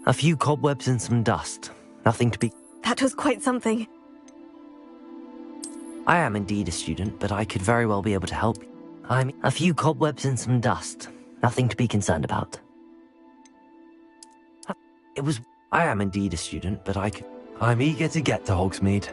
A few cobwebs and some dust. Nothing to be... That was quite something. I am indeed a student, but I could very well be able to help. I'm a few cobwebs and some dust. Nothing to be concerned about. I am indeed a student, but I'm eager to get to Hogsmeade.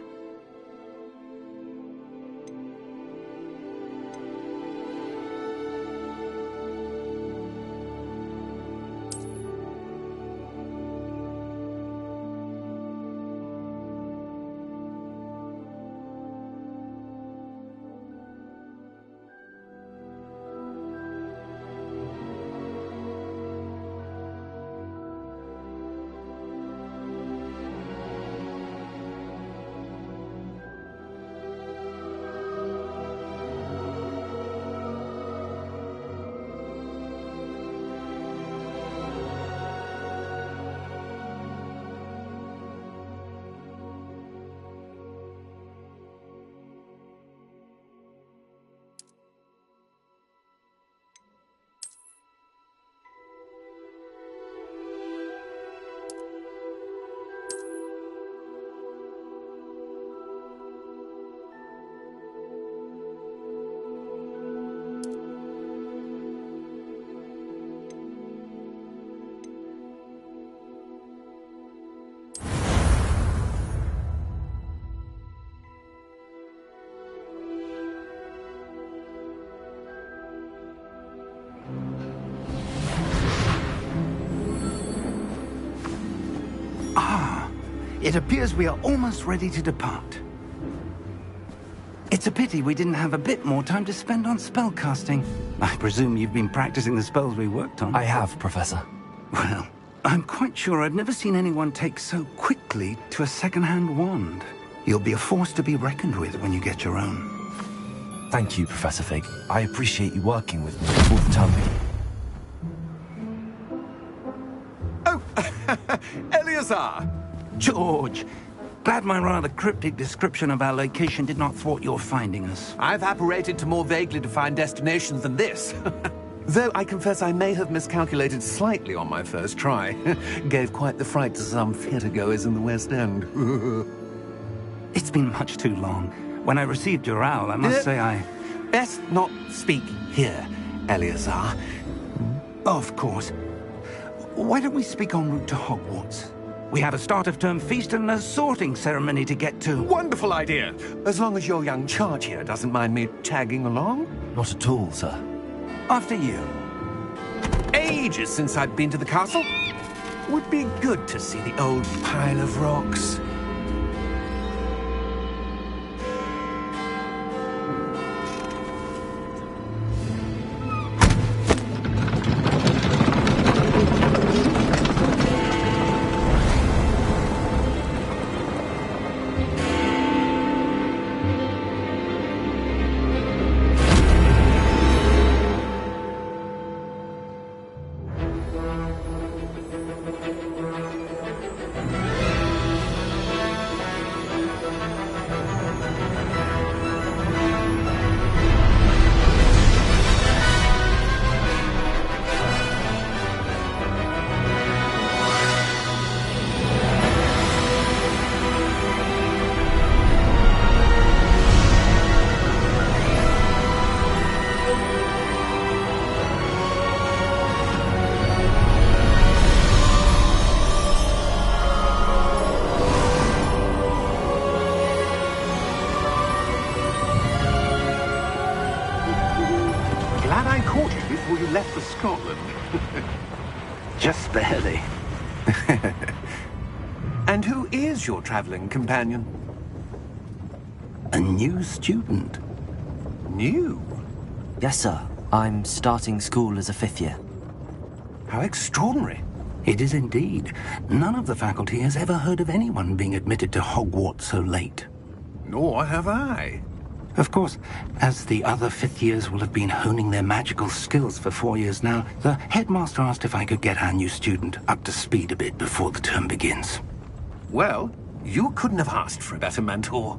It appears we are almost ready to depart. It's a pity we didn't have a bit more time to spend on spellcasting. I presume you've been practicing the spells we worked on. I have, Professor. Well, I'm quite sure I've never seen anyone take so quickly to a second-hand wand. You'll be a force to be reckoned with when you get your own. Thank you, Professor Fig. I appreciate you working with me before the term begins. Oh, Eleazar! George! Glad my rather cryptic description of our location did not thwart your finding us. I've apparated to more vaguely defined destinations than this. Though I confess I may have miscalculated slightly on my first try. Gave quite the fright to some theatregoers in the West End. It's been much too long. When I received your owl, I must say I... Best not speak here, Eleazar. Of course. Why don't we speak en route to Hogwarts? We have a start-of-term feast and a sorting ceremony to get to. Wonderful idea! As long as your young charge here doesn't mind me tagging along. Not at all, sir. After you. Ages since I've been to the castle. Would be good to see the old pile of rocks. Left for Scotland. Just barely. And who is your traveling companion? A new student. New? Yes, sir. I'm starting school as a 5th year. How extraordinary. It is indeed. None of the faculty has ever heard of anyone being admitted to Hogwarts so late. Nor have I. Of course, as the other 5th years will have been honing their magical skills for 4 years now, the headmaster asked if I could get our new student up to speed a bit before the term begins. Well, you couldn't have asked for a better mentor.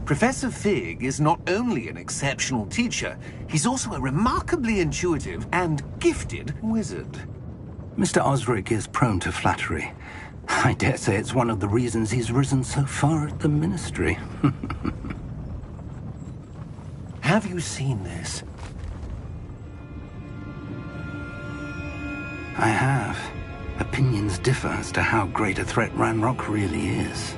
Professor Fig is not only an exceptional teacher, he's also a remarkably intuitive and gifted wizard. Mr. Osric is prone to flattery. I dare say it's one of the reasons he's risen so far at the Ministry. Have you seen this? I have. Opinions differ as to how great a threat Ranrock really is.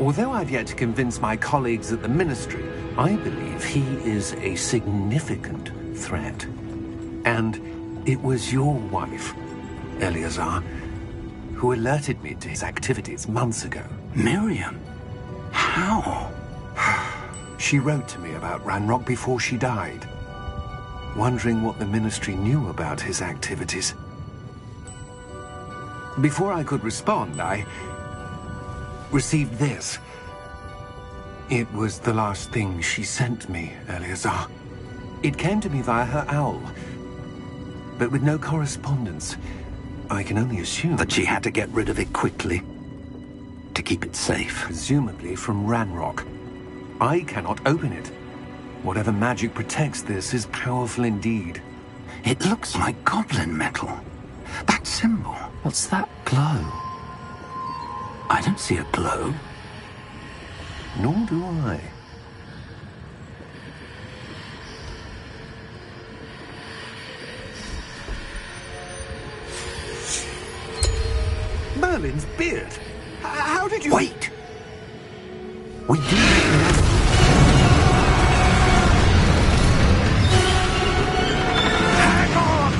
Although I've yet to convince my colleagues at the Ministry, I believe he is a significant threat. And it was your wife, Eleazar, who alerted me to his activities months ago. Miriam? How? She wrote to me about Ranrock before she died, wondering what the Ministry knew about his activities. Before I could respond, I received this. It was the last thing she sent me, Eleazar. It came to me via her owl, but with no correspondence. I can only assume that she had to get rid of it quickly, to keep it safe. Presumably from Ranrock. I cannot open it. Whatever magic protects this is powerful indeed. It looks like goblin metal. That symbol. What's that glow? I don't see a glow. Nor do I. Merlin's beard. How did you... Wait! We do know. Hang on!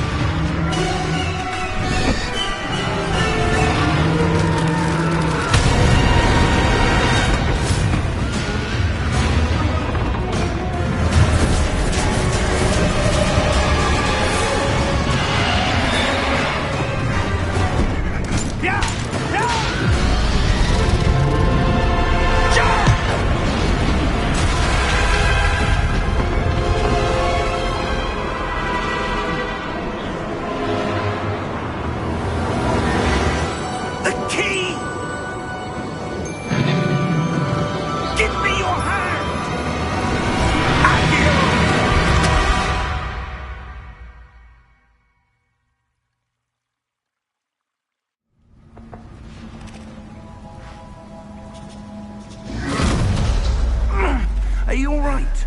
Are you all right?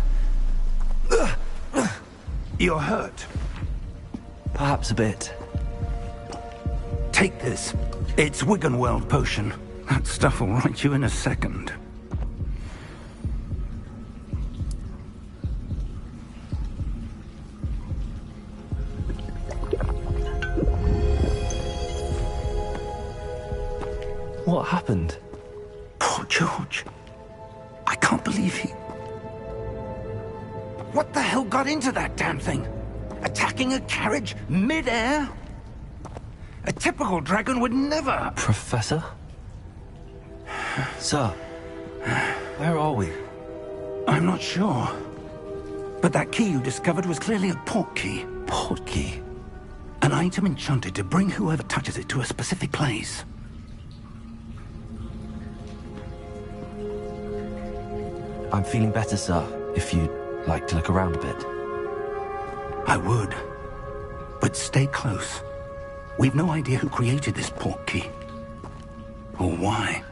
You're hurt. Perhaps a bit. Take this. It's Wiggenweld potion. That stuff will right you in a second. What happened? Poor George. I can't believe he... What the hell got into that damn thing? Attacking a carriage mid-air? A typical dragon would never... Professor? Sir, where are we? I'm not sure. But that key you discovered was clearly a port key. Port key? An item enchanted to bring whoever touches it to a specific place. I'm feeling better, sir, if you'd like to look around a bit. I would. But stay close. We've no idea who created this port key. Or why.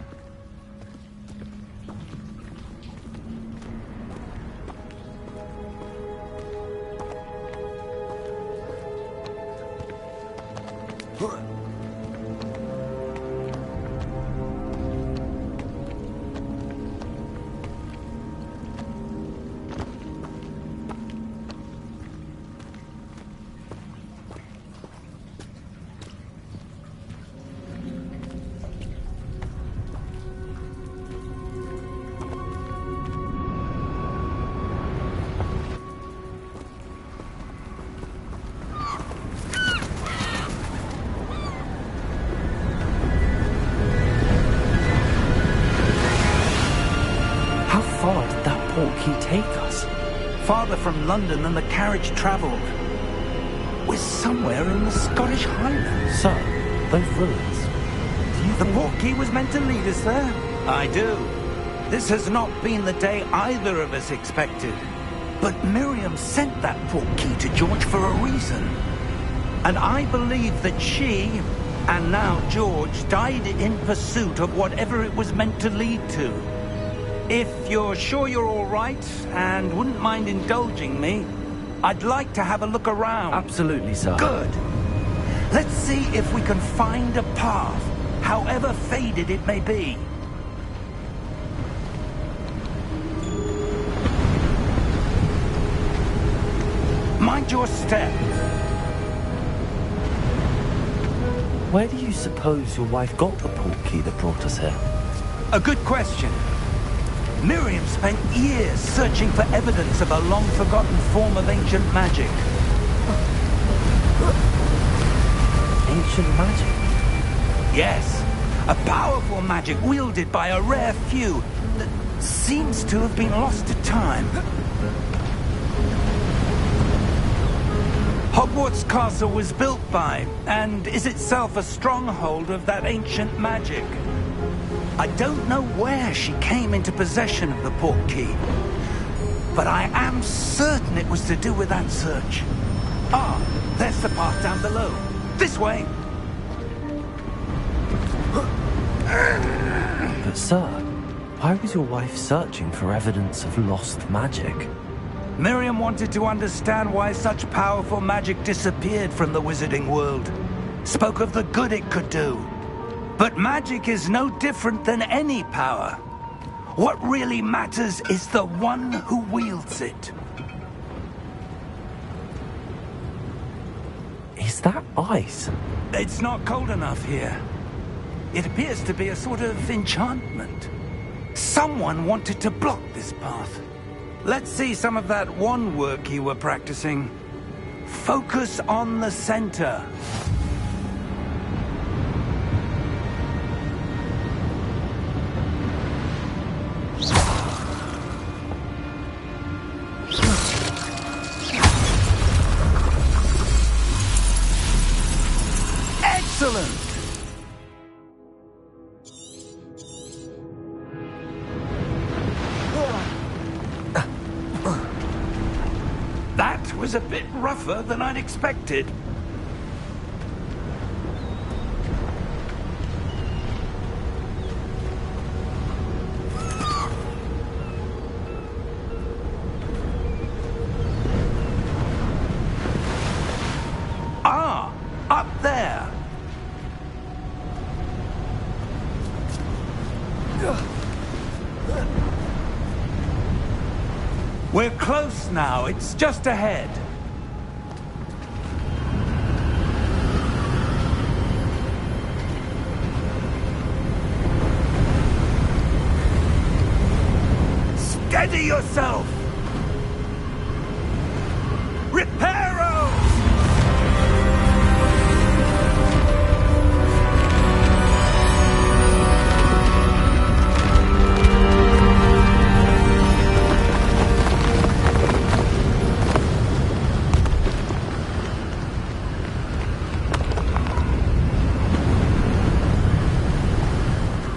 Take us? Farther from London than the carriage travelled. We're somewhere in the Scottish Highlands. Sir, those ruins. The port key was meant to lead us there? I do. This has not been the day either of us expected. But Miriam sent that port key to George for a reason. And I believe that she, and now George, died in pursuit of whatever it was meant to lead to. If you're sure you're all right, and wouldn't mind indulging me, I'd like to have a look around. Absolutely, sir. Good. Let's see if we can find a path, however faded it may be. Mind your step. Where do you suppose your wife got the portkey that brought us here? A good question. Miriam spent years searching for evidence of a long-forgotten form of ancient magic. Ancient magic? Yes, a powerful magic wielded by a rare few that seems to have been lost to time. Hogwarts Castle was built by, and is itself a stronghold of that ancient magic. I don't know where she came into possession of the portkey, but I am certain it was to do with that search. Ah, there's the path down below. This way! But sir, why was your wife searching for evidence of lost magic? Miriam wanted to understand why such powerful magic disappeared from the wizarding world. Spoke of the good it could do. But magic is no different than any power. What really matters is the one who wields it. Is that ice? It's not cold enough here. It appears to be a sort of enchantment. Someone wanted to block this path. Let's see some of that wand work you were practicing. Focus on the center. Excellent! That was a bit rougher than I'd expected. Ah, up there. We're close now. It's just ahead. Steady yourself! Reparo!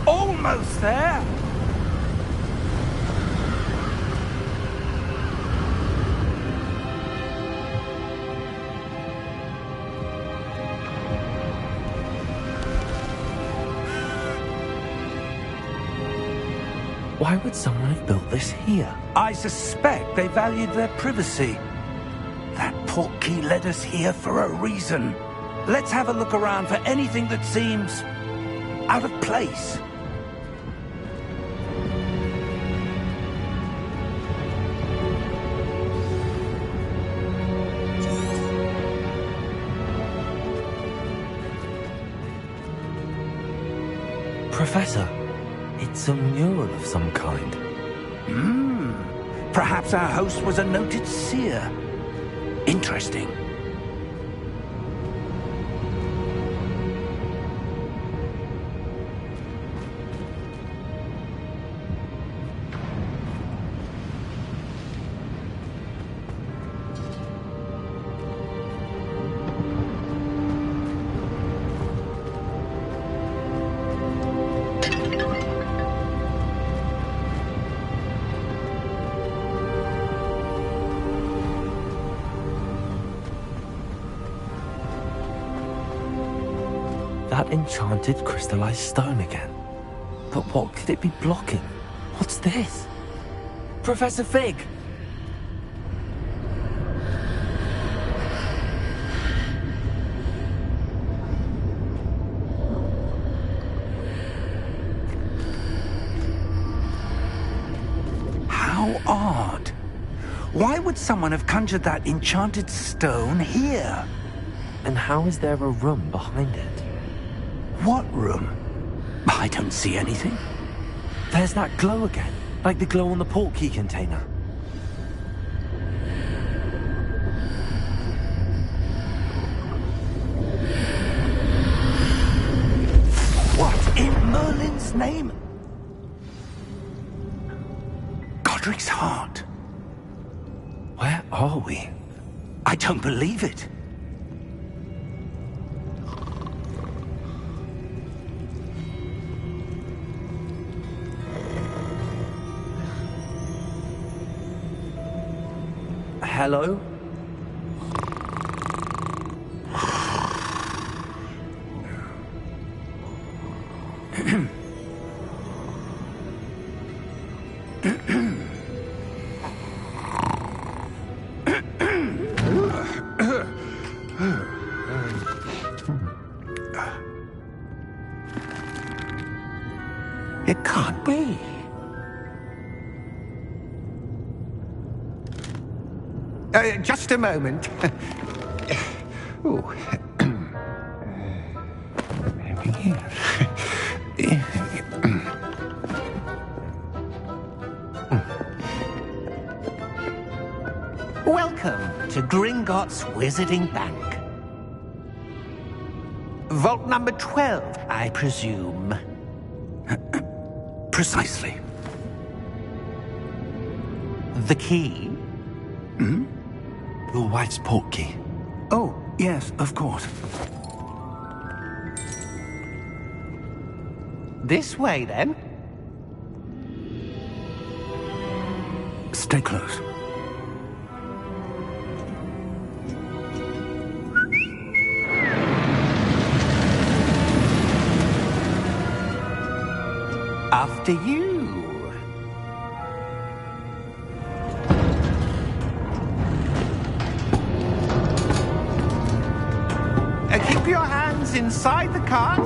Almost there! Why would someone have built this here? I suspect they valued their privacy. That portkey led us here for a reason. Let's have a look around for anything that seems out of place. Professor, it's a mural of some kind. Perhaps our host was a noted seer. Interesting. That enchanted crystallized stone again. But what could it be blocking? What's this? Professor Fig! How odd. Why would someone have conjured that enchanted stone here? And how is there a room behind it? What room? I don't see anything. There's that glow again, like the glow on the portkey container. What in Merlin's name? Godric's heart. Where are we? I don't believe it. Hello? It can't be. Just a moment. Ooh. Welcome to Gringotts Wizarding Bank. Vault number 12, I presume. Precisely. The key? Hmm? Your wife's portkey. Oh, yes, of course. This way, then. Stay close. After you. Keep your hands inside the cart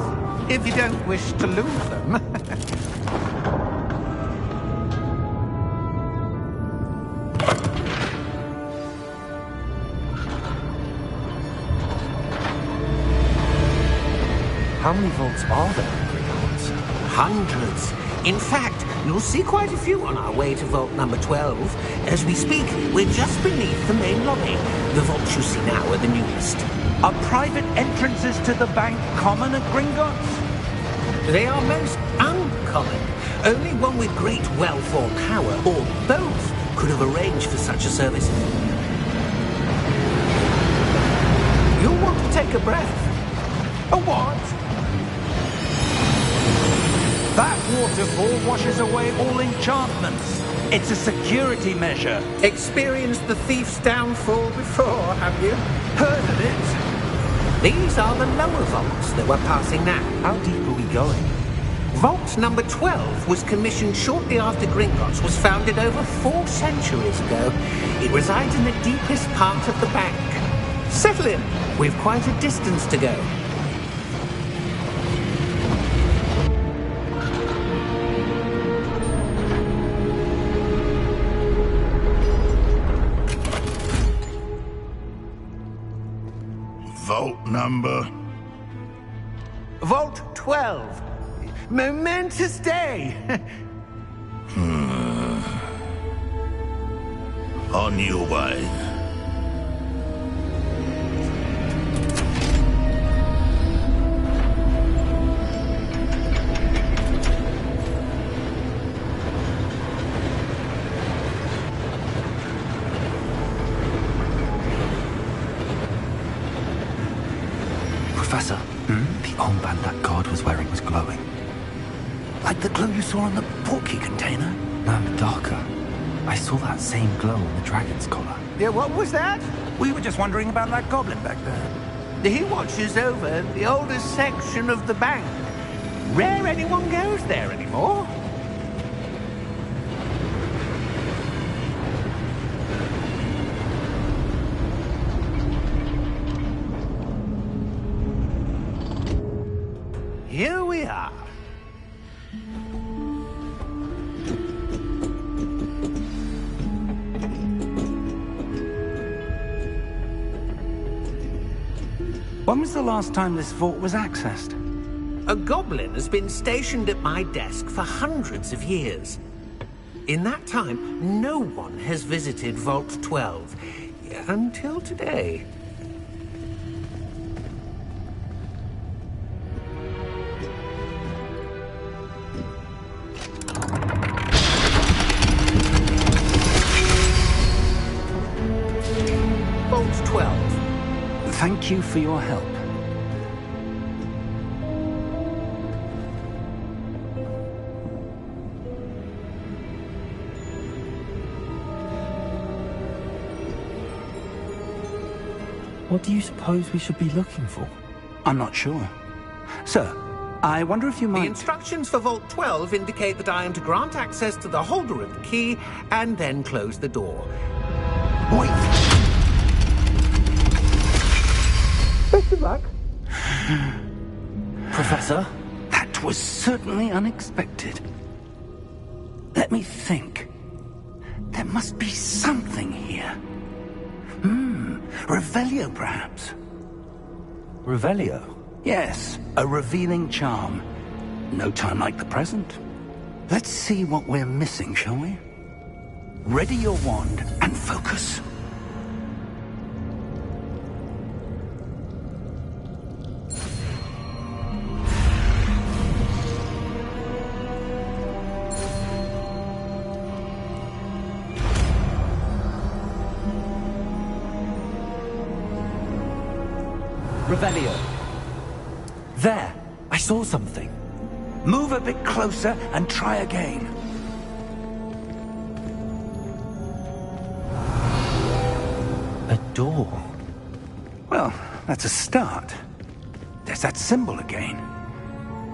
if you don't wish to lose them. How many vaults are there in Gringotts? Hundreds. In fact, you'll see quite a few on our way to vault number 12. As we speak, we're just beneath the main lobby. The vaults you see now are the newest. Are private entrances to the bank common at Gringotts? They are most uncommon. Only one with great wealth or power, or both, could have arranged for such a service. You'll want to take a breath. A what? That waterfall washes away all enchantments. It's a security measure. Experienced the thief's downfall before, have you? Heard of it? These are the lower vaults that we're passing now. How deep are we going? Vault number 12 was commissioned shortly after Gringotts was founded over 4 centuries ago. It resides in the deepest part of the bank. Settle in. We've quite a distance to go. Vault number? Vault 12. Momentous day. On your way. Professor, the armband that guard was wearing was glowing. Like the glow you saw on the portkey container? No, darker. I saw that same glow on the dragon's collar. Yeah, what was that? We were just wondering about that goblin back there. He watches over the oldest section of the bank. Rare anyone goes there anymore. Here we are. When was the last time this vault was accessed? A goblin has been stationed at my desk for hundreds of years. In that time, no one has visited Vault 12 until today. Vault 12. Thank you for your help. What do you suppose we should be looking for? I'm not sure. Sir, I wonder if you might... The instructions for Vault 12 indicate that I am to grant access to the holder of the key and then close the door. Wait! Best of luck. Professor? That was certainly unexpected. Let me think. There must be something here. Revelio, perhaps? Revelio? Yes, a revealing charm. No time like the present. Let's see what we're missing, shall we? Ready your wand and focus. Revelio. There! I saw something. Move a bit closer and try again. A door. Well, that's a start. There's that symbol again.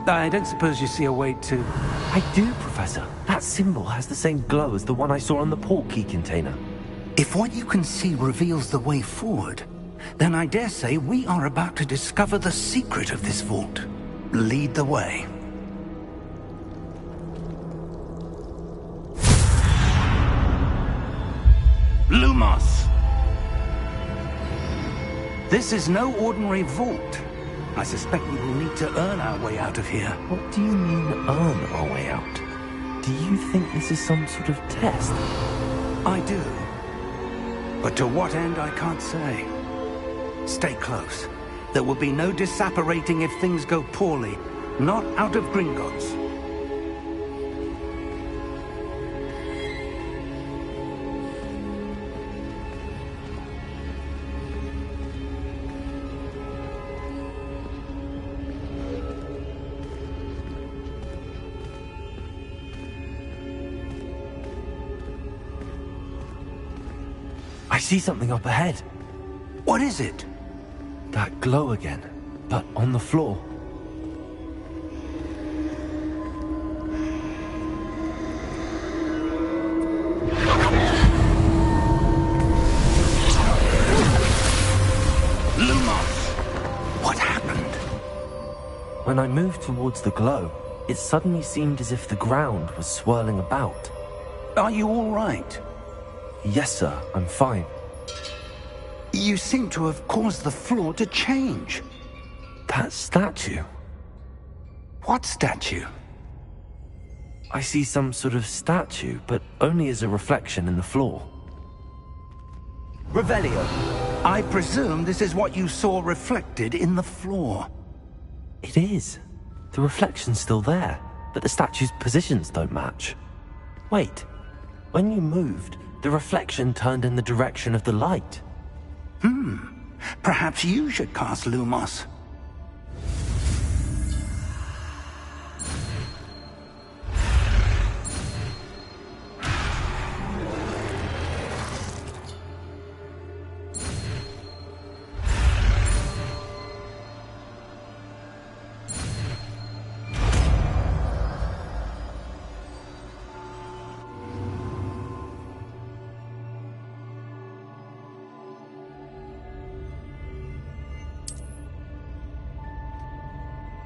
I don't suppose you see a way to... I do, Professor. That symbol has the same glow as the one I saw on the port key container. If what you can see reveals the way forward, then I dare say we are about to discover the secret of this vault. Lead the way. Lumos! This is no ordinary vault. I suspect we will need to earn our way out of here. What do you mean, earn our way out? Do you think this is some sort of test? I do. But to what end, I can't say. Stay close. There will be no disapparating if things go poorly. Not out of Gringotts. I see something up ahead. What is it? That glow again, but on the floor. Lumos! What happened? When I moved towards the glow, it suddenly seemed as if the ground was swirling about. Are you all right? Yes, sir, I'm fine. You seem to have caused the floor to change. That statue. What statue? I see some sort of statue, but only as a reflection in the floor. Revelio, I presume this is what you saw reflected in the floor. It is. The reflection's still there, but the statue's positions don't match. Wait, when you moved, the reflection turned in the direction of the light. Perhaps you should cast Lumos.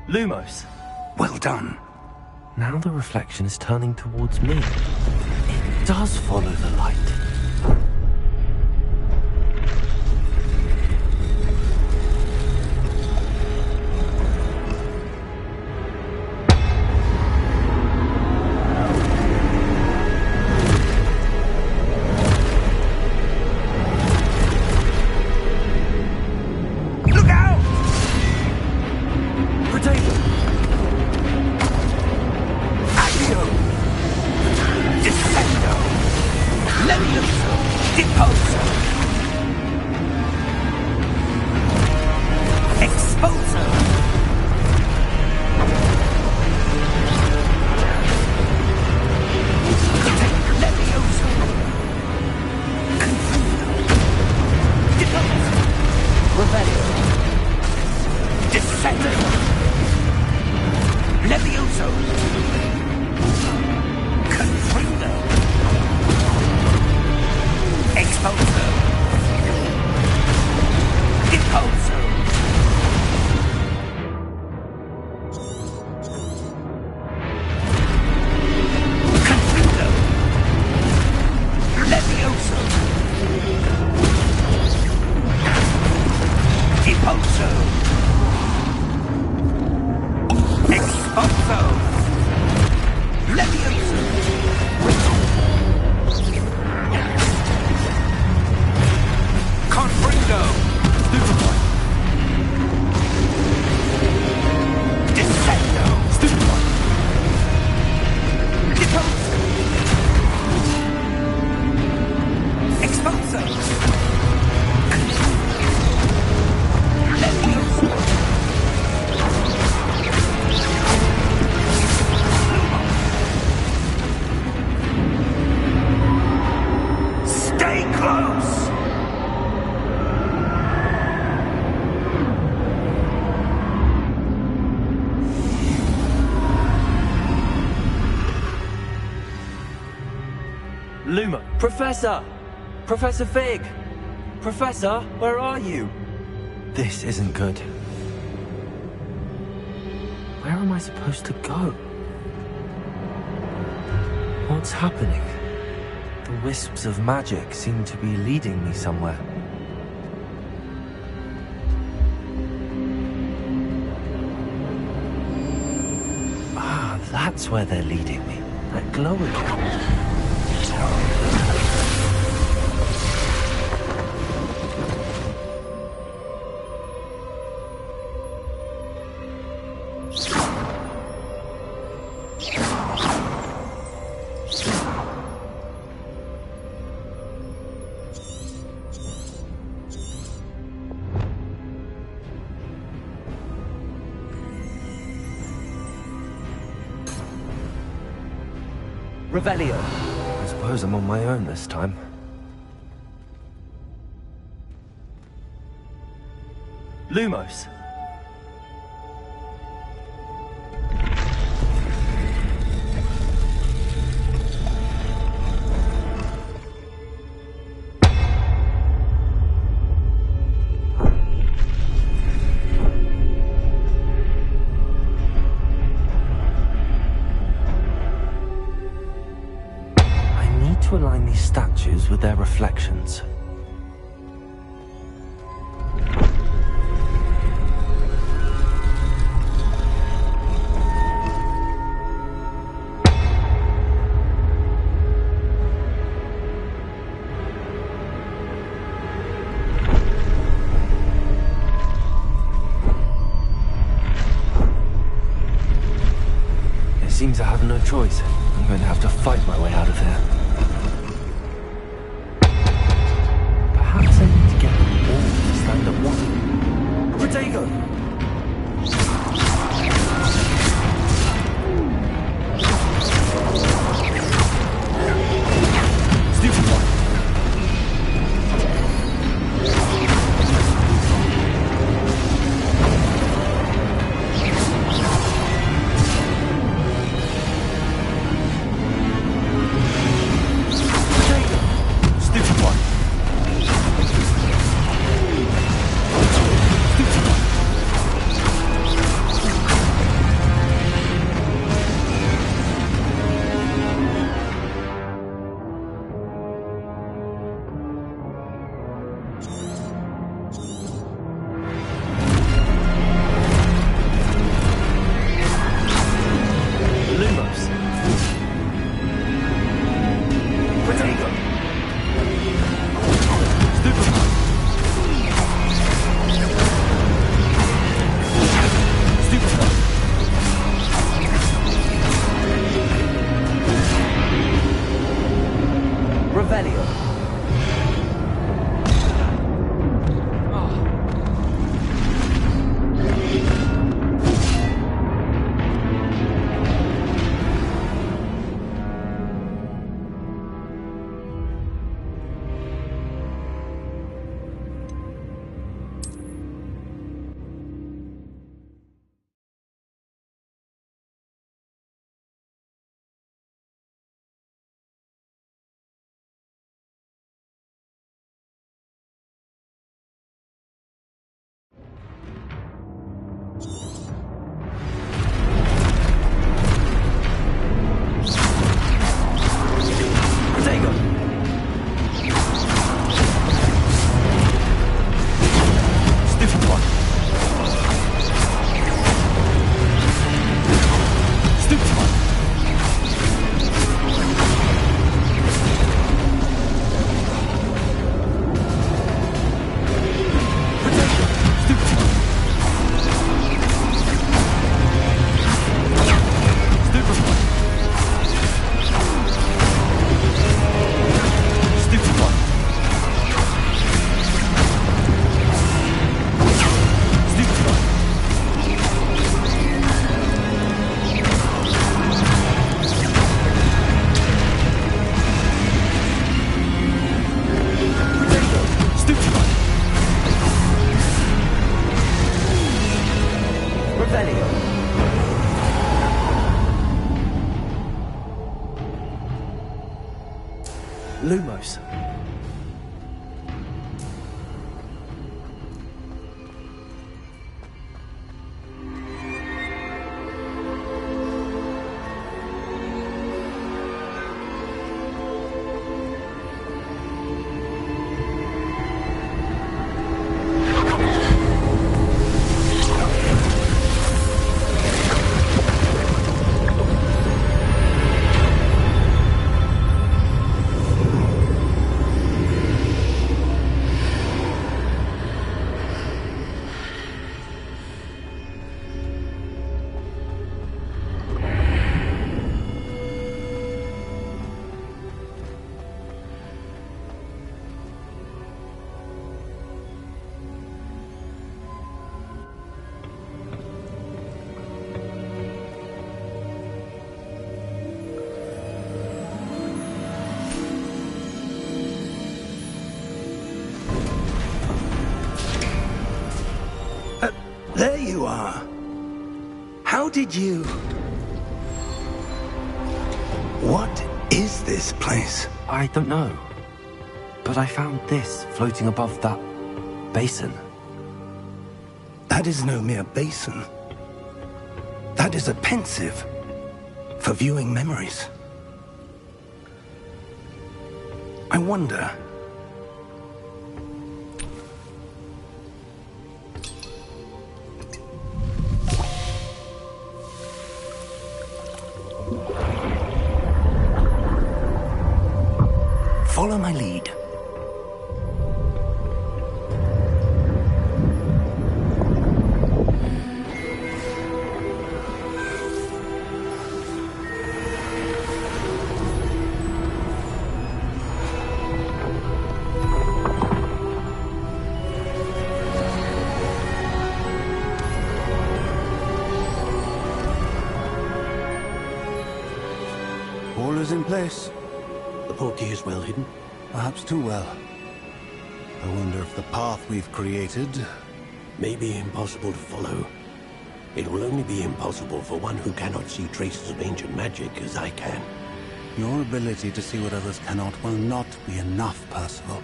Lumos. Well done. Now the reflection is turning towards me. It does follow the light. Professor! Professor Fig! Professor, where are you? This isn't good. Where am I supposed to go? What's happening? The wisps of magic seem to be leading me somewhere. Ah, that's where they're leading me. That glow again. Revelio. I suppose I'm on my own this time. Lumos. Align these statues with their reflections. It seems I have no choice. I'm going to have to fight my way out of here. Perhaps I need to get them all to stand at one. Protego! Stupid one! Lumos. There you are. How did you... What is this place? I don't know. But I found this floating above that basin. That is no mere basin. That is a pensive for viewing memories. I wonder... Follow my lead. All is in place. The portkey is well hidden. Perhaps too well. I wonder if the path we've created... May be impossible to follow. It will only be impossible for one who cannot see traces of ancient magic as I can. Your ability to see what others cannot will not be enough, Percival.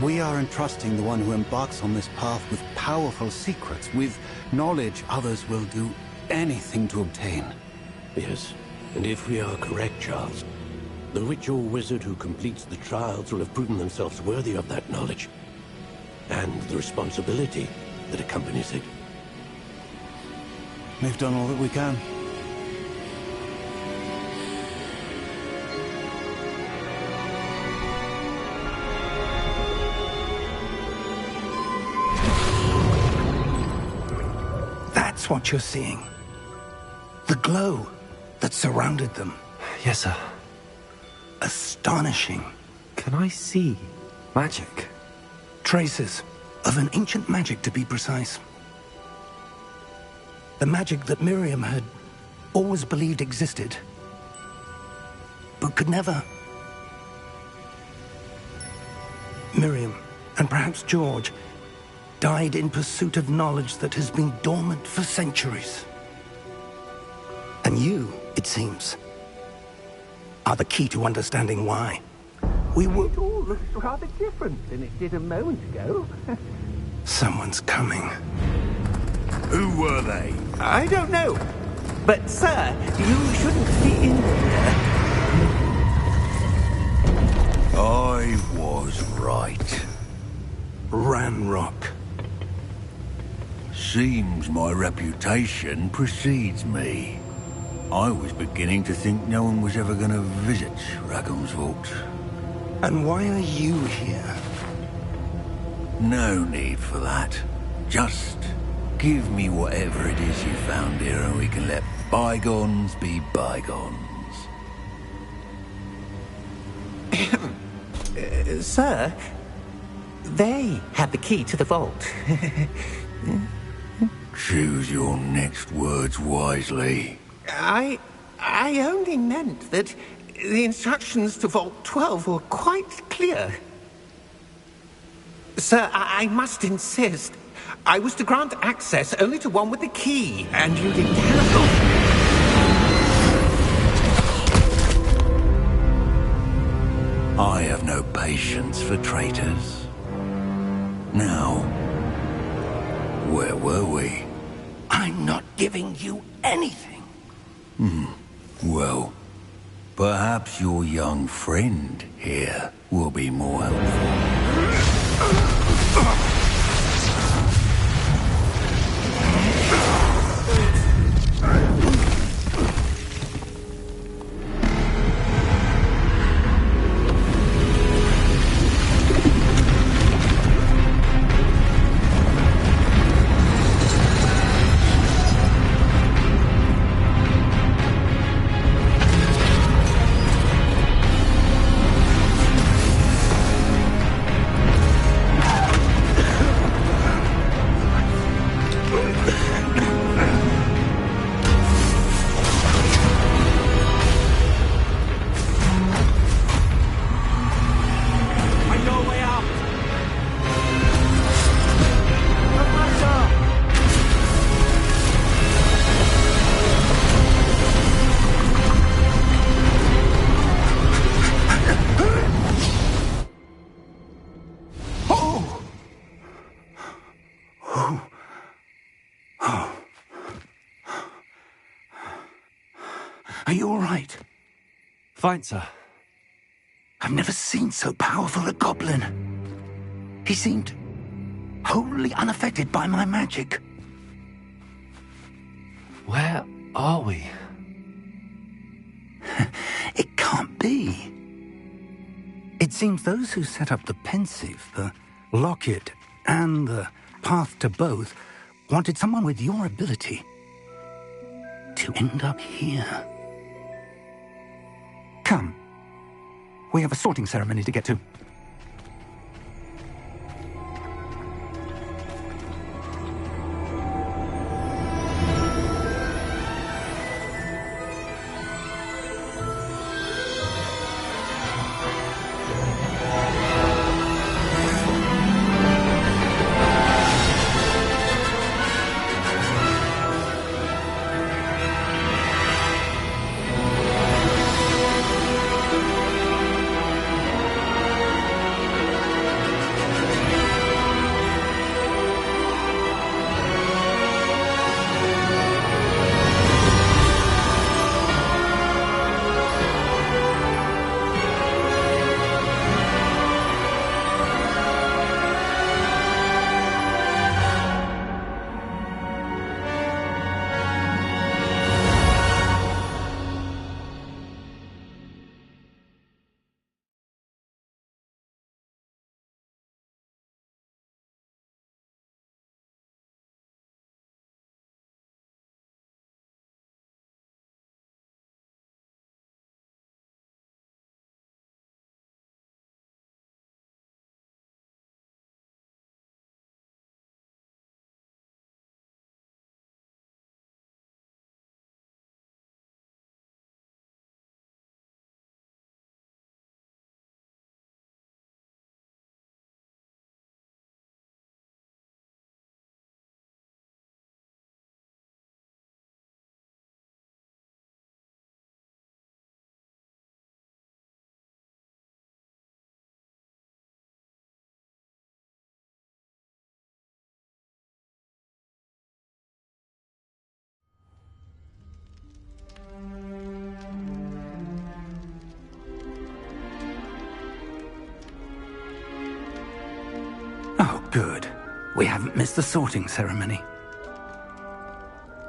We are entrusting the one who embarks on this path with powerful secrets, with knowledge others will do anything to obtain. Yes, and if we are correct, Charles, the ritual wizard who completes the trials will have proven themselves worthy of that knowledge, and the responsibility that accompanies it. We've done all that we can. That's what you're seeing. The glow that surrounded them. Yes, sir. Astonishing. Can I see magic? Traces of an ancient magic, to be precise. The magic that Miriam had always believed existed, but could never. Miriam, and perhaps George, died in pursuit of knowledge that has been dormant for centuries. And you, it seems, are the key to understanding why. It all looks rather different than it did a moment ago. Someone's coming. Who were they? I don't know. But, sir, you shouldn't be in here. I was right. Ranrock. Seems my reputation precedes me. I was beginning to think no one was ever going to visit Rackham's Vault. And why are you here? No need for that. Just give me whatever it is you found here and we can let bygones be bygones. Sir, they had the key to the vault. Choose your next words wisely. I only meant that the instructions to Vault 12 were quite clear. Sir, I must insist. I was to grant access only to one with the key, and you didn't have. I have no patience for traitors. Now, where were we? I'm not giving you anything. Well, perhaps your young friend here will be more helpful. Are you all right? Fine, sir. I've never seen so powerful a goblin. He seemed wholly unaffected by my magic. Where are we? It can't be. It seems those who set up the pensive, the locket, and the path to both wanted someone with your ability to end up here. Come. We have a sorting ceremony to get to. Oh, good. We haven't missed the sorting ceremony.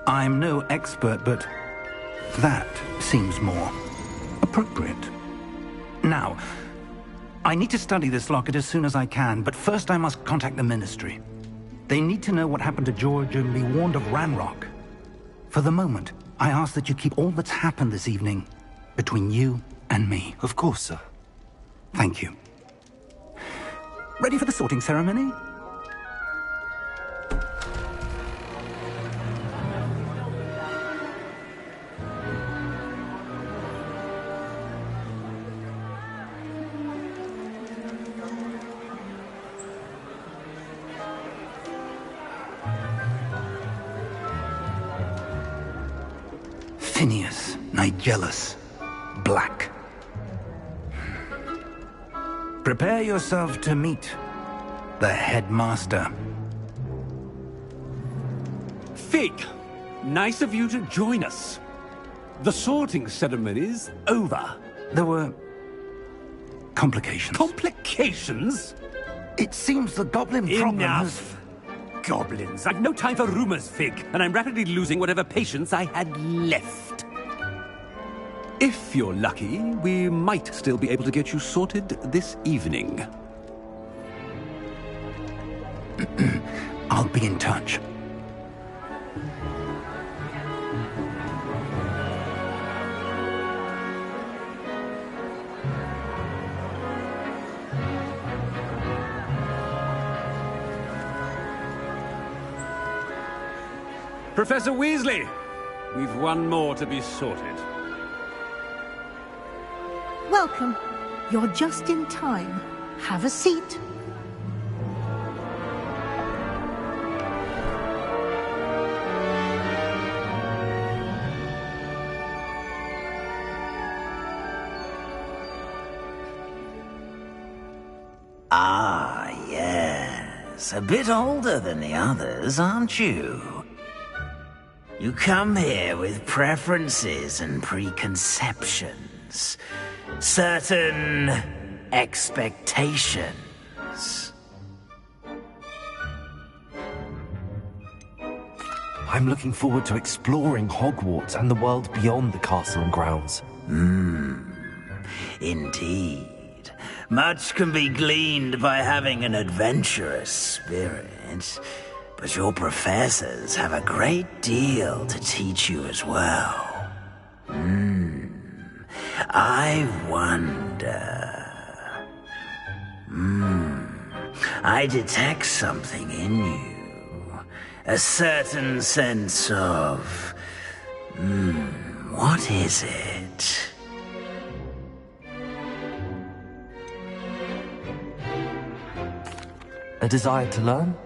I'm no expert, but that seems more appropriate. Now, I need to study this locket as soon as I can, but first I must contact the Ministry. They need to know what happened to George and be warned of Ranrock. For the moment, I ask that you keep all that's happened this evening between you and me. Of course, sir. Thank you. Ready for the sorting ceremony? Phineas, Nigellus, Black. Prepare yourself to meet the headmaster. Fig, nice of you to join us. The sorting ceremony's over. There were complications. Complications? It seems the goblin problem has... Enough! Goblins. I've no time for rumors, Fig, and I'm rapidly losing whatever patience I had left. If you're lucky, we might still be able to get you sorted this evening. I'll be in touch. Professor Weasley, we've one more to be sorted. Welcome. You're just in time. Have a seat. Ah, yes. A bit older than the others, aren't you? You come here with preferences and preconceptions. Certain expectations. I'm looking forward to exploring Hogwarts and the world beyond the castle and grounds. Indeed. Much can be gleaned by having an adventurous spirit, but your professors have a great deal to teach you as well. I wonder... I detect something in you. A certain sense of... what is it? A desire to learn?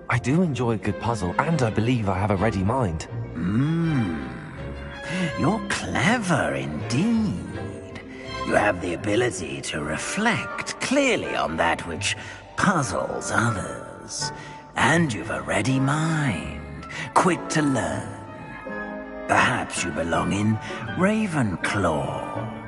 I do enjoy a good puzzle, and I believe I have a ready mind. You're clever indeed. You have the ability to reflect clearly on that which puzzles others. And you've a ready mind, quick to learn. Perhaps you belong in Ravenclaw.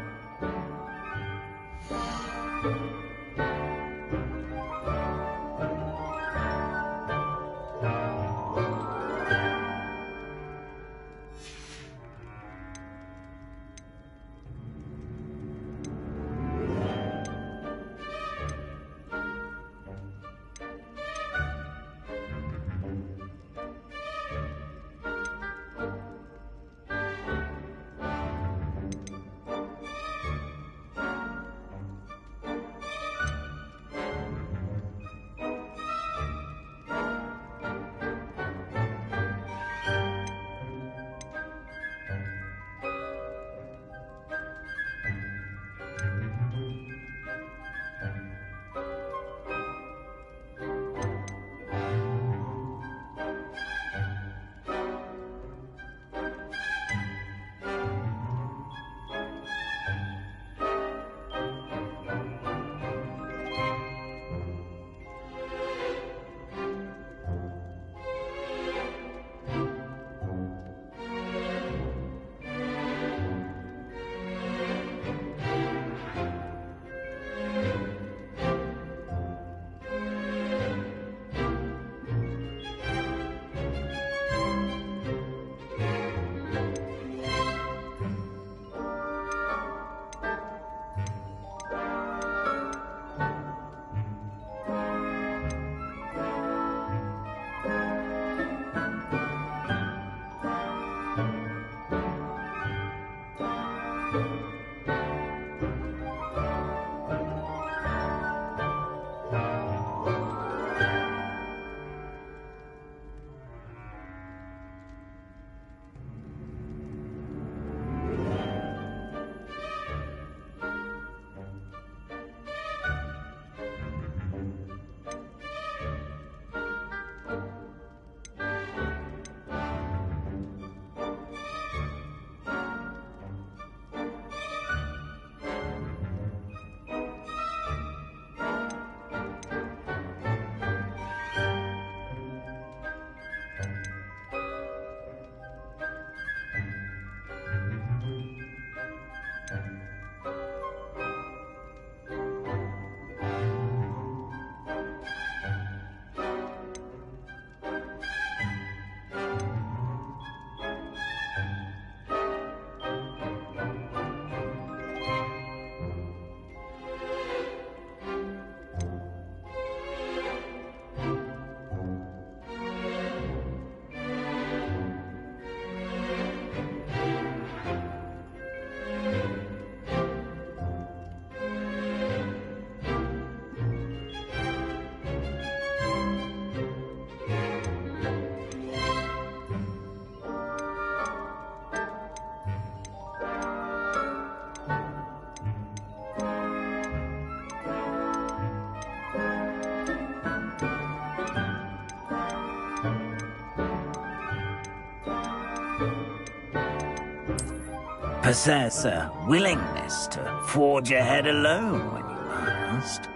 possess a willingness to forge ahead alone when you must.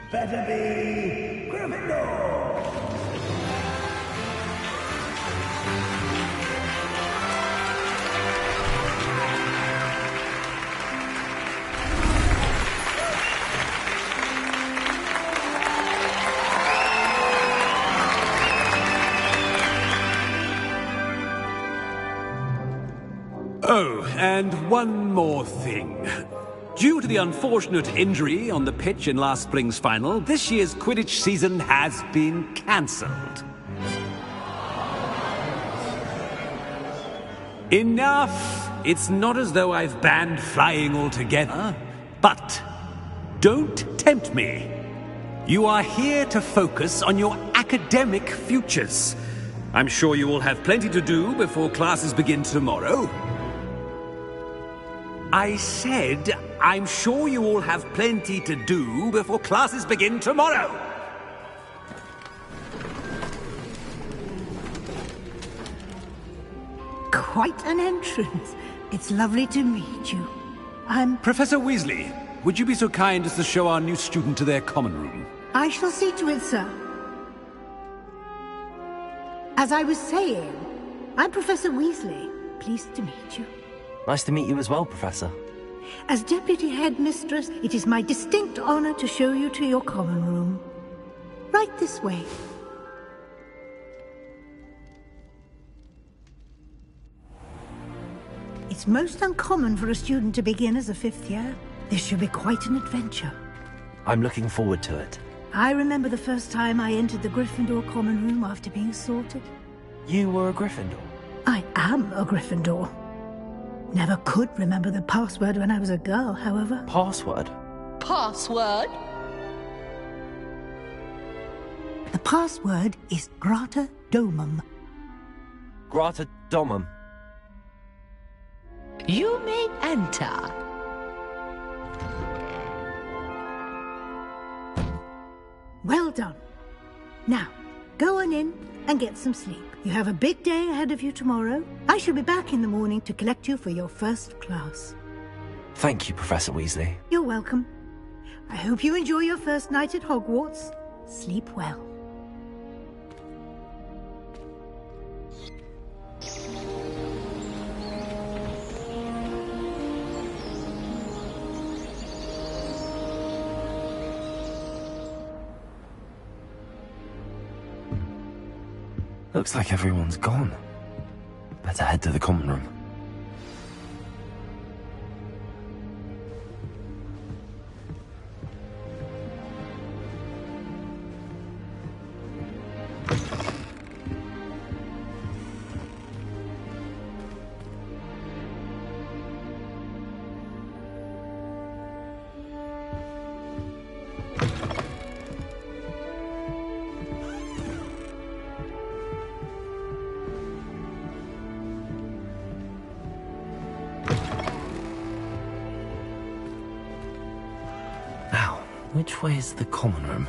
Better be Gryffindor! Oh, and one more thing. Due to the unfortunate injury on the pitch in last spring's final, this year's Quidditch season has been cancelled. Enough! It's not as though I've banned flying altogether, but don't tempt me. You are here to focus on your academic futures. I'm sure you will have plenty to do before classes begin tomorrow. I said, I'm sure you all have plenty to do before classes begin tomorrow. Quite an entrance. It's lovely to meet you. I'm... Professor Weasley, would you be so kind as to show our new student to their common room? I shall see to it, sir. As I was saying, I'm Professor Weasley. Pleased to meet you. Nice to meet you as well, Professor. As Deputy Headmistress, it is my distinct honor to show you to your common room. Right this way. It's most uncommon for a student to begin as a fifth year. This should be quite an adventure. I'm looking forward to it. I remember the first time I entered the Gryffindor common room after being sorted. You were a Gryffindor? I am a Gryffindor. Never could remember the password when I was a girl, however. Password? Password? The password is Grata Domum. Grata Domum. You may enter. Well done. Now, go on in and get some sleep. You have a big day ahead of you tomorrow. I shall be back in the morning to collect you for your first class. Thank you, Professor Weasley. You're welcome. I hope you enjoy your first night at Hogwarts. Sleep well. Looks like everyone's gone. Better head to the common room. Which way is the common room?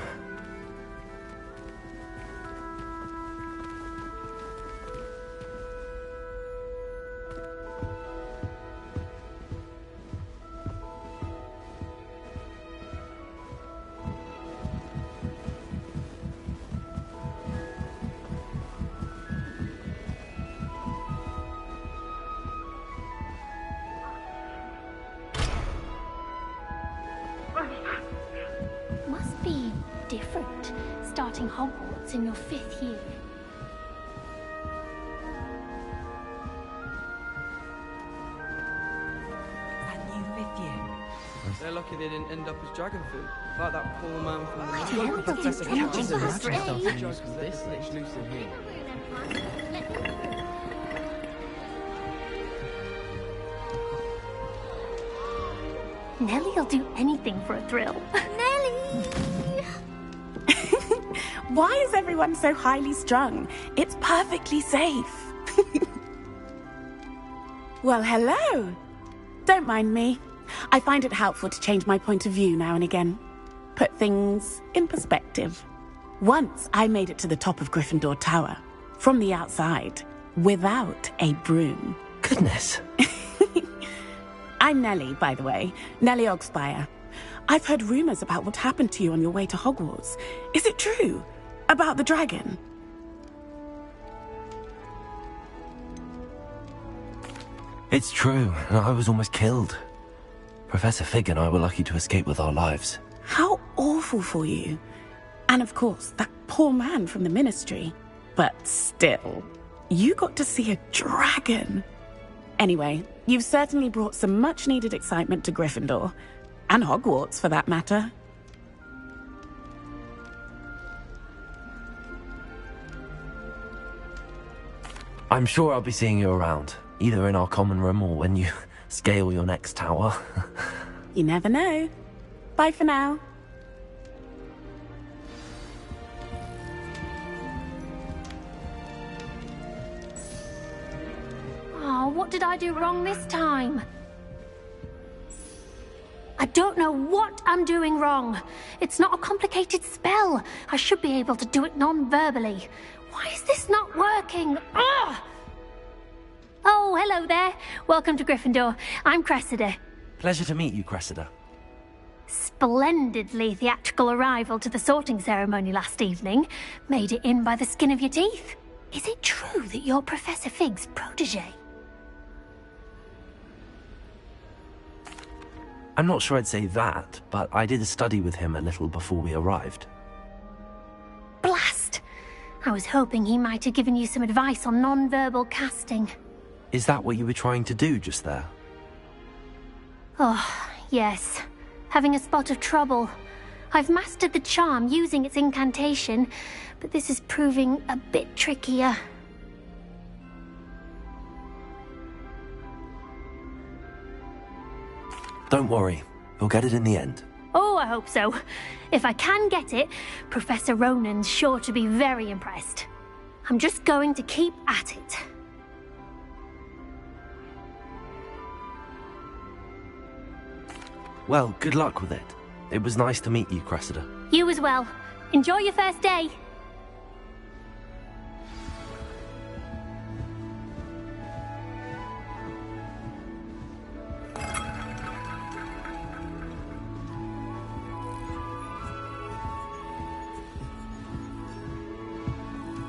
Different, starting Hogwarts in your 5th year. That new 5th year. They're lucky they didn't end up as dragon food, like that poor man from the Professor this loose in here. Nellie'll do anything for a thrill. Nellie! Why is everyone so highly strung? It's perfectly safe. Well, hello. Don't mind me. I find it helpful to change my point of view now and again. Put things in perspective. Once I made it to the top of Gryffindor Tower, from the outside, without a broom. Goodness. I'm Nellie, by the way. Nellie Ogspire. I've heard rumors about what happened to you on your way to Hogwarts. Is it true? About the dragon? It's true, and I was almost killed. Professor Fig and I were lucky to escape with our lives. How awful for you. And of course, that poor man from the Ministry. But still, you got to see a dragon. Anyway, you've certainly brought some much-needed excitement to Gryffindor. And Hogwarts, for that matter. I'm sure I'll be seeing you around, either in our common room or when you scale your next tower. You never know. Bye for now. Oh, what did I do wrong this time? I don't know what I'm doing wrong. It's not a complicated spell. I should be able to do it non-verbally. Why is this not working? Ugh! Oh, hello there. Welcome to Gryffindor. I'm Cressida. Pleasure to meet you, Cressida. Splendidly theatrical arrival to the sorting ceremony last evening. Made it in by the skin of your teeth. Is it true that you're Professor Fig's protege? I'm not sure I'd say that, but I did study with him a little before we arrived. Blast! I was hoping he might have given you some advice on non-verbal casting. Is that what you were trying to do just there? Oh, yes. Having a spot of trouble. I've mastered the charm using its incantation, but this is proving a bit trickier. Don't worry, you'll get it in the end. Oh, I hope so. If I can get it, Professor Ronan's sure to be very impressed. I'm just going to keep at it. Well, good luck with it. It was nice to meet you, Cressida. You as well. Enjoy your first day.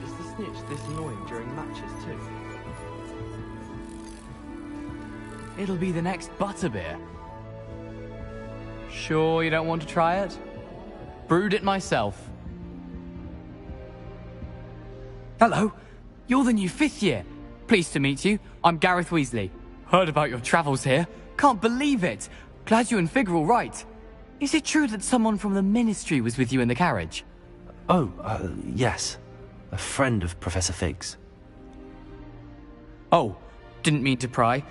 Is the snitch this annoying during matches too? It'll be the next butterbeer. Sure you don't want to try it? Brewed it myself. Hello, you're the new 5th year. Pleased to meet you. I'm Gareth Weasley. Heard about your travels here. Can't believe it. Glad you and Fig are all right. Is it true that someone from the Ministry was with you in the carriage? Oh, yes. A friend of Professor Fig's. Oh, didn't mean to pry.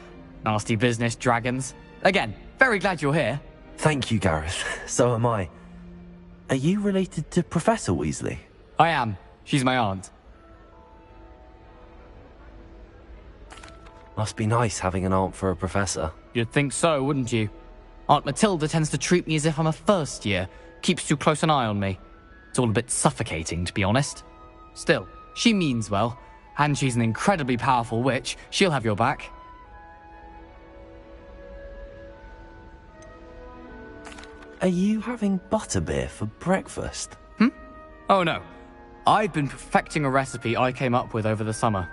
Nasty business, dragons. Again, very glad you're here. Thank you, Gareth. So am I. Are you related to Professor Weasley? I am. She's my aunt. Must be nice having an aunt for a professor. You'd think so, wouldn't you? Aunt Matilda tends to treat me as if I'm a first year. Keeps too close an eye on me. It's all a bit suffocating, to be honest. Still, she means well. And she's an incredibly powerful witch. She'll have your back. Are you having butterbeer for breakfast? Oh no. I've been perfecting a recipe I came up with over the summer.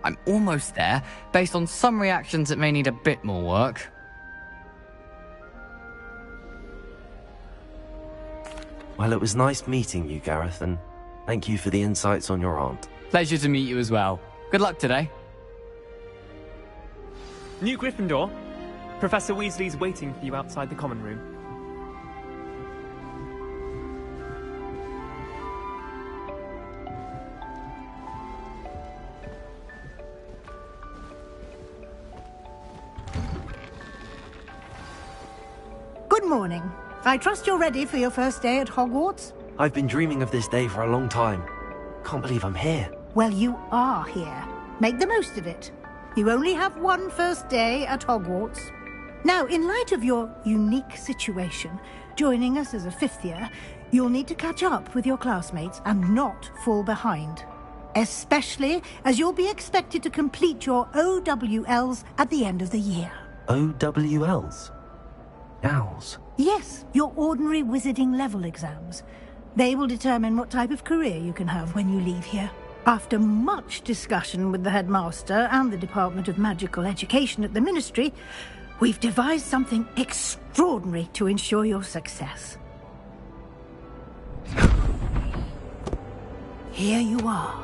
I'm almost there, based on some reactions that may need a bit more work. Well, it was nice meeting you, Gareth, and thank you for the insights on your aunt. Pleasure to meet you as well. Good luck today. New Gryffindor. Professor Weasley's waiting for you outside the common room. Good morning. I trust you're ready for your first day at Hogwarts? I've been dreaming of this day for a long time. Can't believe I'm here. Well, you are here. Make the most of it. You only have one first day at Hogwarts. Now, in light of your unique situation, joining us as a fifth year, you'll need to catch up with your classmates and not fall behind. Especially as you'll be expected to complete your OWLs at the end of the year. OWLs? Owls? Yes, your ordinary wizarding level exams. They will determine what type of career you can have when you leave here. After much discussion with the headmaster and the Department of Magical Education at the Ministry, we've devised something extraordinary to ensure your success. Here you are.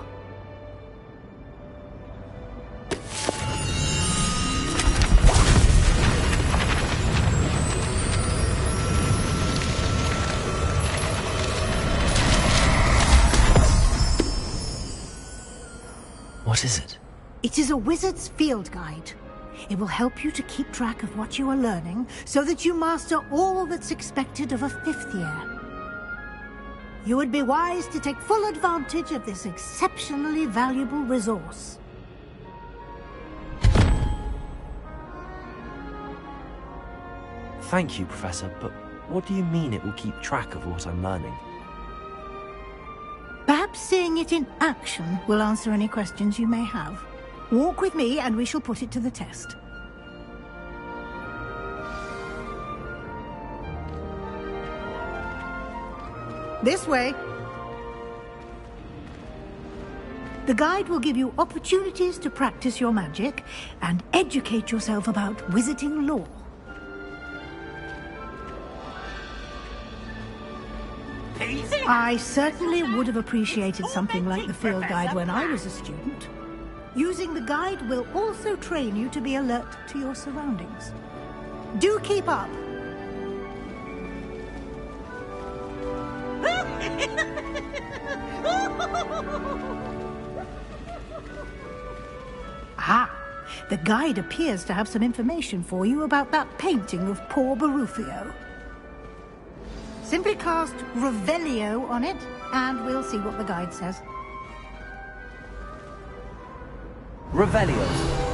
What is it? It is a wizard's field guide. It will help you to keep track of what you are learning so that you master all that's expected of a fifth year. You would be wise to take full advantage of this exceptionally valuable resource. Thank you, Professor, but what do you mean it will keep track of what I'm learning? Perhaps seeing it in action will answer any questions you may have. Walk with me and we shall put it to the test. This way. The guide will give you opportunities to practice your magic and educate yourself about wizarding lore. I certainly would have appreciated something like the field guide when I was a student. Using the guide will also train you to be alert to your surroundings. Do keep up. Ah, the guide appears to have some information for you about that painting of poor Barufio. Simply cast Revelio on it, and we'll see what the guide says. Revelio.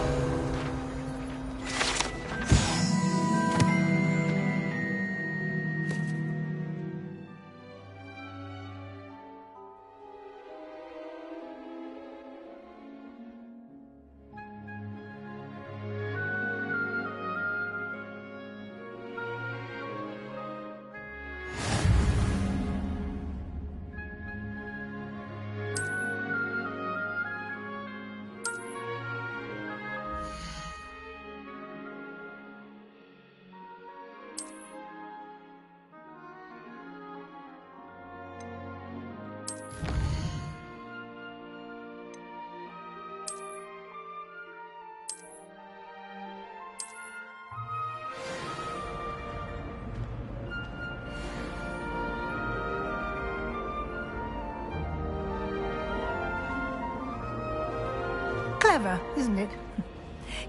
Clever, isn't it?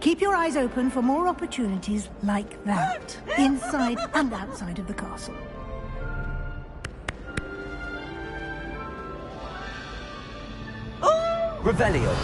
Keep your eyes open for more opportunities like that, inside and outside of the castle. Revelio.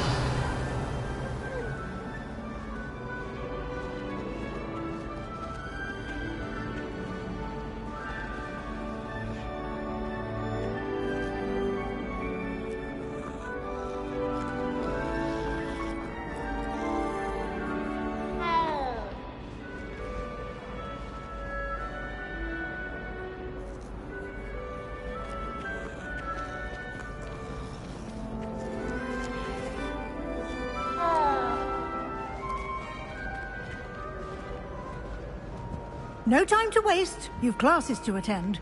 No time to waste. You've classes to attend.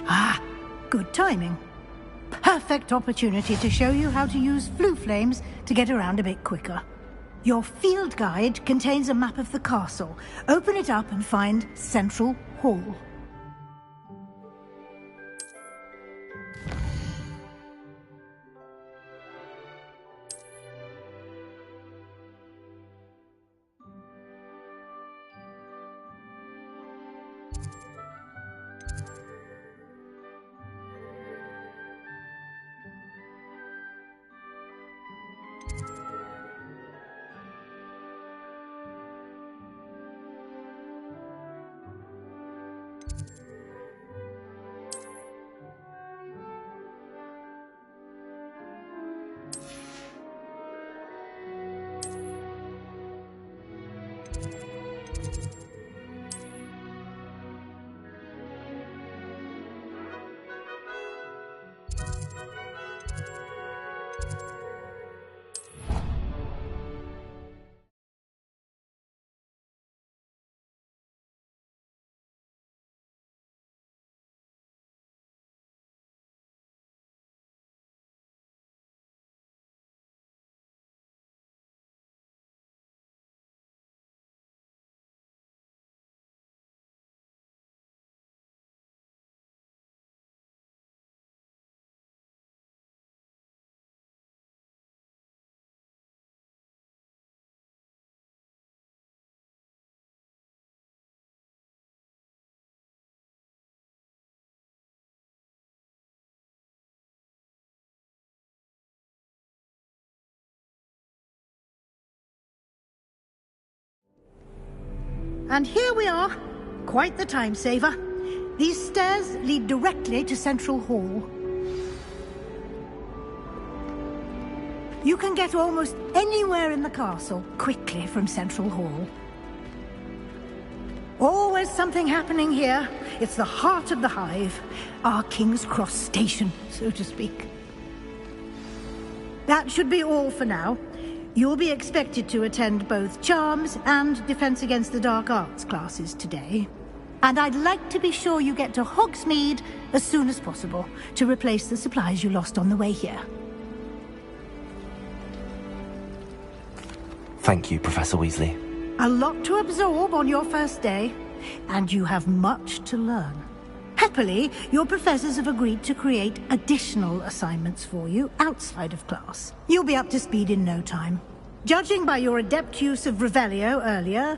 Ah, good timing. Perfect opportunity to show you how to use flue flames to get around a bit quicker. Your field guide contains a map of the castle. Open it up and find Central Hall. And here we are. Quite the time saver. These stairs lead directly to Central Hall. You can get almost anywhere in the castle quickly from Central Hall. Always something happening here. It's the heart of the hive. Our King's Cross station, so to speak. That should be all for now. You'll be expected to attend both Charms and Defense Against the Dark Arts classes today. And I'd like to be sure you get to Hogsmeade as soon as possible to replace the supplies you lost on the way here. Thank you, Professor Weasley. A lot to absorb on your first day, and you have much to learn. Happily, your professors have agreed to create additional assignments for you outside of class. You'll be up to speed in no time. Judging by your adept use of Revelio earlier,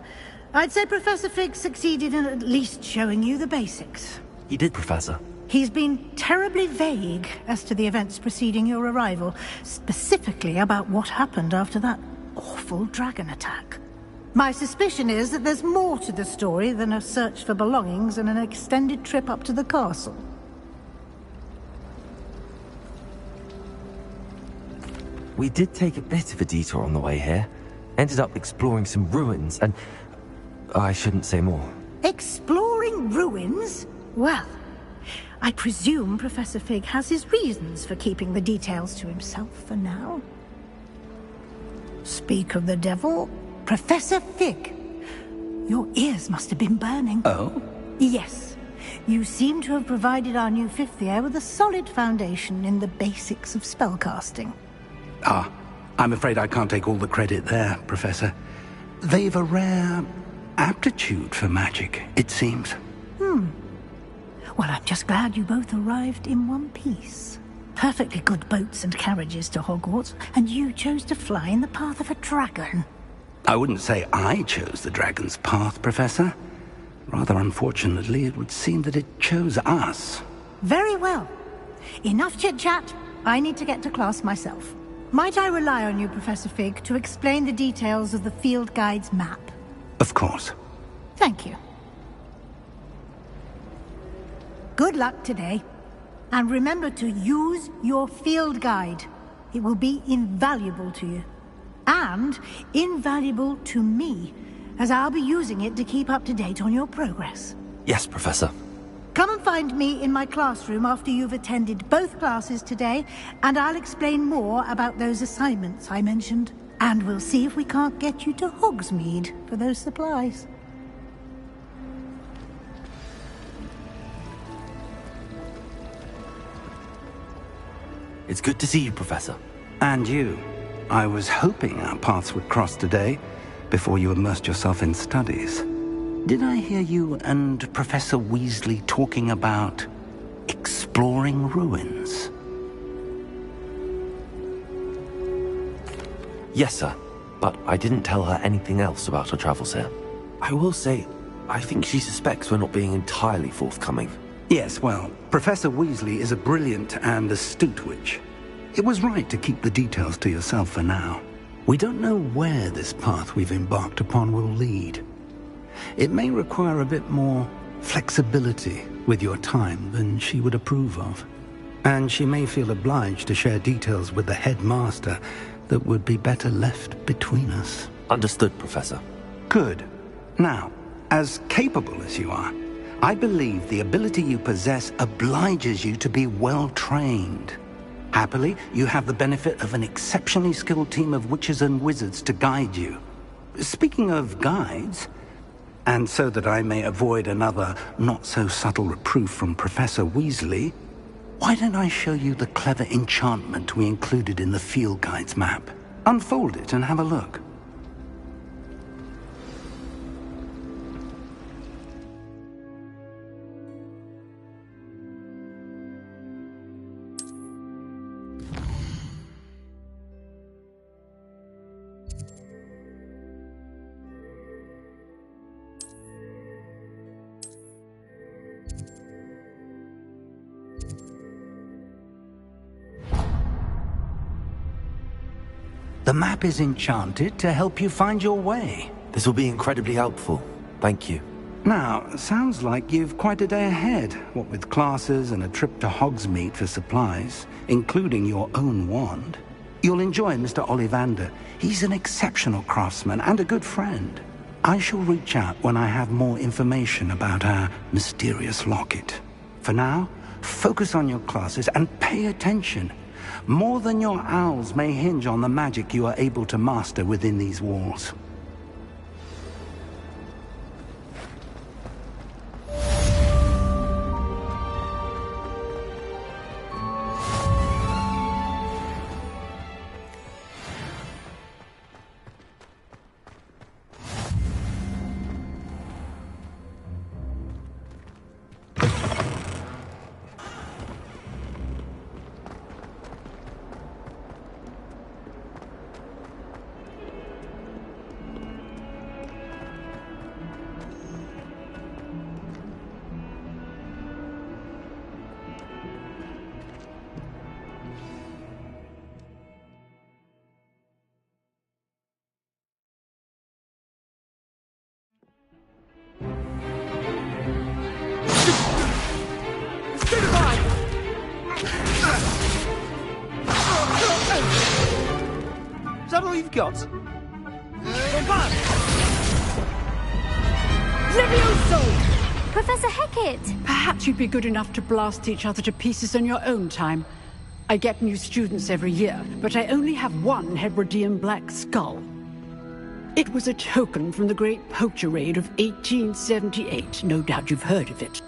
I'd say Professor Fig succeeded in at least showing you the basics. He did, Professor. He's been terribly vague as to the events preceding your arrival, specifically about what happened after that awful dragon attack. My suspicion is that there's more to the story than a search for belongings and an extended trip up to the castle. We did take a bit of a detour on the way here. Ended up exploring some ruins and... I shouldn't say more. Exploring ruins? Well, I presume Professor Fig has his reasons for keeping the details to himself for now. Speak of the devil, Professor Fig. Your ears must have been burning. Oh? Yes. You seem to have provided our new fifth year with a solid foundation in the basics of spellcasting. Ah, I'm afraid I can't take all the credit there, Professor. They've a rare aptitude for magic, it seems. Well, I'm just glad you both arrived in one piece. Perfectly good boats and carriages to Hogwarts, and you chose to fly in the path of a dragon. I wouldn't say I chose the dragon's path, Professor. Rather unfortunately, it would seem that it chose us. Very well. Enough chit-chat. I need to get to class myself. Might I rely on you, Professor Fig, to explain the details of the field guide's map? Of course. Thank you. Good luck today. And remember to use your field guide. It will be invaluable to you. And invaluable to me, as I'll be using it to keep up to date on your progress. Yes, Professor. Come and find me in my classroom after you've attended both classes today, and I'll explain more about those assignments I mentioned. And we'll see if we can't get you to Hogsmeade for those supplies. It's good to see you, Professor. And you. I was hoping our paths would cross today, before you immersed yourself in studies. Did I hear you and Professor Weasley talking about exploring ruins? Yes, sir. But I didn't tell her anything else about her travels here. I will say, I think she suspects we're not being entirely forthcoming. Yes, well, Professor Weasley is a brilliant and astute witch. It was right to keep the details to yourself for now. We don't know where this path we've embarked upon will lead. It may require a bit more flexibility with your time than she would approve of. And she may feel obliged to share details with the headmaster that would be better left between us. Understood, Professor. Good. Now, as capable as you are, I believe the ability you possess obliges you to be well trained. Happily, you have the benefit of an exceptionally skilled team of witches and wizards to guide you. Speaking of guides, and so that I may avoid another not-so-subtle reproof from Professor Weasley, why don't I show you the clever enchantment we included in the field guide's map? Unfold it and have a look. The map is enchanted to help you find your way. This will be incredibly helpful. Thank you. Now, sounds like you've quite a day ahead, what with classes and a trip to Hogsmeade for supplies, including your own wand. You'll enjoy Mr. Ollivander. He's an exceptional craftsman and a good friend. I shall reach out when I have more information about our mysterious locket. For now, focus on your classes and pay attention. More than your owls may hinge on the magic you are able to master within these walls. Is that all you've got? Levioso! Professor Hecat! Perhaps you'd be good enough to blast each other to pieces on your own time. I get new students every year, but I only have one Hebridean black skull. It was a token from the Great Poacher Raid of 1878. No doubt you've heard of it.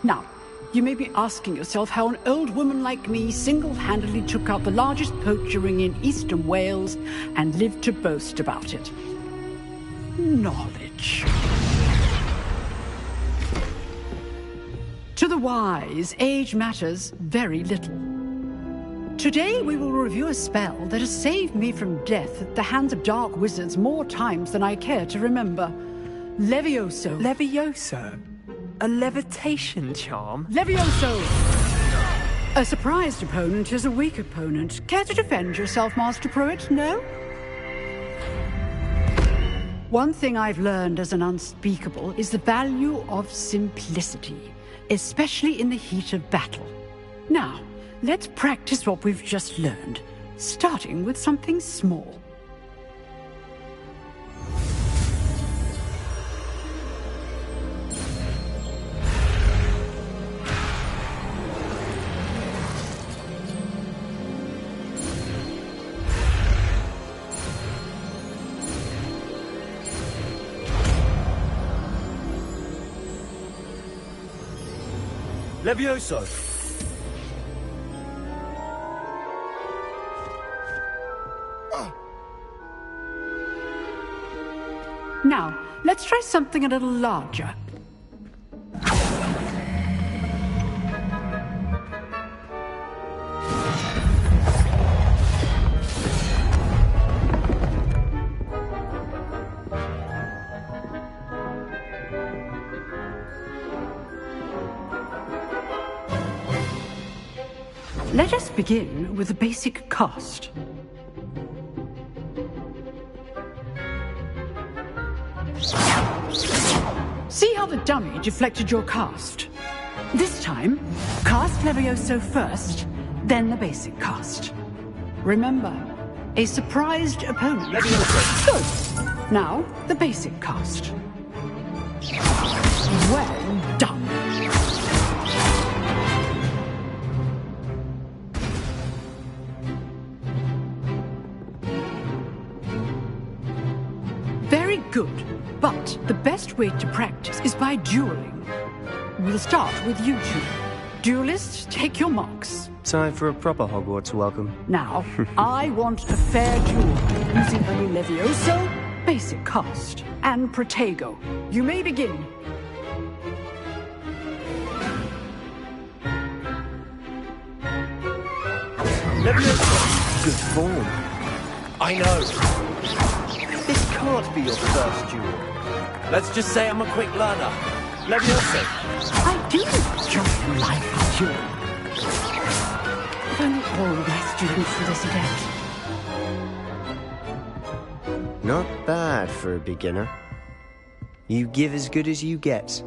Now, you may be asking yourself how an old woman like me single-handedly took out the largest poacher ring in eastern Wales and lived to boast about it. Knowledge. To the wise, age matters very little. Today we will review a spell that has saved me from death at the hands of dark wizards more times than I care to remember. Levioso. Levioso? A levitation charm? Levioso! A surprised opponent is a weak opponent. Care to defend yourself, Master Pruitt? No? One thing I've learned as an unspeakable is the value of simplicity, especially in the heat of battle. Now, let's practice what we've just learned, starting with something small. Levioso! Now, let's try something a little larger. Let us begin with the basic cast. See how the dummy deflected your cast? This time, cast Levioso first, then the basic cast. Remember, a surprised opponent. Levioso. Good. Now, the basic cast. Well done. Very good. But the best way to practice is by dueling. We'll start with you two. Duelists, take your marks. Time for a proper Hogwarts welcome. Now, I want a fair duel, using only Levioso, basic cast, and Protego. You may begin. Levioso! Good form. I know. This can't be your first duel. Let's just say I'm a quick learner. Levioso. I do enjoy life with you. If only all my students were this adept. Not bad for a beginner. You give as good as you get.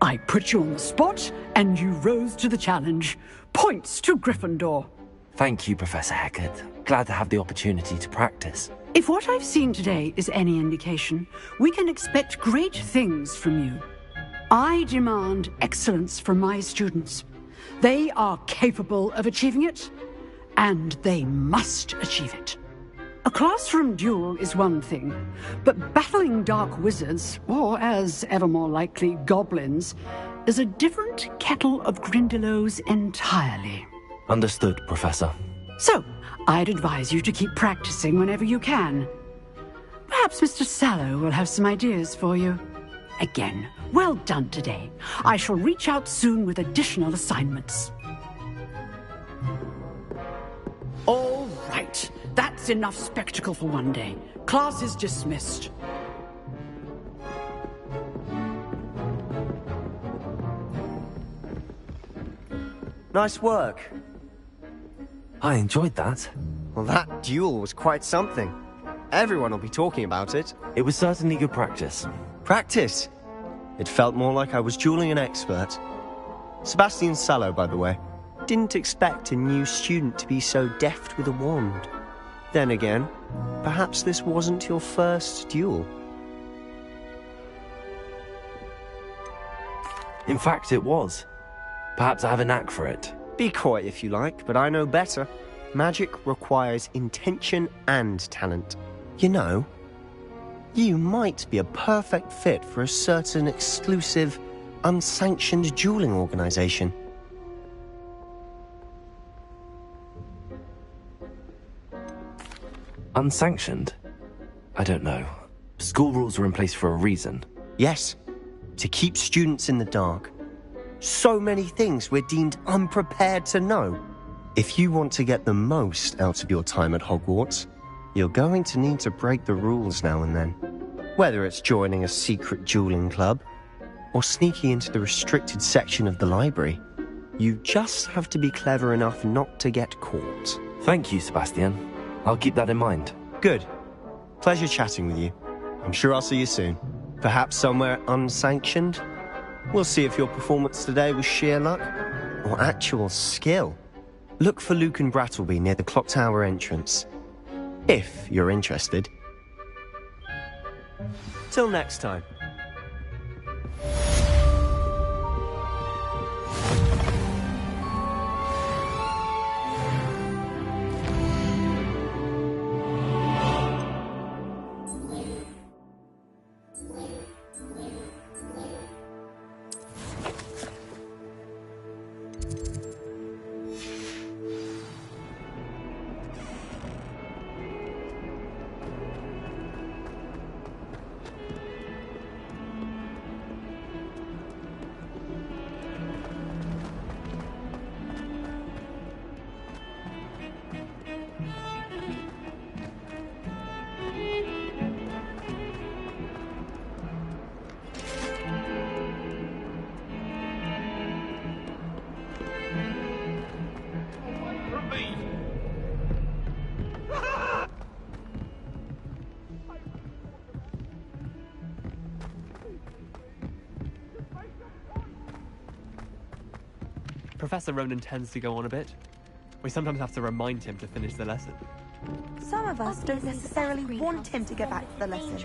I put you on the spot, and you rose to the challenge. Points to Gryffindor. Thank you, Professor Hecat. Glad to have the opportunity to practice. If what I've seen today is any indication, we can expect great things from you. I demand excellence from my students. They are capable of achieving it, and they must achieve it. A classroom duel is one thing, but battling dark wizards, or as ever more likely, goblins, is a different kettle of Grindylows entirely. Understood, Professor. So, I'd advise you to keep practicing whenever you can. Perhaps Mr. Sallow will have some ideas for you. Again, well done today. I shall reach out soon with additional assignments. All right. That's enough spectacle for one day. Class is dismissed. Nice work. I enjoyed that. Well, that duel was quite something. Everyone will be talking about it. It was certainly good practice. Practice? It felt more like I was dueling an expert. Sebastian Sallow, by the way. Didn't expect a new student to be so deft with a wand. Then again, perhaps this wasn't your first duel. In fact, it was. Perhaps I have a knack for it. Be coy if you like, but I know better. Magic requires intention and talent. You know, you might be a perfect fit for a certain exclusive, unsanctioned dueling organization. Unsanctioned? I don't know. School rules are in place for a reason. Yes, to keep students in the dark. So many things we're deemed unprepared to know. If you want to get the most out of your time at Hogwarts, you're going to need to break the rules now and then. Whether it's joining a secret dueling club, or sneaking into the restricted section of the library, you just have to be clever enough not to get caught. Thank you, Sebastian. I'll keep that in mind. Good. Pleasure chatting with you. I'm sure I'll see you soon. Perhaps somewhere unsanctioned? We'll see if your performance today was sheer luck or actual skill. Look for Luke and Brattleby near the clock tower entrance. If you're interested. Till next time. Professor Ronan tends to go on a bit. We sometimes have to remind him to finish the lesson. Some of us don't necessarily want him to get back to the lesson.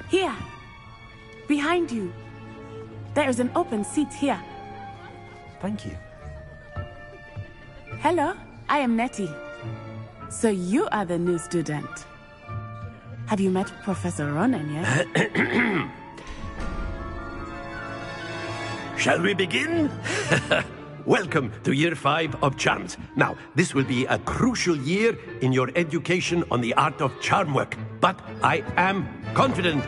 Here. Behind you. There is an open seat here. Thank you. Hello, I am Nettie. So you are the new student. Have you met Professor Ronan yet? Shall we begin? Welcome to Year 5 of Charms. Now, this will be a crucial year in your education on the art of charm work. But I am confident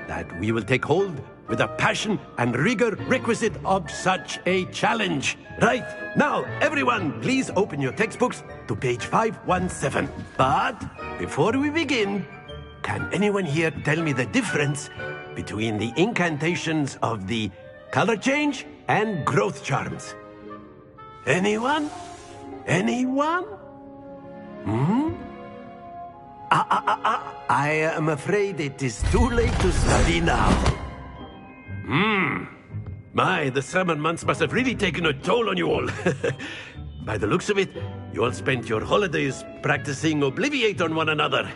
that we will take hold with the passion and rigor requisite of such a challenge. Right, now, everyone, please open your textbooks to page 517. But before we begin, can anyone here tell me the difference between the incantations of the color change and growth charms? Anyone? Anyone? I am afraid it is too late to study now. My, the summer months must have really taken a toll on you all. By the looks of it, you all spent your holidays practicing Obliviate on one another.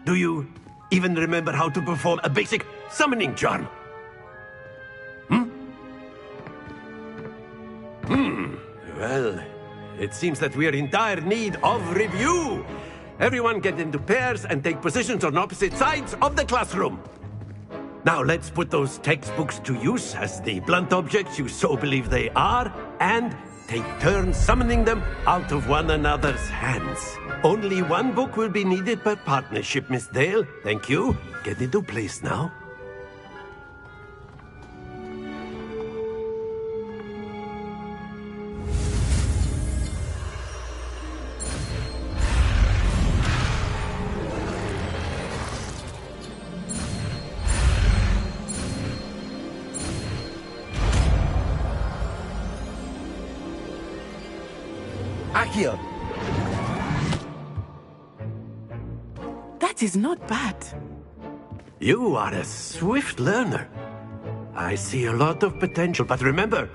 Do you even remember how to perform a basic summoning charm? Well, it seems that we are in dire need of review. Everyone get into pairs and take positions on opposite sides of the classroom. Now let's put those textbooks to use as the blunt objects you so believe they are, and take turns summoning them out of one another's hands. Only one book will be needed per partnership, Miss Dale. Thank you. Get into place now. Accio! That is not bad. You are a swift learner. I see a lot of potential, but remember,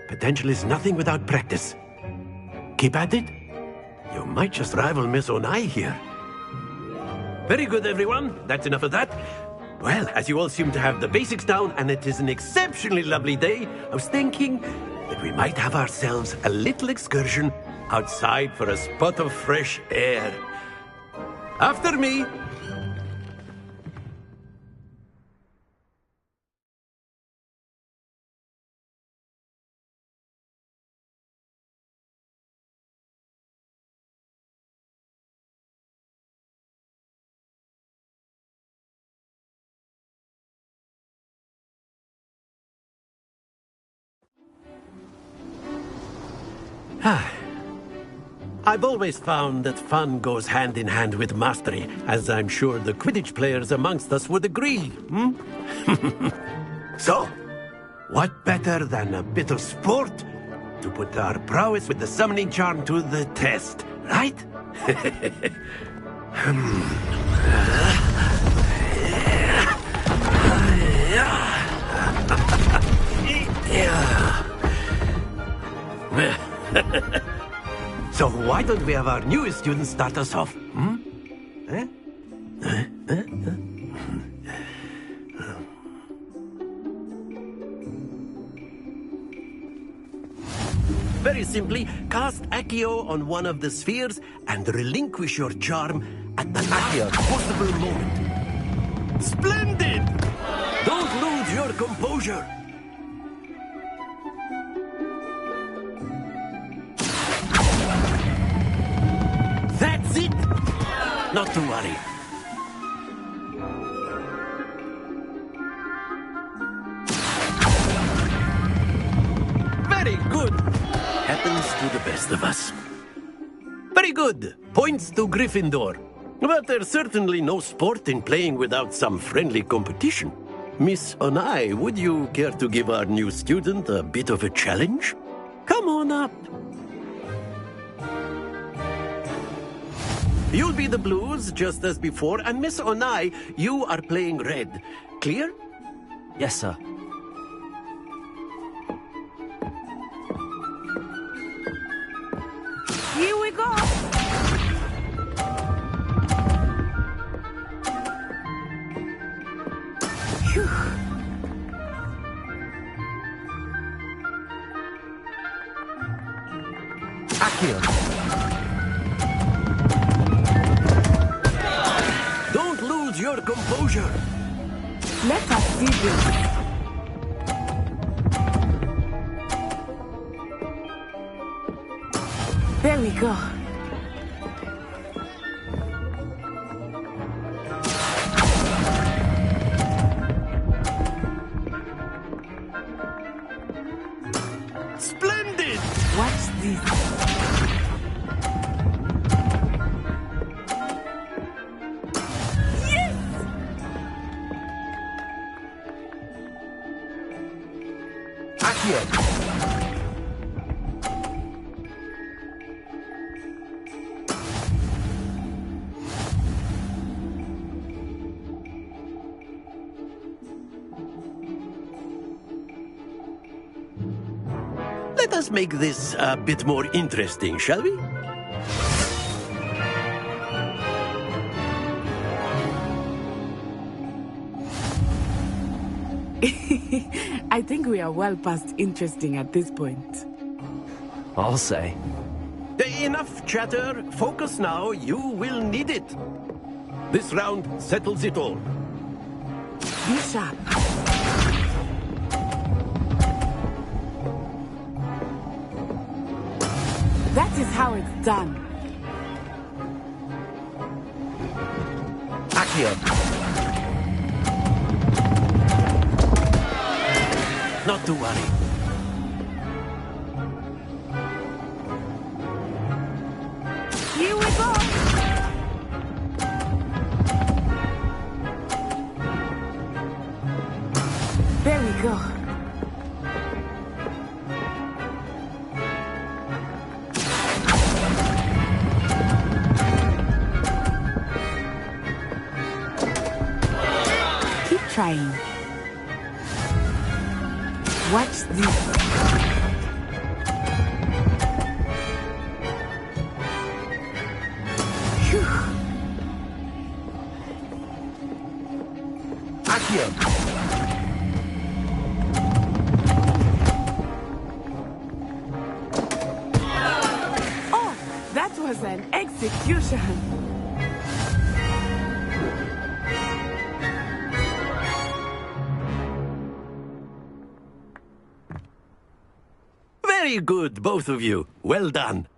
potential is nothing without practice. Keep at it. You might just rival Miss Onai here. Very good, everyone. That's enough of that. Well, as you all seem to have the basics down, and it is an exceptionally lovely day, I was thinking that we might have ourselves a little excursion outside for a spot of fresh air. After me! I've always found that fun goes hand in hand with mastery, as I'm sure the Quidditch players amongst us would agree, So, what better than a bit of sport to put our prowess with the summoning charm to the test, right? So why don't we have our newest student start us off? Very simply, cast Accio on one of the spheres and relinquish your charm at the last possible moment. Splendid! Don't lose your composure. That's it! Not to worry. Very good. Happens to the best of us. Very good. Points to Gryffindor. But there's certainly no sport in playing without some friendly competition. Miss Onai, would you care to give our new student a bit of a challenge? Come on up. You'll be the blues, just as before, and Miss Onai, you are playing red. Clear? Yes, sir. Here we go! Phew. Accio! Don't lose your composure. Let us see this. There we go. Splendid! Watch this. Let us make this a bit more interesting, shall we? I think we are well past interesting at this point. I'll say. Enough chatter. Focus now. You will need it. This round settles it all. Be sharp. That is how it's done. Accio. Not to worry. Here we go. There we go. Keep trying. Watch this. Phew. Accio. Oh, that was an execution. Very good, both of you. Well done.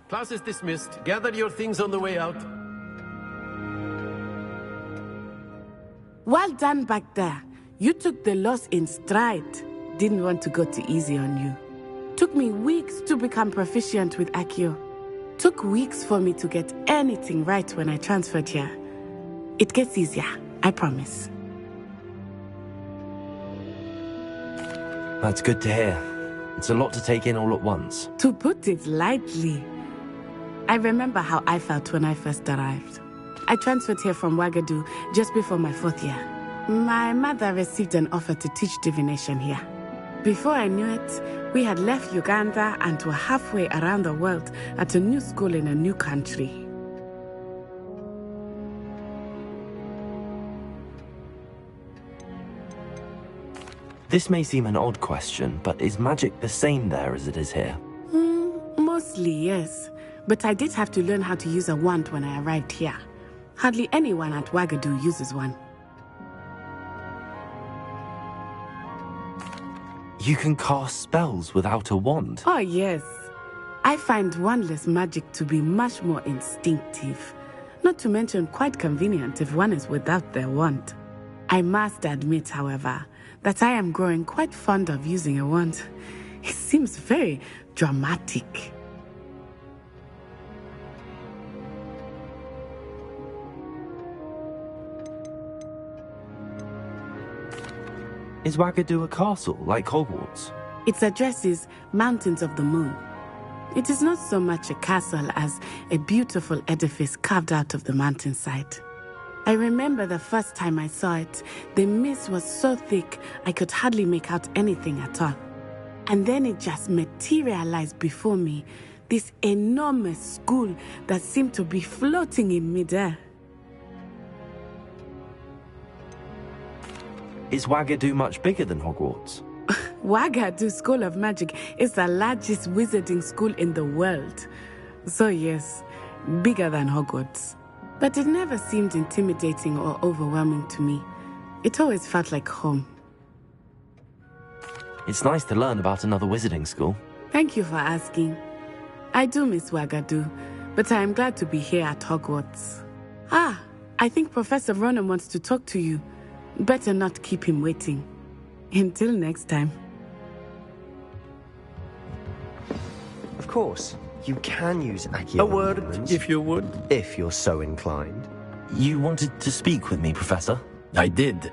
Class is dismissed. Gather your things on the way out. Well done back there. You took the loss in stride. Didn't want to go too easy on you. Took me weeks to become proficient with Accio. Took weeks for me to get anything right when I transferred here. It gets easier, I promise. That's good to hear. It's a lot to take in all at once. To put it lightly, I remember how I felt when I first arrived. I transferred here from Wagadu just before my 4th year. My mother received an offer to teach divination here. Before I knew it, we had left Uganda and were halfway around the world at a new school in a new country. This may seem an odd question, but is magic the same there as it is here? Mostly, yes. But I did have to learn how to use a wand when I arrived here. Hardly anyone at Wagadu uses one. You can cast spells without a wand? Oh, yes. I find wandless magic to be much more instinctive. Not to mention quite convenient if one is without their wand. I must admit, however, that I am growing quite fond of using a wand. It seems very dramatic. Is Wagadu a castle, like Hogwarts? Its address is Mountains of the Moon. It is not so much a castle as a beautiful edifice carved out of the mountainside. I remember the first time I saw it, the mist was so thick I could hardly make out anything at all. And then it just materialized before me, this enormous school that seemed to be floating in midair. Is Wagadu much bigger than Hogwarts? Wagadu School of Magic is the largest wizarding school in the world. So yes, bigger than Hogwarts. But it never seemed intimidating or overwhelming to me. It always felt like home. It's nice to learn about another wizarding school. Thank you for asking. I do miss Wagadu, but I am glad to be here at Hogwarts. Ah, I think Professor Ronan wants to talk to you. Better not keep him waiting. Until next time. Of course, you can use Accio. A word, if you would. If you're so inclined. You wanted to speak with me, Professor? I did.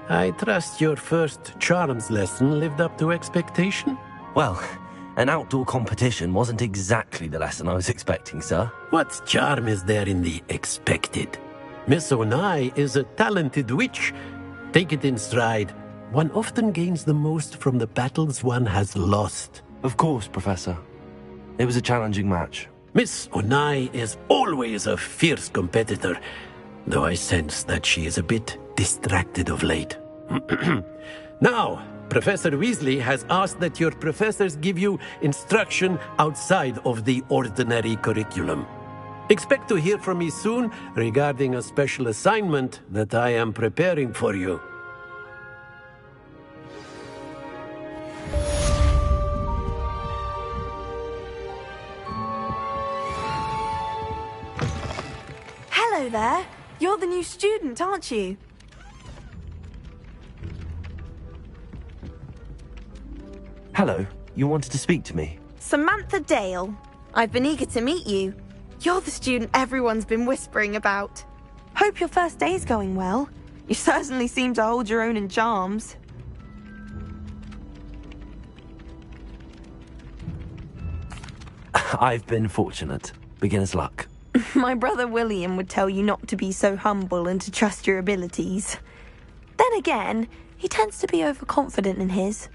I trust your first charms lesson lived up to expectation? Well, an outdoor competition wasn't exactly the lesson I was expecting, sir. What charm is there in the expected? Miss Onai is a talented witch. Take it in stride. One often gains the most from the battles one has lost. Of course, Professor. It was a challenging match. Miss Onai is always a fierce competitor, though I sense that she is a bit distracted of late. Now, Professor Weasley has asked that your professors give you instruction outside of the ordinary curriculum. Expect to hear from me soon regarding a special assignment that I am preparing for you. Hello there. You're the new student, aren't you? Hello, you wanted to speak to me? Samantha Dale. I've been eager to meet you. You're the student everyone's been whispering about. Hope your first day's going well. You certainly seem to hold your own in charms. I've been fortunate. Beginner's luck. My brother William would tell you not to be so humble and to trust your abilities. Then again, he tends to be overconfident in his.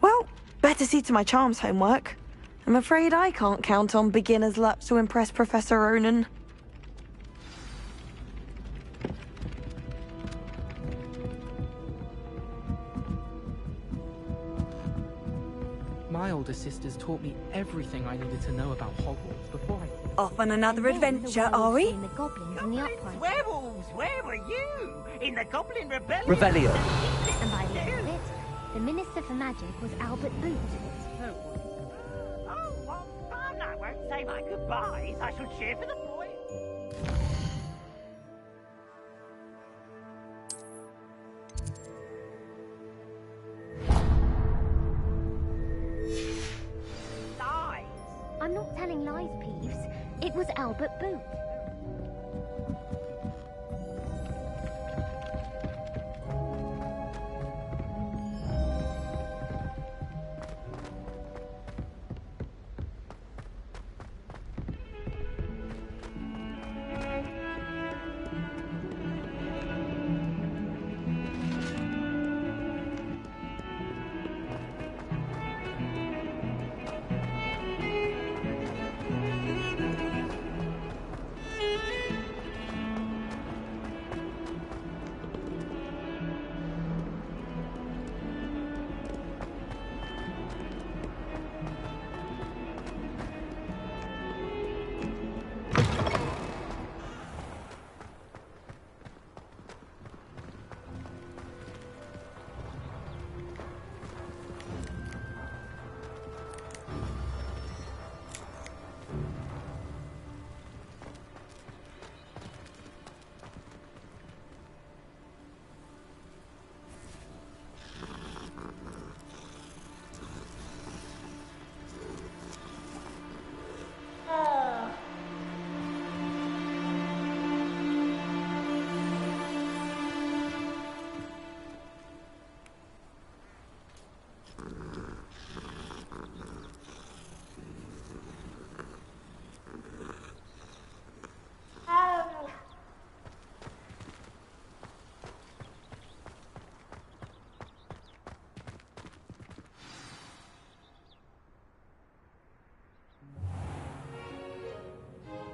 Well, better see to my charms homework. I'm afraid I can't count on beginner's luck to impress Professor Ronan. My older sisters taught me everything I needed to know about Hogwarts before I... Off on another adventure, are we? The goblins and the upright. Werewolves, where were you? In the Goblin Rebellion? Revelio. And by the end of it, the Minister for Magic was Albert Boot. Oh, well, fun. I won't say my goodbyes. I shall cheer for the boy. Lies. I'm not telling lies, Peeves. It was Albert Boot.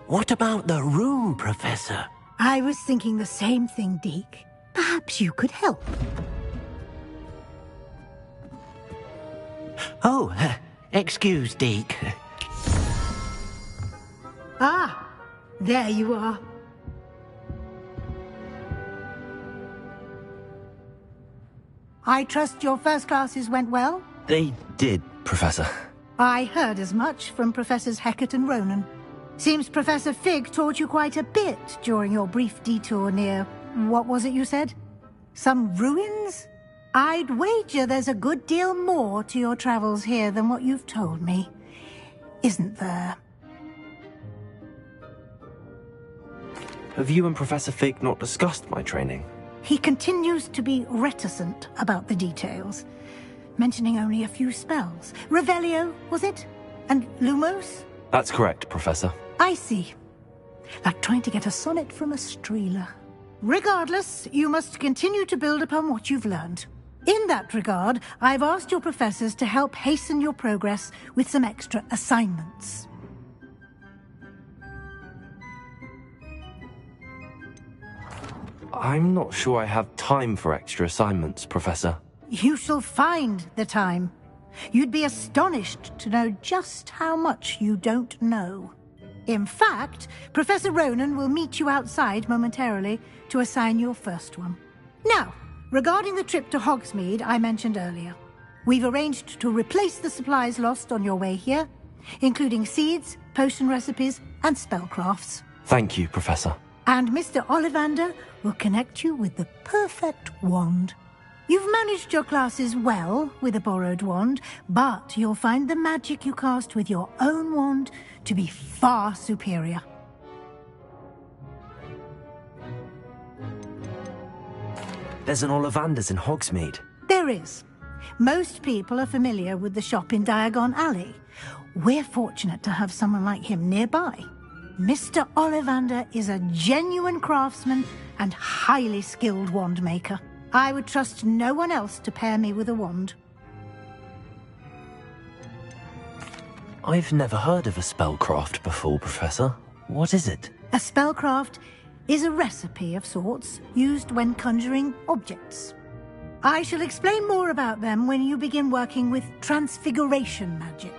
What about the room, Professor? I was thinking the same thing, Deke. Perhaps you could help. Oh, excuse, Deke. Ah, there you are. I trust your first classes went well? They did, Professor. I heard as much from Professors Hecat and Ronan. Seems Professor Fig taught you quite a bit during your brief detour near... what was it you said? Some ruins? I'd wager there's a good deal more to your travels here than what you've told me. Isn't there? Have you and Professor Fig not discussed my training? He continues to be reticent about the details, mentioning only a few spells. Revelio, was it? And Lumos? That's correct, Professor. I see. Like trying to get a sonnet from a streeler. Regardless, you must continue to build upon what you've learned. In that regard, I've asked your professors to help hasten your progress with some extra assignments. I'm not sure I have time for extra assignments, Professor. You shall find the time. You'd be astonished to know just how much you don't know. In fact, Professor Ronan will meet you outside momentarily to assign your first one. Now, regarding the trip to Hogsmeade I mentioned earlier, we've arranged to replace the supplies lost on your way here, including seeds, potion recipes, and spellcrafts. Thank you, Professor. And Mr. Ollivander will connect you with the perfect wand. You've managed your classes well with a borrowed wand, but you'll find the magic you cast with your own wand to be far superior. There's an Ollivander's in Hogsmeade. There is. Most people are familiar with the shop in Diagon Alley. We're fortunate to have someone like him nearby. Mr. Ollivander is a genuine craftsman and highly skilled wand maker. I would trust no one else to pair me with a wand. I've never heard of a spellcraft before, Professor. What is it? A spellcraft is a recipe of sorts used when conjuring objects. I shall explain more about them when you begin working with transfiguration magic.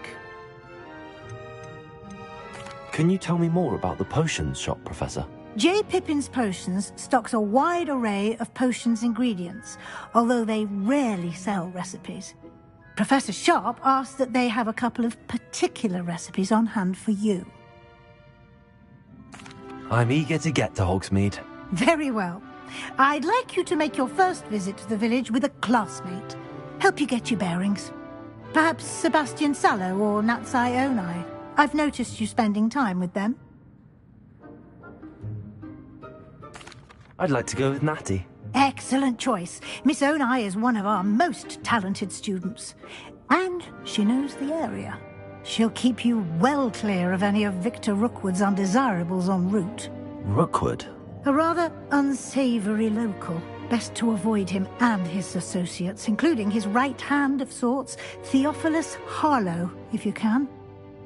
Can you tell me more about the potions shop, Professor? J. Pippin's Potions stocks a wide array of potions ingredients, although they rarely sell recipes. Professor Sharp asks that they have a couple of particular recipes on hand for you. I'm eager to get to Hogsmeade. Very well. I'd like you to make your first visit to the village with a classmate. Help you get your bearings. Perhaps Sebastian Sallow or Natsai Onai. I've noticed you spending time with them. I'd like to go with Natty. Excellent choice. Miss Onai is one of our most talented students. And she knows the area. She'll keep you well clear of any of Victor Rookwood's undesirables en route. Rookwood? A rather unsavory local. Best to avoid him and his associates, including his right hand of sorts, Theophilus Harlow, if you can.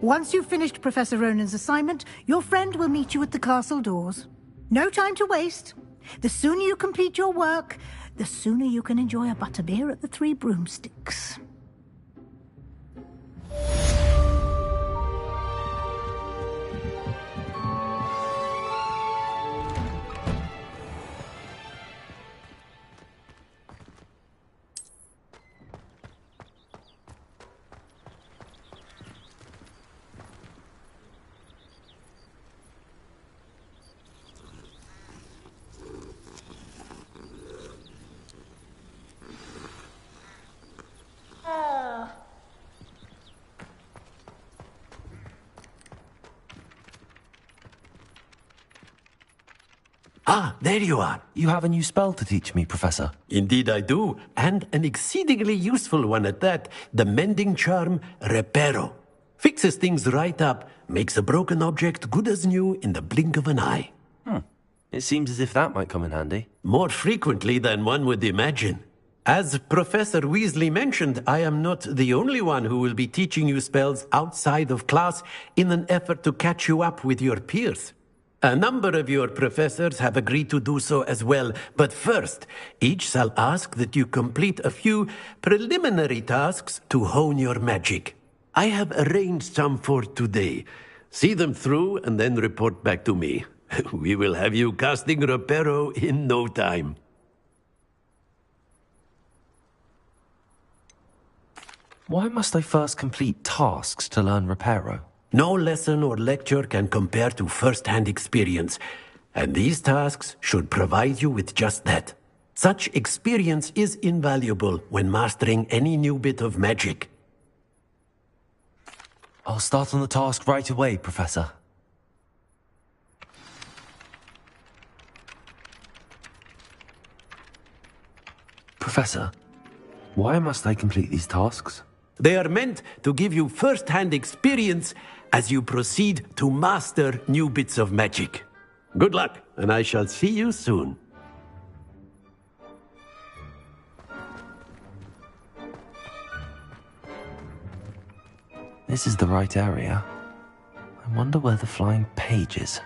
Once you've finished Professor Ronan's assignment, your friend will meet you at the castle doors. No time to waste. The sooner you complete your work, the sooner you can enjoy a butterbeer at the Three Broomsticks. Ah, there you are. You have a new spell to teach me, Professor. Indeed I do, and an exceedingly useful one at that. The mending charm, Reparo. Fixes things right up, makes a broken object good as new in the blink of an eye. It seems as if that might come in handy. More frequently than one would imagine. As Professor Weasley mentioned, I am not the only one who will be teaching you spells outside of class in an effort to catch you up with your peers. A number of your professors have agreed to do so as well, but first, each shall ask that you complete a few preliminary tasks to hone your magic. I have arranged some for today. See them through and then report back to me. We will have you casting Reparo in no time. Why must I first complete tasks to learn Reparo? No lesson or lecture can compare to first-hand experience, and these tasks should provide you with just that. Such experience is invaluable when mastering any new bit of magic. I'll start on the task right away, Professor. Professor, why must I complete these tasks? They are meant to give you first-hand experience as you proceed to master new bits of magic. Good luck, and I shall see you soon. This is the right area. I wonder where the flying page is.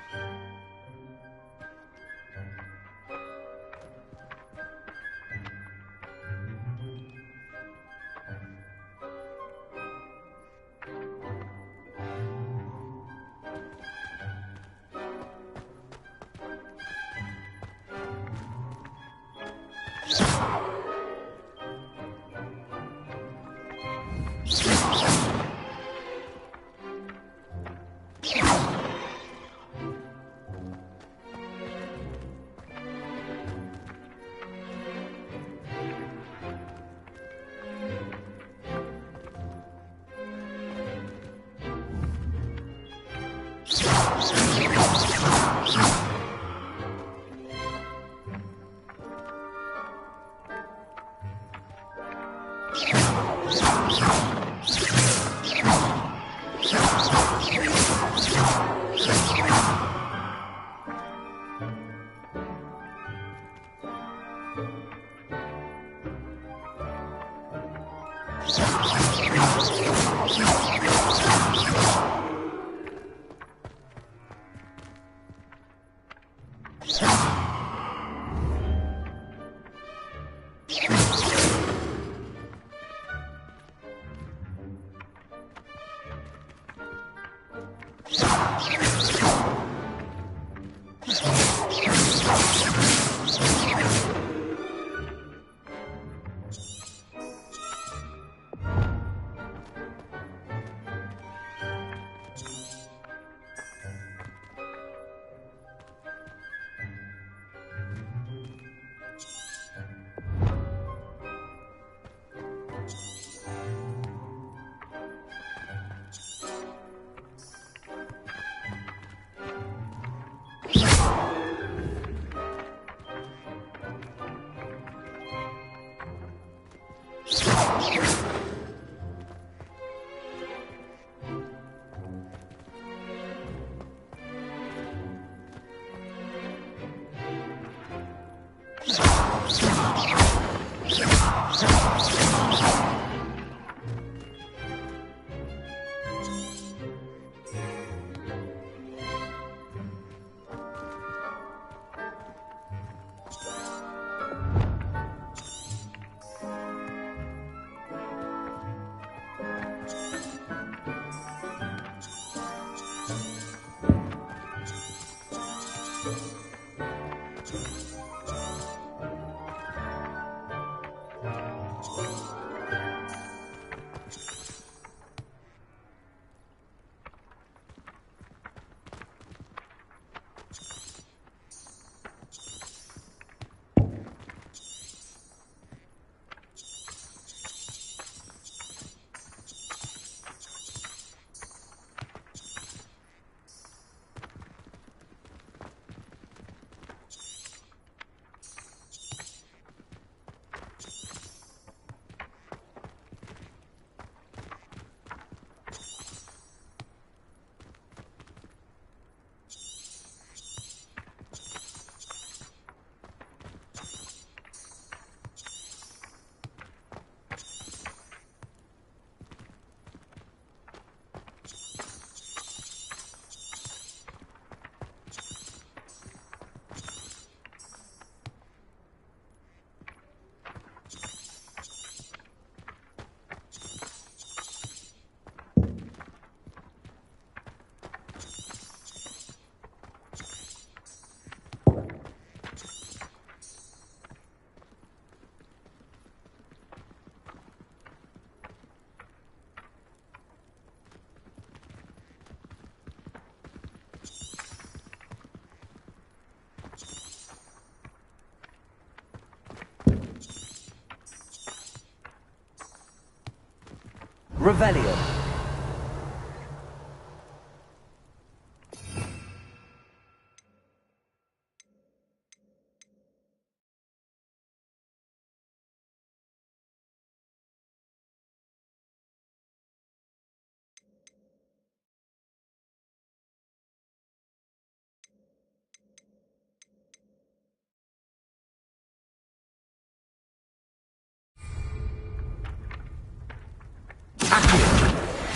Revelio.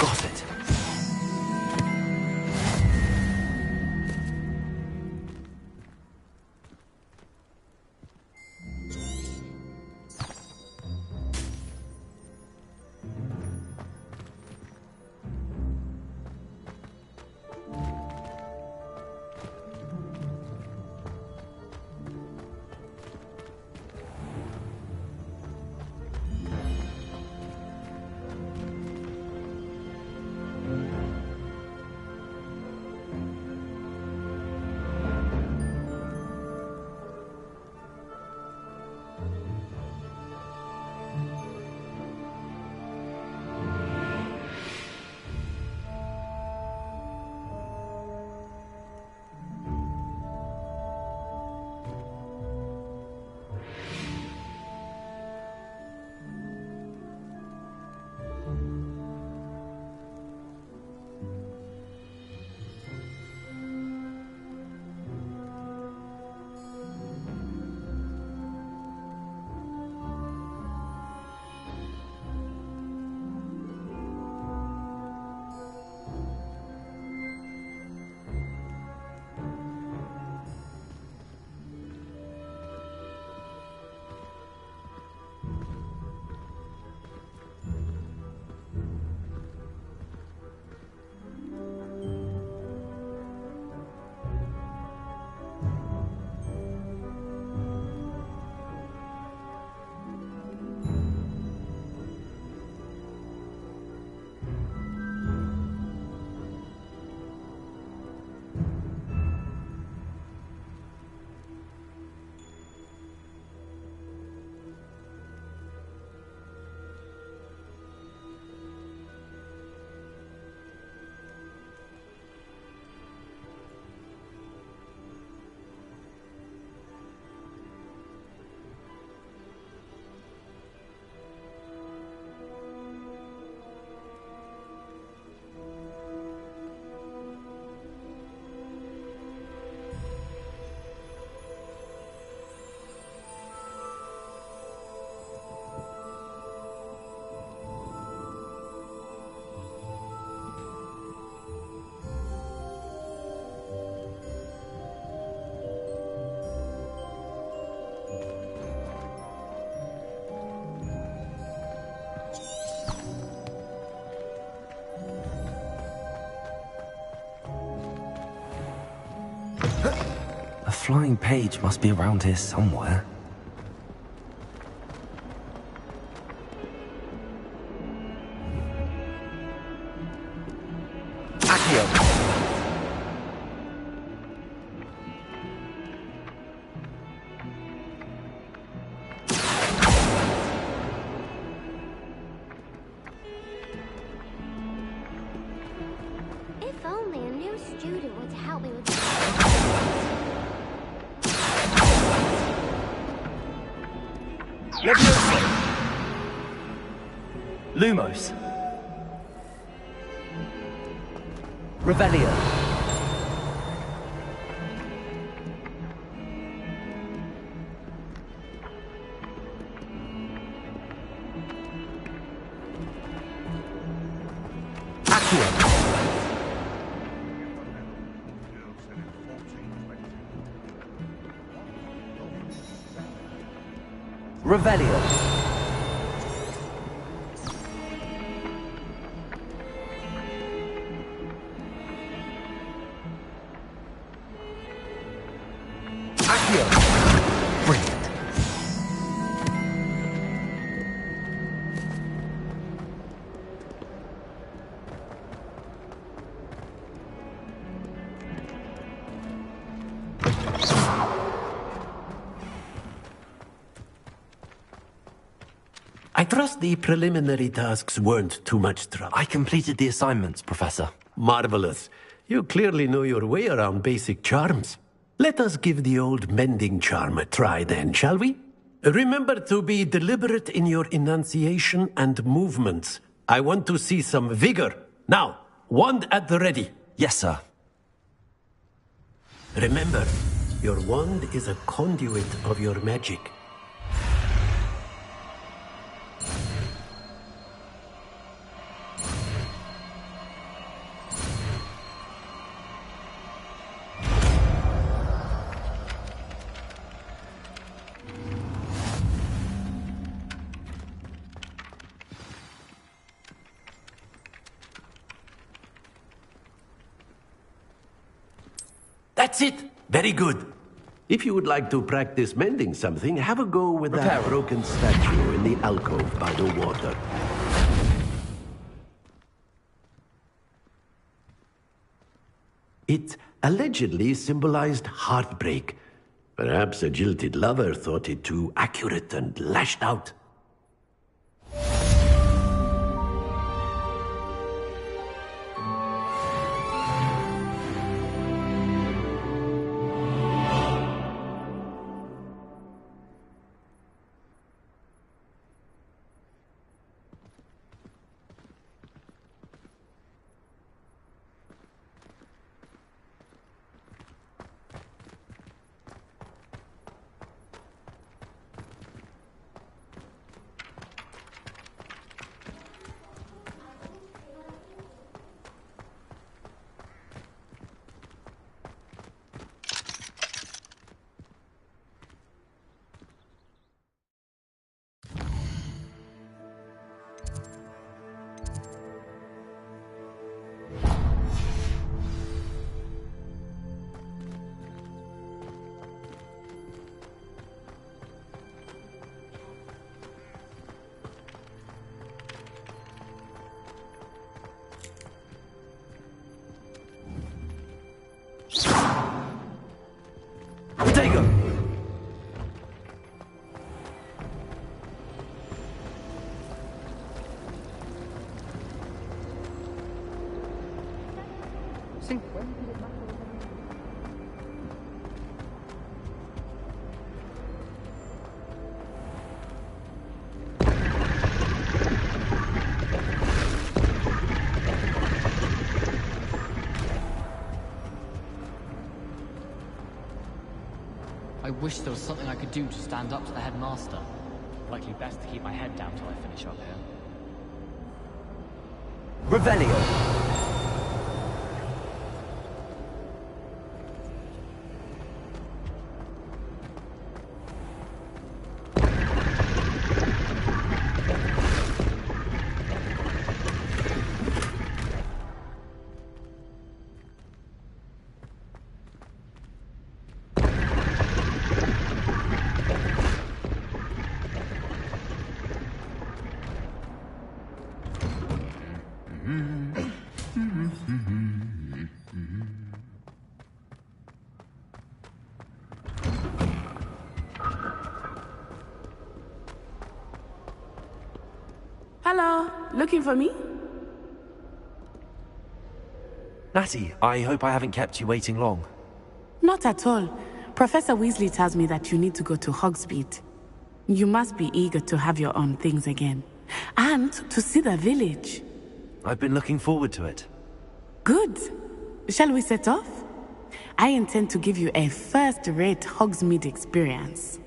Got it. A flying page must be around here somewhere. If only a new student would help me with Lumos. Revelio. Revelio. Accio. Brilliant. I trust the preliminary tasks weren't too much trouble. I completed the assignments, Professor. Marvelous. You clearly know your way around basic charms. Let us give the old mending charm a try then, shall we? Remember to be deliberate in your enunciation and movements. I want to see some vigor. Now, wand at the ready. Yes, sir. Remember, your wand is a conduit of your magic. That's it. Very good. If you would like to practice mending something, have a go with that broken statue in the alcove by the water. It allegedly symbolized heartbreak. Perhaps a jilted lover thought it too accurate and lashed out. I wish there was something I could do to stand up to the headmaster. Likely best to keep my head down till I finish up here. Revelio! Hello, looking for me? Natty, I hope I haven't kept you waiting long. Not at all. Professor Weasley tells me that you need to go to Hogsmeade. You must be eager to have your own things again. And to see the village. I've been looking forward to it. Good. Shall we set off? I intend to give you a first-rate Hogsmeade experience.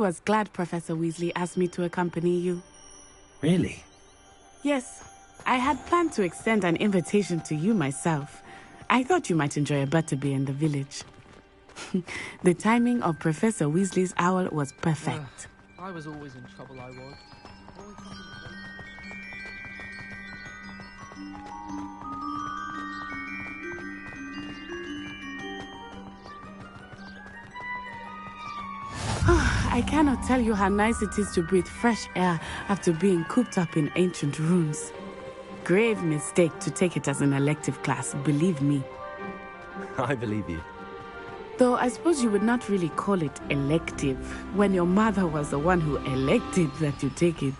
was glad Professor Weasley asked me to accompany you. Really? Yes, I had planned to extend an invitation to you myself. I thought you might enjoy a butterbeer in the village. The timing of Professor Weasley's owl was perfect. I was always in trouble, I was. I cannot tell you how nice it is to breathe fresh air after being cooped up in ancient rooms. Grave mistake to take it as an elective class, believe me. I believe you. Though I suppose you would not really call it elective when your mother was the one who elected that you take it.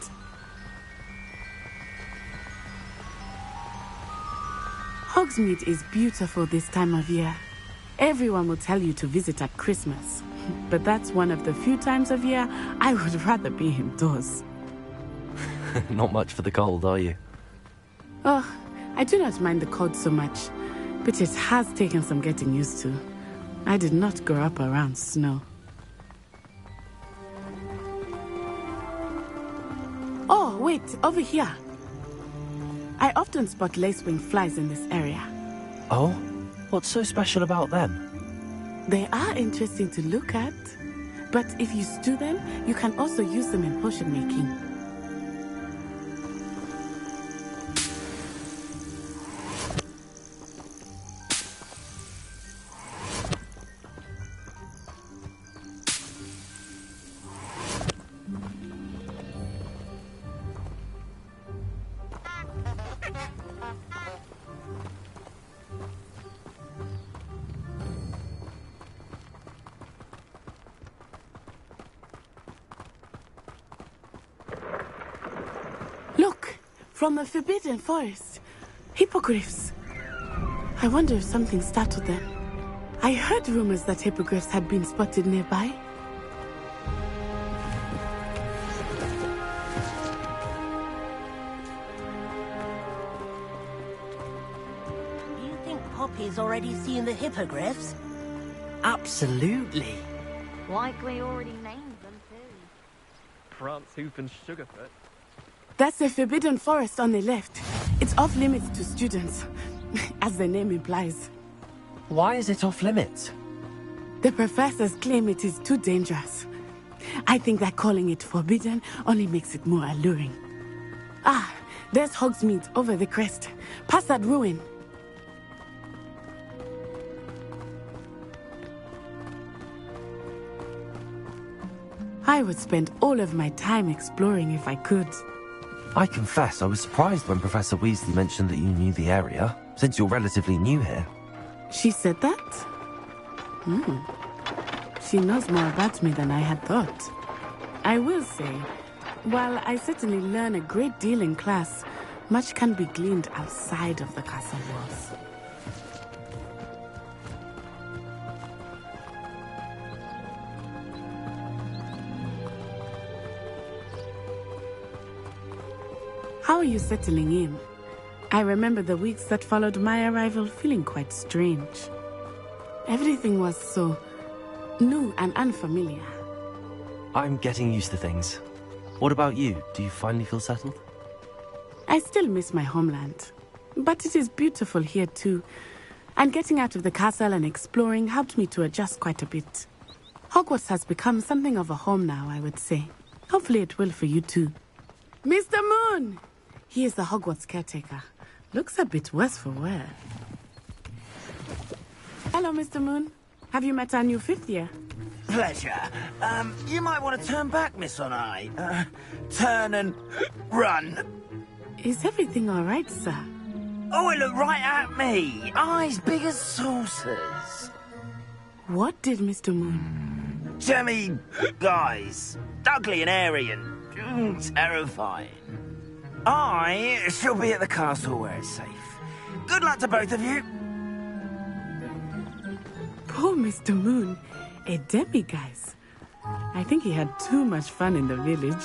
Hogsmeade is beautiful this time of year. Everyone will tell you to visit at Christmas. But that's one of the few times of year I would rather be indoors. Not much for the cold, are you? Oh, I do not mind the cold so much, but it has taken some getting used to. I did not grow up around snow. Oh, wait, over here. I often spot lacewing flies in this area. Oh? What's so special about them? They are interesting to look at, but if you stew them, you can also use them in potion making. Look, from the Forbidden Forest. Hippogriffs. I wonder if something startled them. I heard rumors that hippogriffs had been spotted nearby. Do you think Poppy's already seen the hippogriffs? Absolutely. Likely already named them too. Prance, Hoof and Sugarfoot. That's the Forbidden Forest on the left. It's off limits to students, as the name implies. Why is it off limits? The professors claim it is too dangerous. I think that calling it forbidden only makes it more alluring. Ah, there's Hogsmeade over the crest. Past that ruin. I would spend all of my time exploring if I could. I confess I was surprised when Professor Weasley mentioned that you knew the area, since you're relatively new here. She said that? She knows more about me than I had thought. I will say, while I certainly learn a great deal in class, much can be gleaned outside of the castle walls. How are you settling in? I remember the weeks that followed my arrival feeling quite strange. Everything was so new and unfamiliar. I'm getting used to things. What about you? Do you finally feel settled? I still miss my homeland, but it is beautiful here too. And getting out of the castle and exploring helped me to adjust quite a bit. Hogwarts has become something of a home now, I would say. Hopefully it will for you too. Mr. Moon! He is the Hogwarts caretaker. Looks a bit worse for wear. Hello, Mr. Moon. Have you met our new fifth year? Pleasure. You might want to turn back, Miss Onai. Turn and run. Is everything all right, sir? Oh, it looked right at me. Eyes big as saucers. What did Mr. Moon? Jemmy guys. Ugly and airy and terrifying. I shall be at the castle where it's safe. Good luck to both of you. Poor Mr. Moon. A demiguise. I think he had too much fun in the village.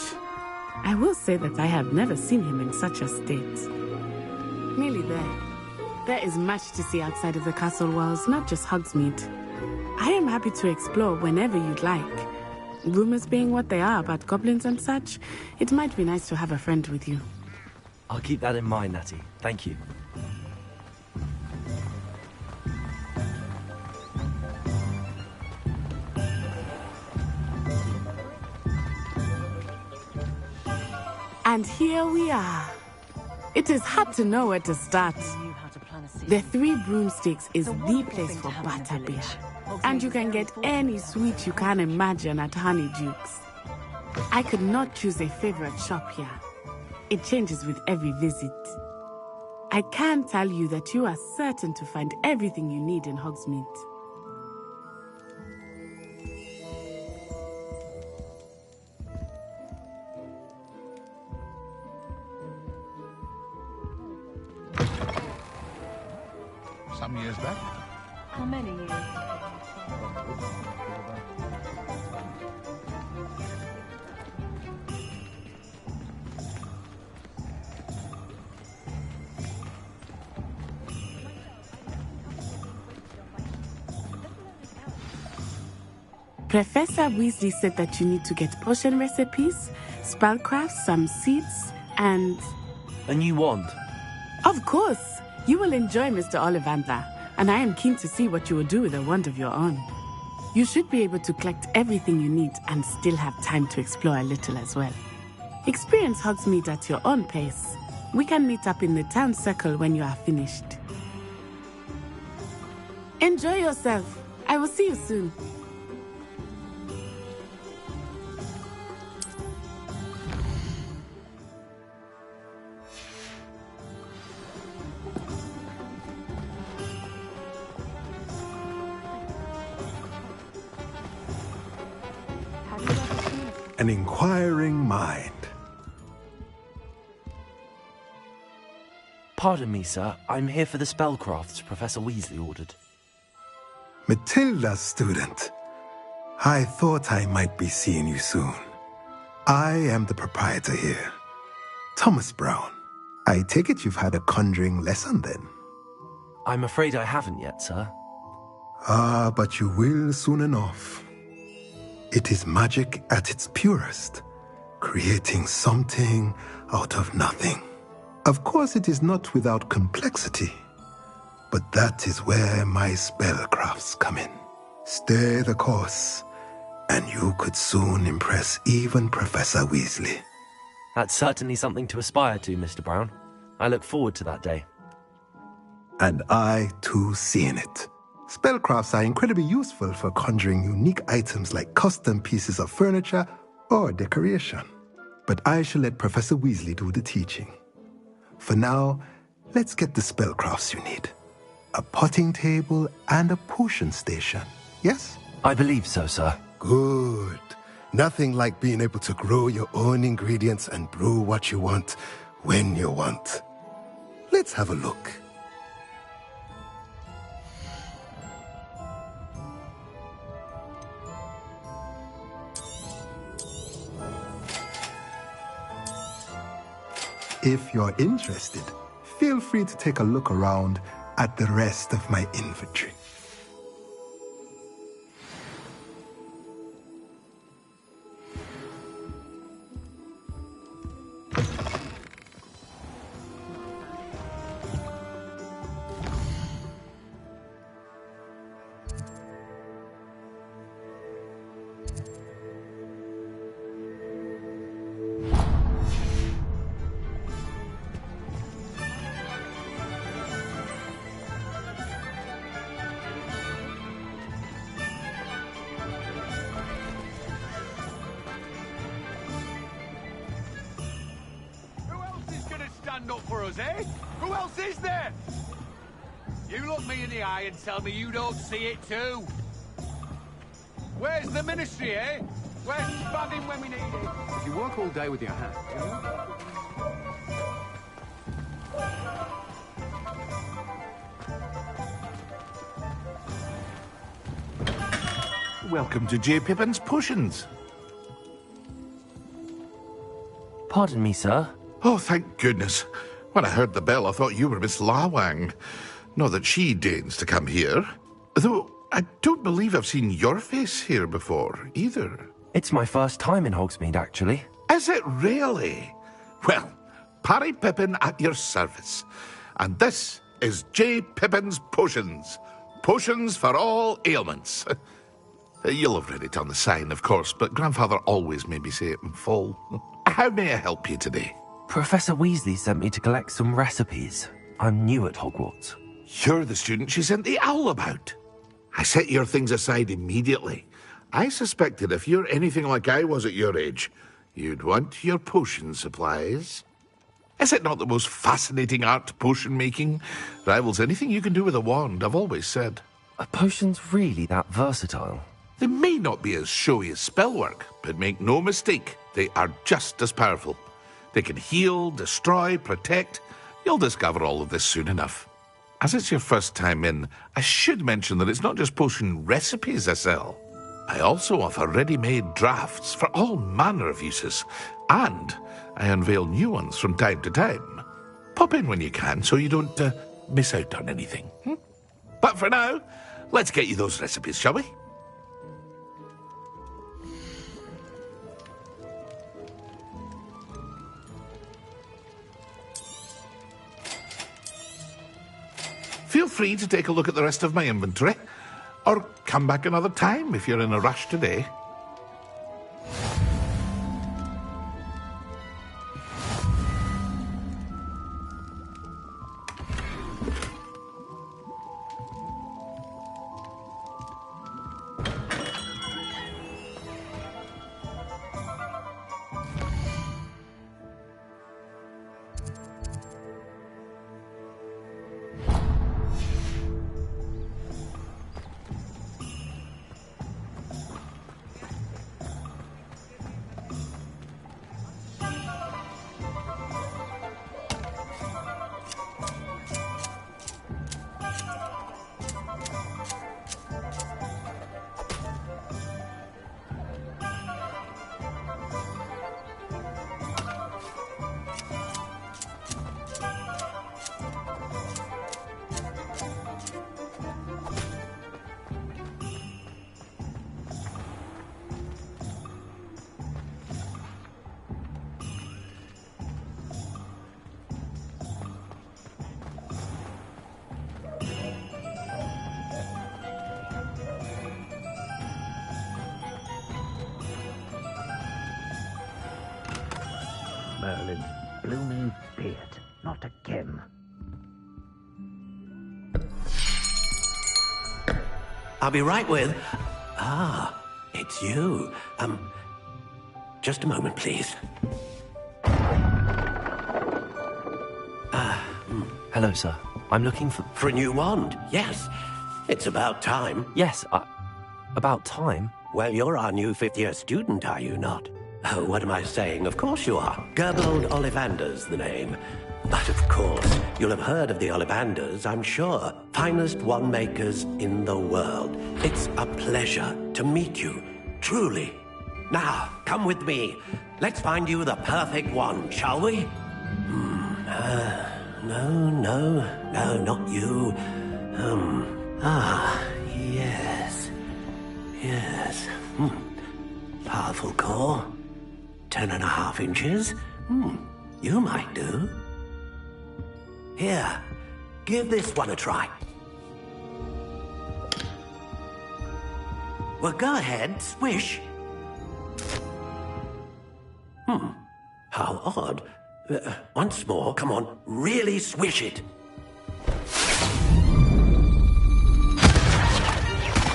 I will say that I have never seen him in such a state. Nearly there. There is much to see outside of the castle walls, not just Hogsmeade. I am happy to explore whenever you'd like. rumors being what they are about goblins and such, it might be nice to have a friend with you. I'll keep that in mind, Natty. Thank you. And here we are. It is hard to know where to start. The Three Broomsticks is the place for butterbeer. And you can get any sweet you can imagine at Honeydukes. I could not choose a favorite shop here. It changes with every visit. I can tell you that you are certain to find everything you need in Hogsmeade. Some years back. How many years? Professor Weasley said that you need to get potion recipes, spellcrafts, some seeds, and... A new wand? Of course! You will enjoy Mr. Ollivander, and I am keen to see what you will do with a wand of your own. You should be able to collect everything you need and still have time to explore a little as well. Experience Hogsmeade at your own pace. We can meet up in the town circle when you are finished. Enjoy yourself. I will see you soon. An inquiring mind. Pardon me, sir. I'm here for the spellcrafts Professor Weasley ordered. Matilda's student. I thought I might be seeing you soon. I am the proprietor here, Thomas Brown. I take it you've had a conjuring lesson then? I'm afraid I haven't yet, sir. Ah, but you will soon enough. It is magic at its purest, creating something out of nothing. Of course, it is not without complexity, but that is where my spellcrafts come in. Stay the course, and you could soon impress even Professor Weasley. That's certainly something to aspire to, Mr. Brown. I look forward to that day. And I, too, seeing it. Spellcrafts are incredibly useful for conjuring unique items like custom pieces of furniture or decoration. But I shall let Professor Weasley do the teaching. For now, let's get the spellcrafts you need. A potting table and a potion station, yes? I believe so, sir. Good. Nothing like being able to grow your own ingredients and brew what you want when you want. Let's have a look. If you're interested, feel free to take a look around at the rest of my inventory. Up for us, eh? Who else is there? You look me in the eye and tell me you don't see it too. Where's the ministry, eh? Where's banding when we need it? If you work all day with your hands, Welcome to J. Pippin's Potions. Pardon me, sir. Oh, thank goodness. When I heard the bell, I thought you were Miss Lawang. Not that she deigns to come here. Though, I don't believe I've seen your face here before, either. It's my first time in Hogsmeade, actually. Is it really? Well, Parry Pippin at your service. And this is J. Pippin's Potions. Potions for all ailments. You'll have read it on the sign, of course, but Grandfather always made me say it in full. How may I help you today? Professor Weasley sent me to collect some recipes. I'm new at Hogwarts. You're the student she sent the owl about. I set your things aside immediately. I suspected if you're anything like I was at your age, you'd want your potion supplies. Is it not the most fascinating art, potion making? Rivals anything you can do with a wand, I've always said. Are potions really that versatile? They may not be as showy as spellwork, but make no mistake, they are just as powerful. They can heal, destroy, protect. You'll discover all of this soon enough. As it's your first time in, I should mention that it's not just potion recipes I sell. I also offer ready-made drafts for all manner of uses, and I unveil new ones from time to time. Pop in when you can so you don't miss out on anything. But for now, let's get you those recipes, shall we? Feel free to take a look at the rest of my inventory, or come back another time if you're in a rush today. Merlin's blooming beard. Not again. I'll be right with... Ah, it's you. Just a moment, please. Hello, sir. I'm looking for... For a new wand, yes. It's about time. Yes, about time? Well, you're our new fifth-year student, are you not? Oh, what am I saying? Of course you are. Gerbold Ollivander's the name. But of course, you'll have heard of the Ollivanders, I'm sure. Finest wand makers in the world. It's a pleasure to meet you, truly. Now, come with me. Let's find you the perfect wand, shall we? No, not you. Yes. Powerful core. 10.5 inches. You might do. Here, give this one a try. Well, go ahead, swish. How odd. Once more, come on, really swish it.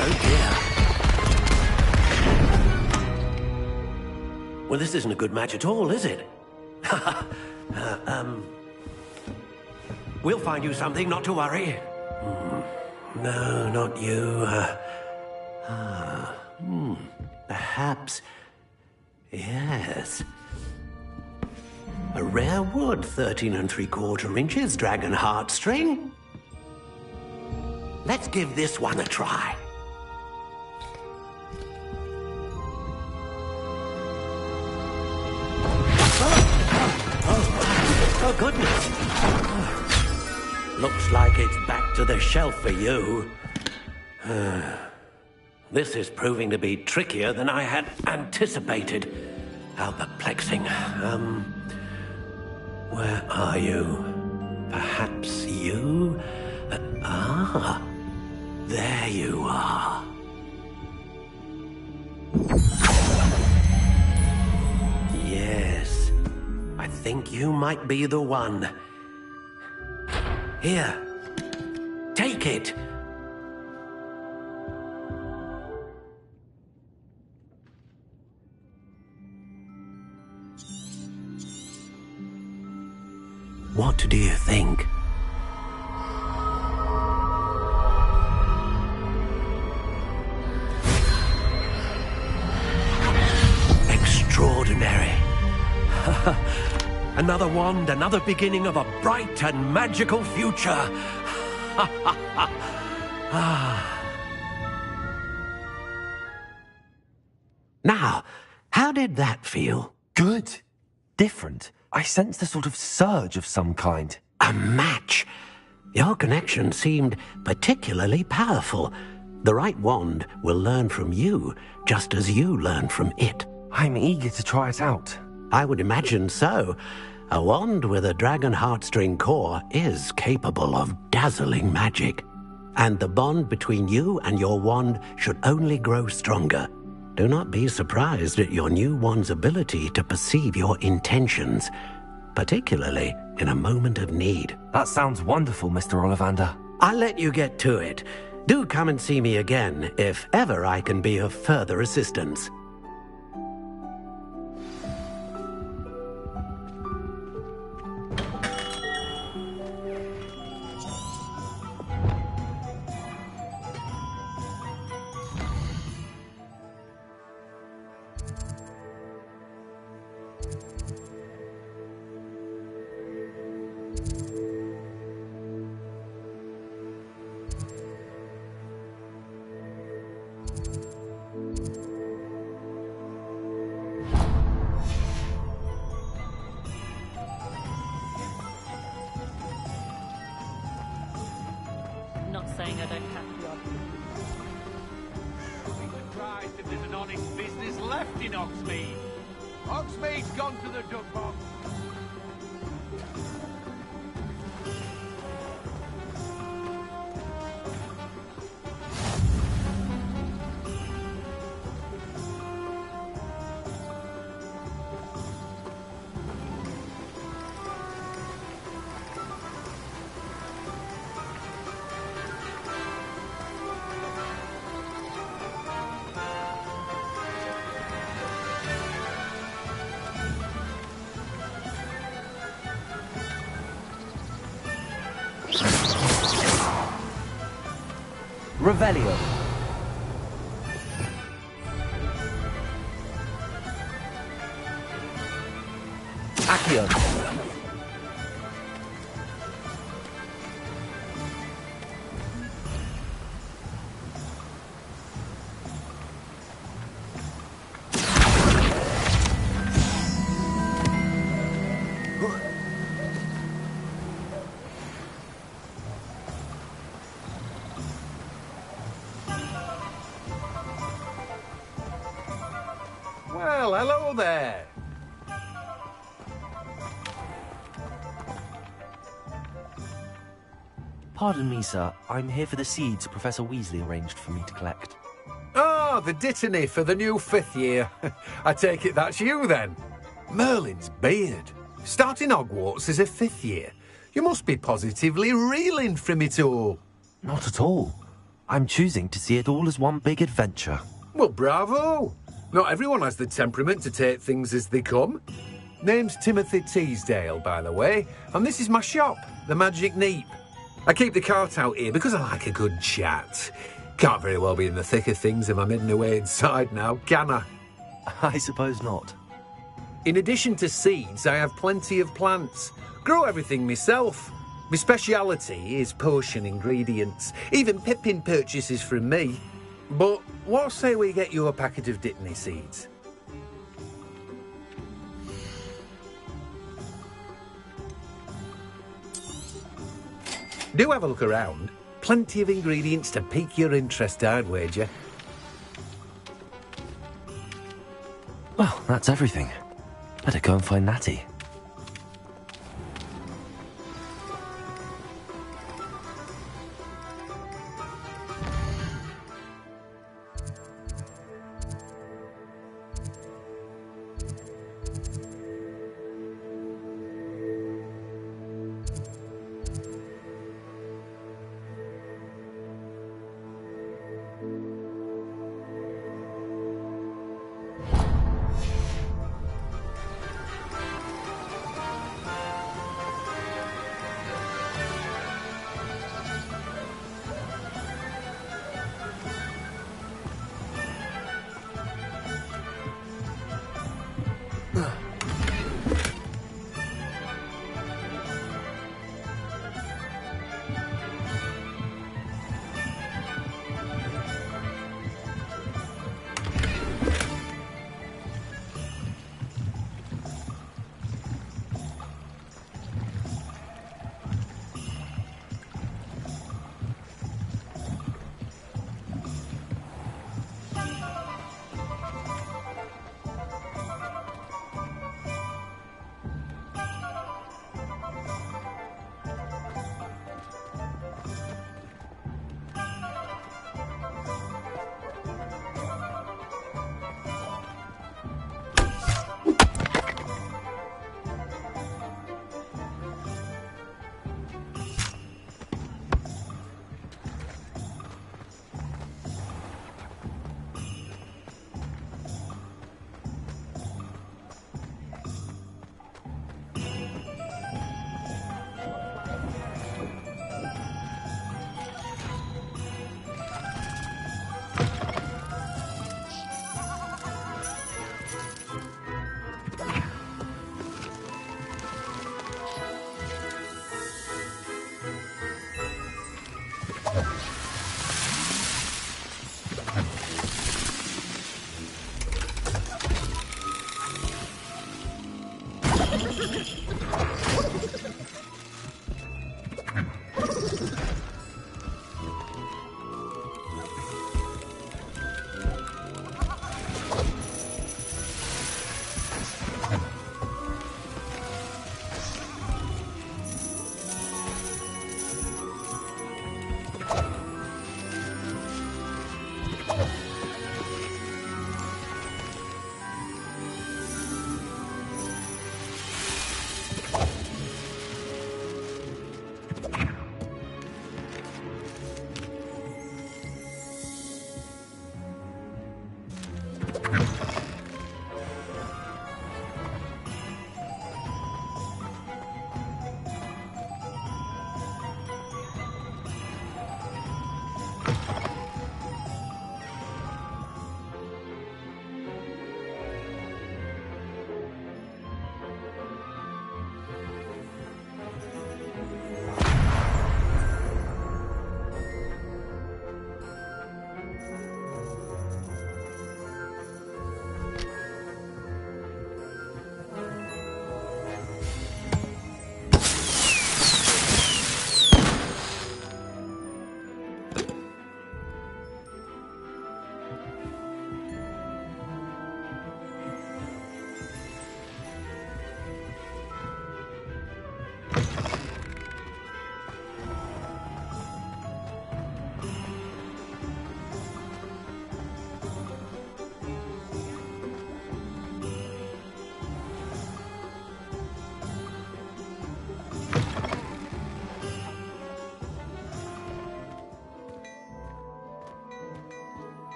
Oh dear. Well, this isn't a good match at all, is it? We'll find you something, not to worry. No, not you. Perhaps... Yes. A rare wood, 13 3/4 inches, dragon heartstring. Let's give this one a try. Oh, goodness. Looks like it's back to the shelf for you. This is proving to be trickier than I had anticipated. How perplexing. Where are you? Perhaps you? There you are. Yes, I think you might be the one. Here, take it. What do you think? Extraordinary. Another wand, another beginning of a bright and magical future. Now, how did that feel? Good. Different. I sensed a sort of surge of some kind. A match. Your connection seemed particularly powerful. The right wand will learn from you, just as you learn from it. I'm eager to try it out. I would imagine so. A wand with a dragon heartstring core is capable of dazzling magic. And the bond between you and your wand should only grow stronger. Do not be surprised at your new wand's ability to perceive your intentions, particularly in a moment of need. That sounds wonderful, Mr. Ollivander. I'll let you get to it. Do come and see me again if ever I can be of further assistance. Saying I don't have to. I'll be surprised if there's an honest business left in Hogsmeade. Hogsmeade's gone to the duck box. Revelio. Accio. Well, hello there. Pardon me, sir. I'm here for the seeds Professor Weasley arranged for me to collect. Oh, the dittany for the new 5th year. I take it that's you, then. Merlin's beard. Starting Hogwarts as a 5th year. You must be positively reeling from it all. Not at all. I'm choosing to see it all as one big adventure. Well, bravo. Not everyone has the temperament to take things as they come. Name's Timothy Teasdale, by the way, and this is my shop, the Magic Neep. I keep the cart out here because I like a good chat. Can't very well be in the thick of things if I'm hidden away inside now, can I? I suppose not. In addition to seeds, I have plenty of plants. Grow everything myself. My speciality is potion ingredients. Even Pippin purchases from me. But what say we get you a packet of Dittany seeds? Do have a look around. Plenty of ingredients to pique your interest, I'd wager. Well, that's everything. Better go and find Natty.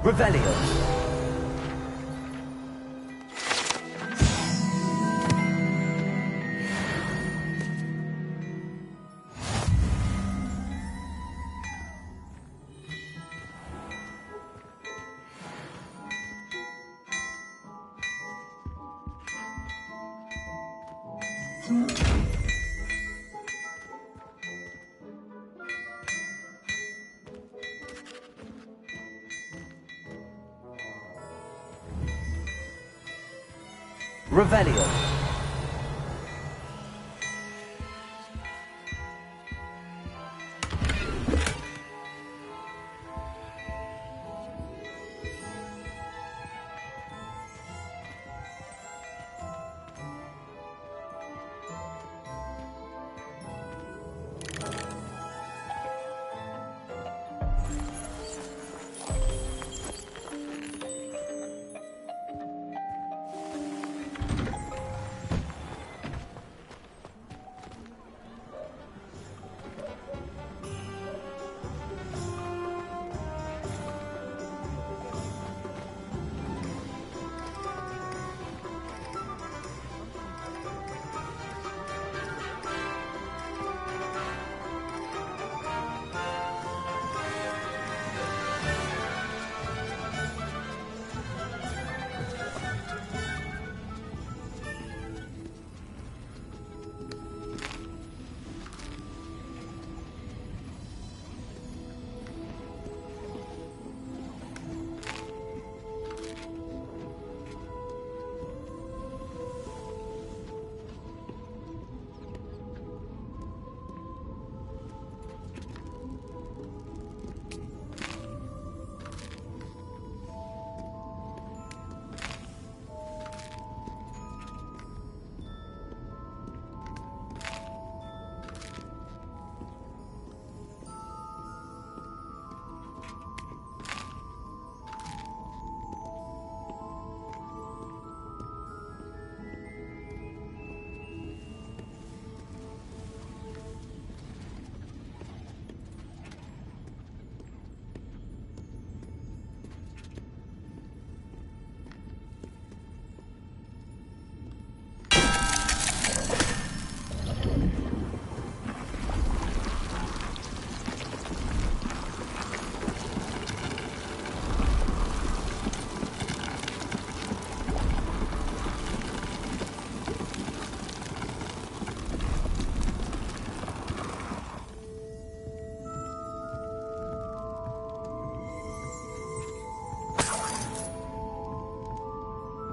Revelio. Revelio.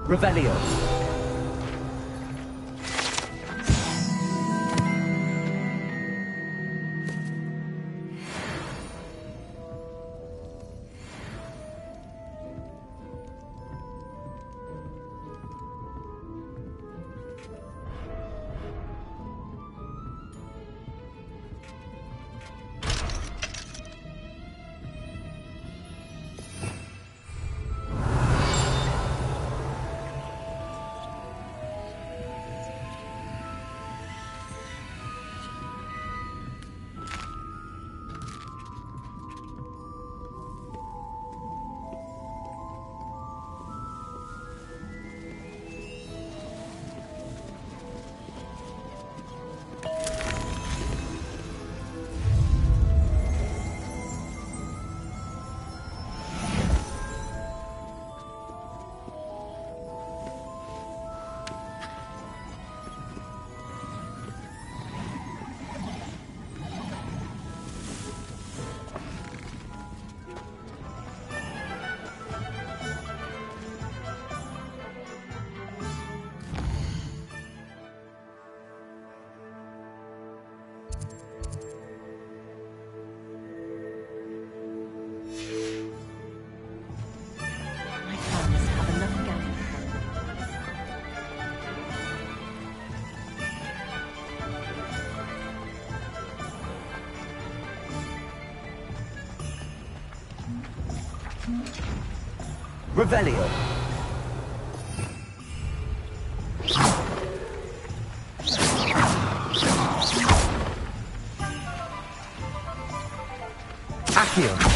Revelio. Revelio. Accio.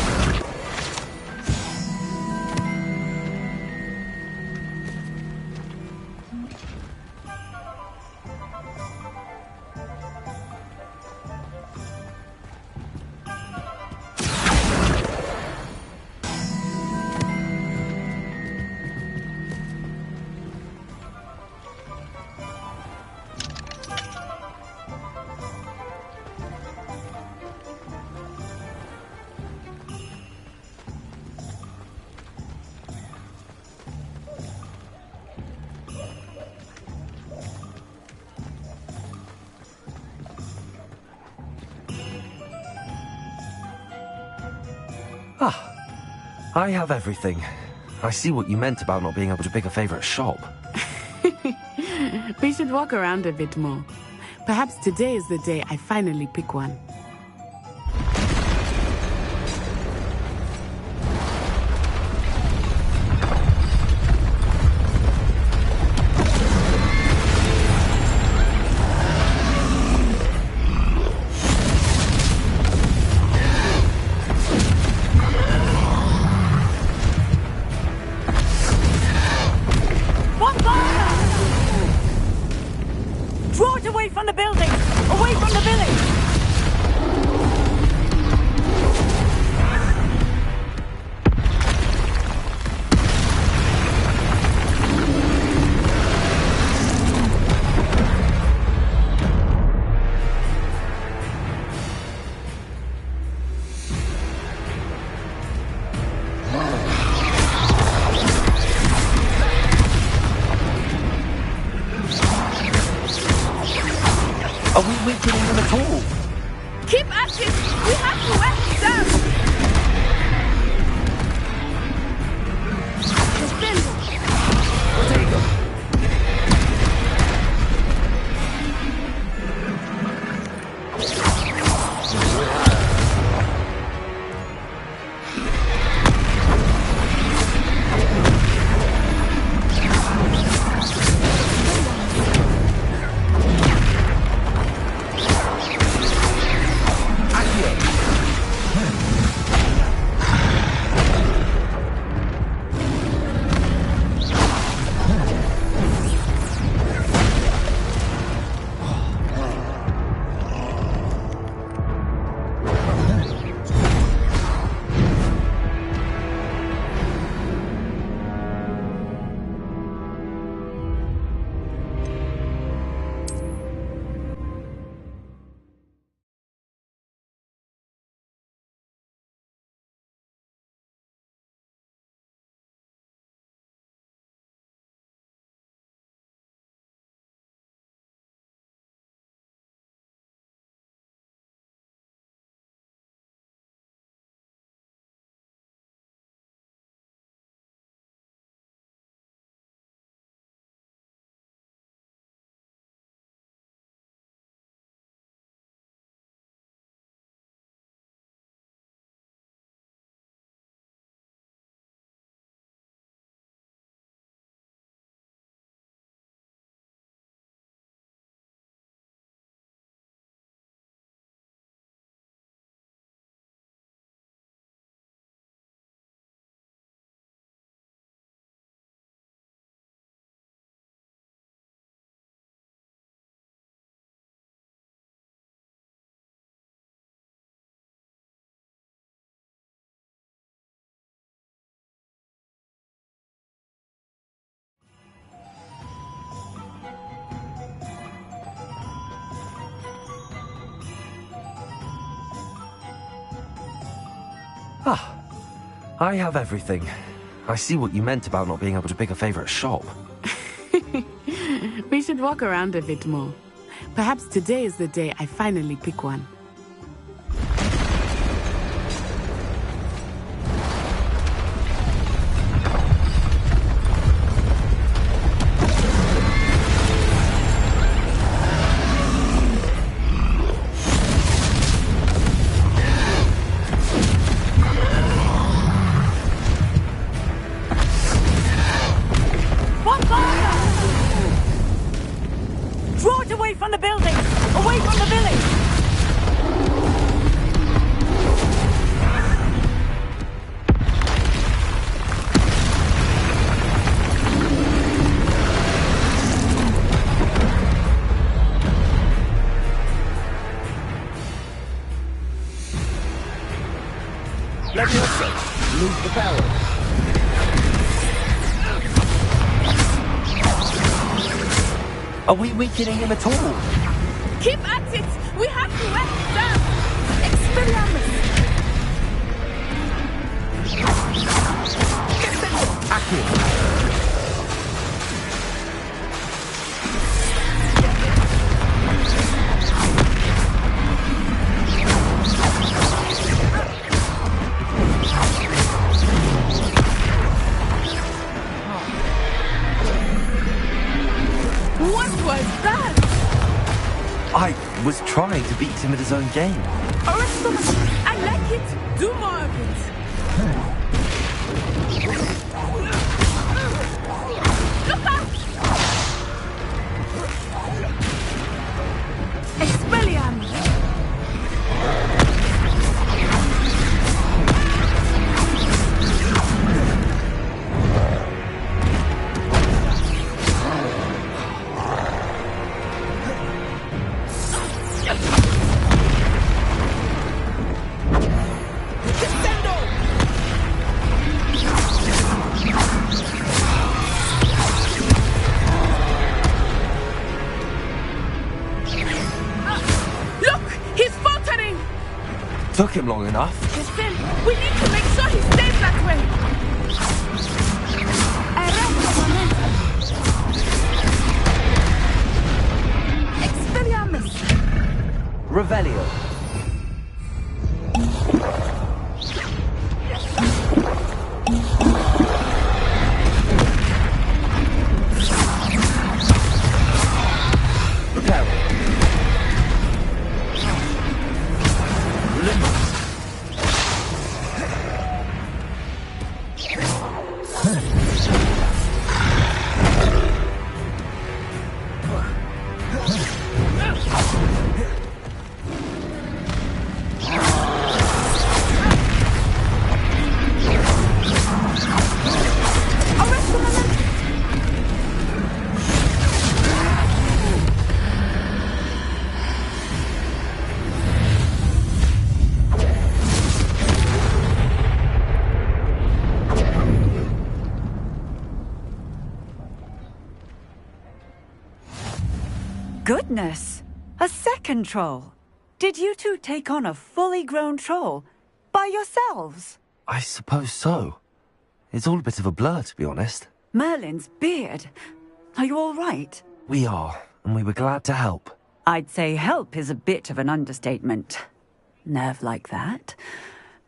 I have everything. I see what you meant about not being able to pick a favorite shop. We should walk around a bit more. Perhaps today is the day I finally pick one. Are we weakening them at all? Keep at it! We have to wear them down! Potato! I have everything. I see what you meant about not being able to pick a favorite shop. We should walk around a bit more. Perhaps today is the day I finally pick one. Are we weakening him at all? Keep at it! We have to wear it down! Expelliarmus! I was trying to beat him at his own game. I like it! Do more of it! Look out! Expelliarmus! Took him long enough. Listen, we need to make sure he stays that way. Expelliarmus. Revelio. Goodness! A second troll! Did you two take on a fully grown troll? By yourselves? I suppose so. It's all a bit of a blur, to be honest. Merlin's beard. Are you all right? We are, and we were glad to help. I'd say help is a bit of an understatement. Nerve like that.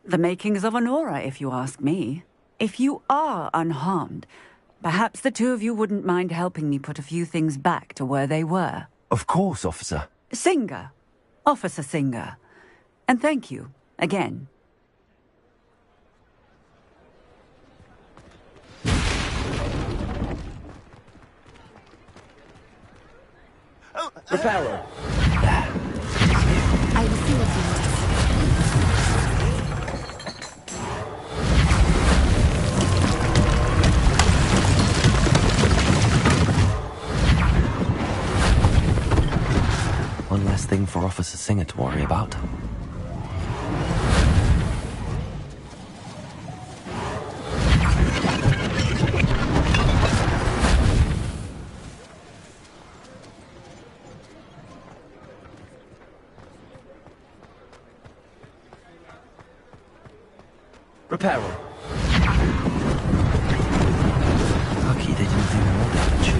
The makings of an aura, if you ask me. If you are unharmed, perhaps the two of you wouldn't mind helping me put a few things back to where they were. Of course, officer. Singer. Officer Singer. And thank you, again. Reparo. I will see what you want. One less thing for Officer Singer to worry about. Repair them. Lucky they didn't do more damage.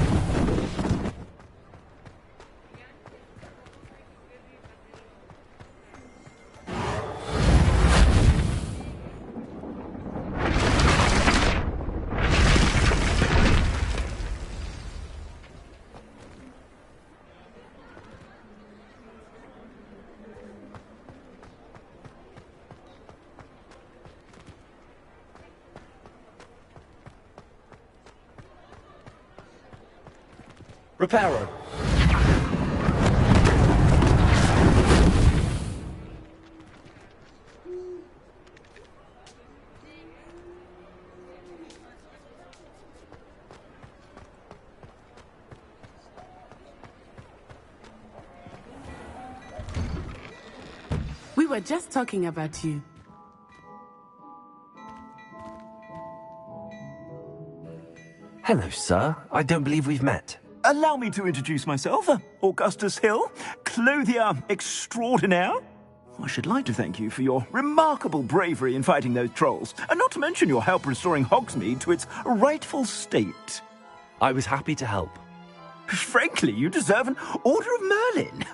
Reparo. We were just talking about you. Hello, sir. I don't believe we've met. Allow me to introduce myself, Augustus Hill, clothier extraordinaire. I should like to thank you for your remarkable bravery in fighting those trolls, and not to mention your help restoring Hogsmeade to its rightful state. I was happy to help. Frankly, you deserve an Order of Merlin.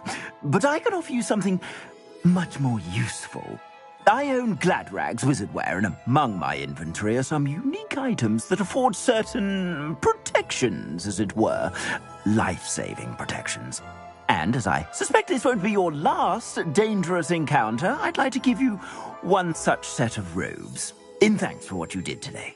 But I can offer you something much more useful. I own Gladrag's wizardware, and among my inventory are some unique items that afford certain protections, as it were. Life-saving protections. And as I suspect this won't be your last dangerous encounter, I'd like to give you one such set of robes, in thanks for what you did today.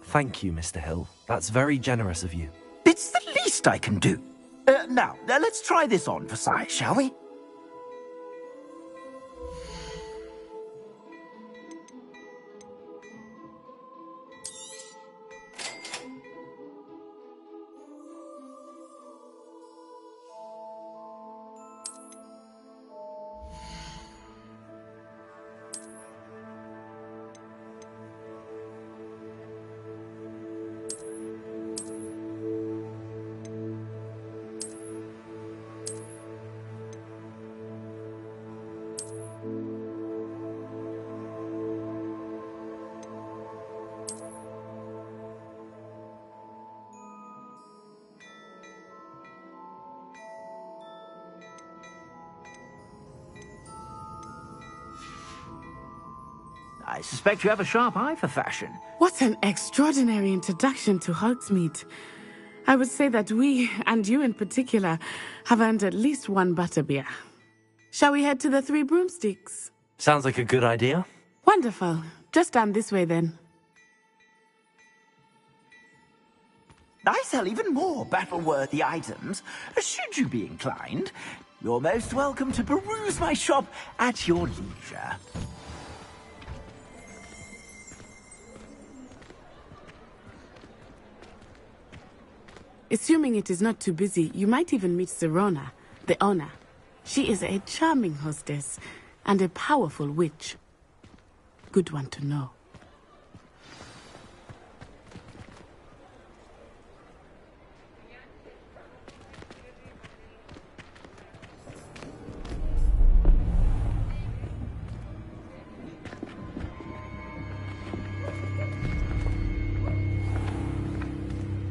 Thank you, Mr. Hill. That's very generous of you. It's the least I can do. Now, let's try this on for size, shall we? I suspect you have a sharp eye for fashion. What an extraordinary introduction to Hogsmeade. I would say that we, and you in particular, have earned at least one butterbeer. Shall we head to the Three Broomsticks? Sounds like a good idea. Wonderful. Just down this way then. I sell even more battle-worthy items. Should you be inclined, you're most welcome to peruse my shop at your leisure. Assuming it is not too busy, you might even meet Serona, the owner. She is a charming hostess and a powerful witch. Good one to know.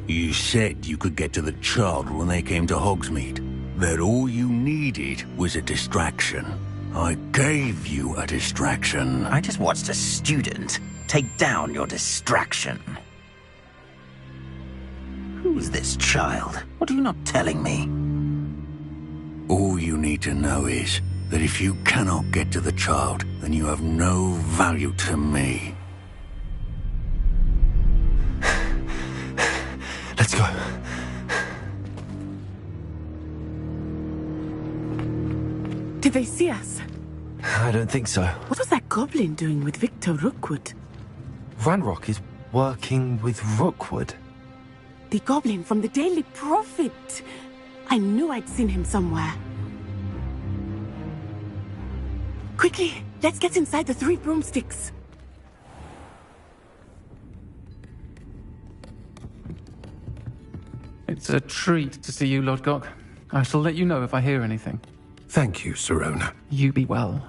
You said you could get to the child when they came to Hogsmeade. That all you needed was a distraction. I gave you a distraction. I just watched a student take down your distraction. Who's this child? What are you not telling me? All you need to know is that if you cannot get to the child, then you have no value to me. Let's go. Did they see us? I don't think so. What was that goblin doing with Victor Rookwood? Ranrock is working with Rookwood. The goblin from the Daily Prophet. I knew I'd seen him somewhere. Quickly, let's get inside the Three Broomsticks. It's a treat to see you, Lodgok. I shall let you know if I hear anything. Thank you, Sirona. You be well.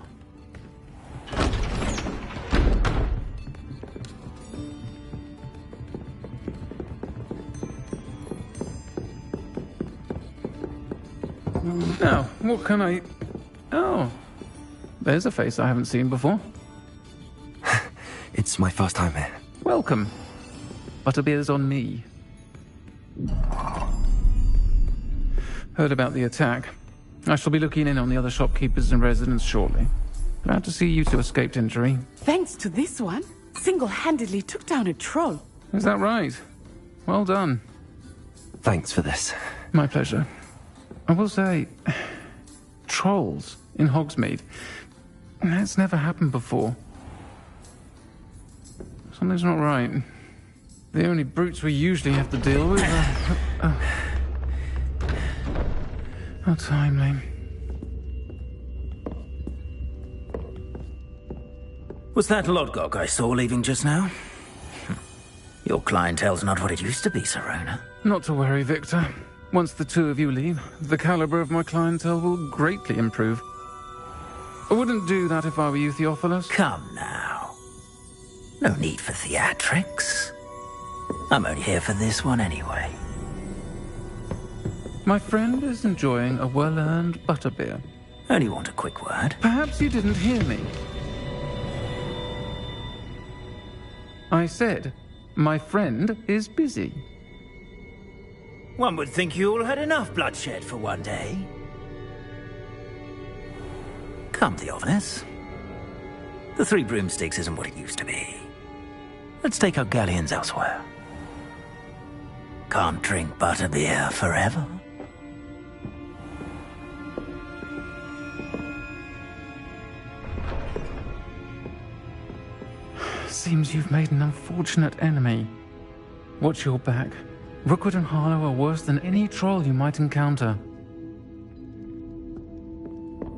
Now, what can I... Oh, there's a face I haven't seen before. It's my first time here. Welcome. Butterbeer's on me. Heard about the attack. I shall be looking in on the other shopkeepers and residents shortly. Glad to see you two escaped injury. Thanks to this one, single-handedly took down a troll. Is that right? Well done. Thanks for this. My pleasure. I will say, trolls in Hogsmeade. That's never happened before. Something's not right. The only brutes we usually have to deal with are... How timely. Was that Lodgok I saw leaving just now? Your clientele's not what it used to be, Sirona. Not to worry, Victor. Once the two of you leave, the caliber of my clientele will greatly improve. I wouldn't do that if I were you, Theophilus. Come now. No need for theatrics. I'm only here for this one anyway. My friend is enjoying a well-earned butterbeer. Only want a quick word. Perhaps you didn't hear me. I said, my friend is busy. One would think you all had enough bloodshed for one day. Come, Theophilus. The Three Broomsticks isn't what it used to be. Let's take our galleons elsewhere. Can't drink butterbeer forever. Seems you've made an unfortunate enemy. Watch your back. Rookwood and Harlow are worse than any troll you might encounter.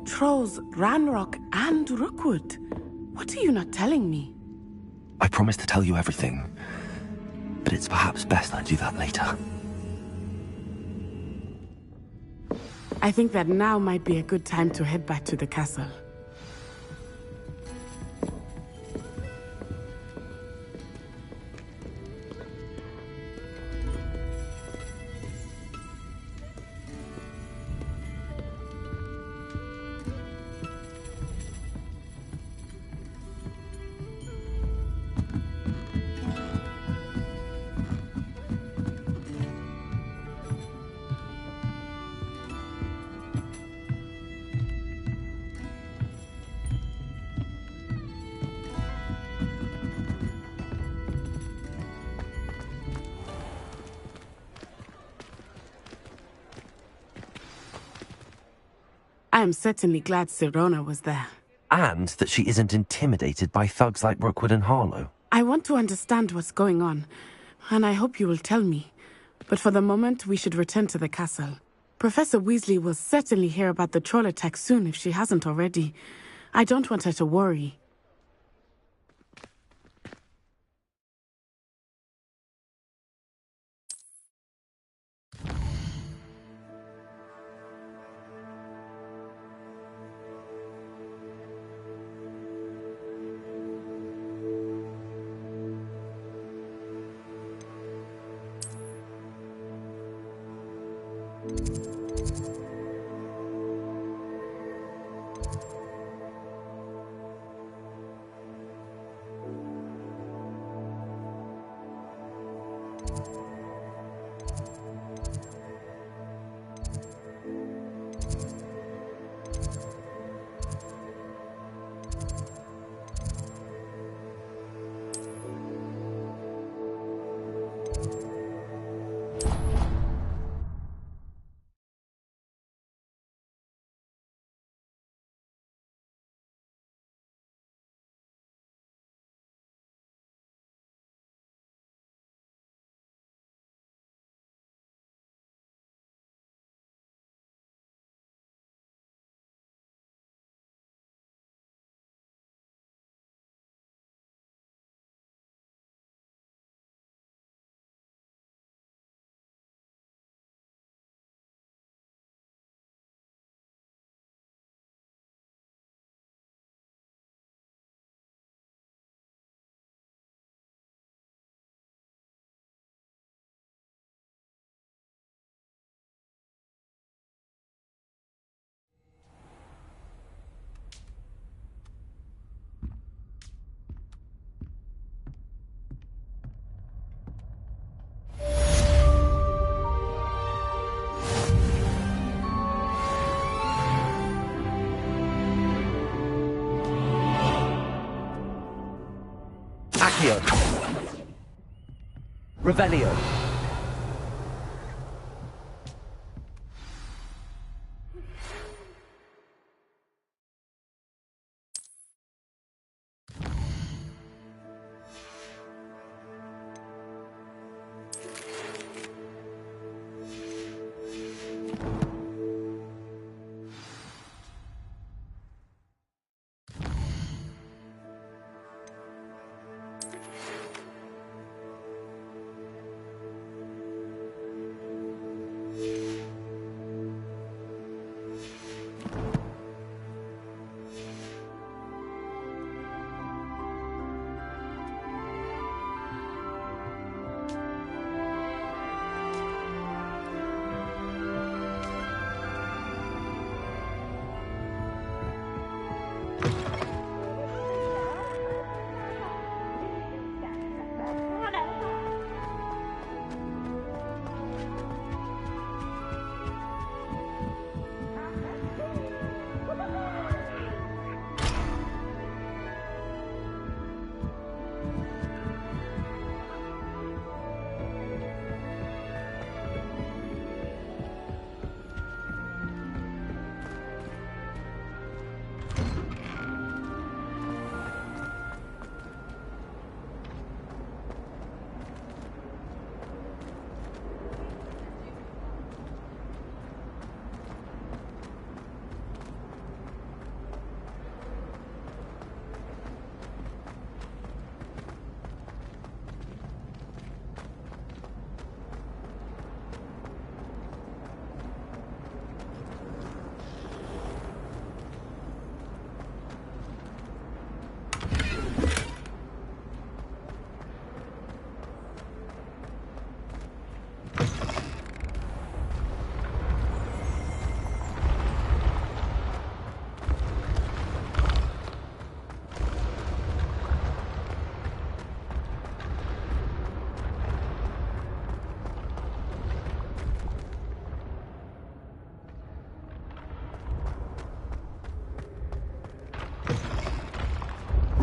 Trolls, Ranrock, and Rookwood. What are you not telling me? I promised to tell you everything, but it's perhaps best I do that later. I think that now might be a good time to head back to the castle. I am certainly glad Sirona was there. And that she isn't intimidated by thugs like Rookwood and Harlow. I want to understand what's going on, and I hope you will tell me. But for the moment, we should return to the castle. Professor Weasley will certainly hear about the troll attack soon if she hasn't already. I don't want her to worry. Accio. Revelio.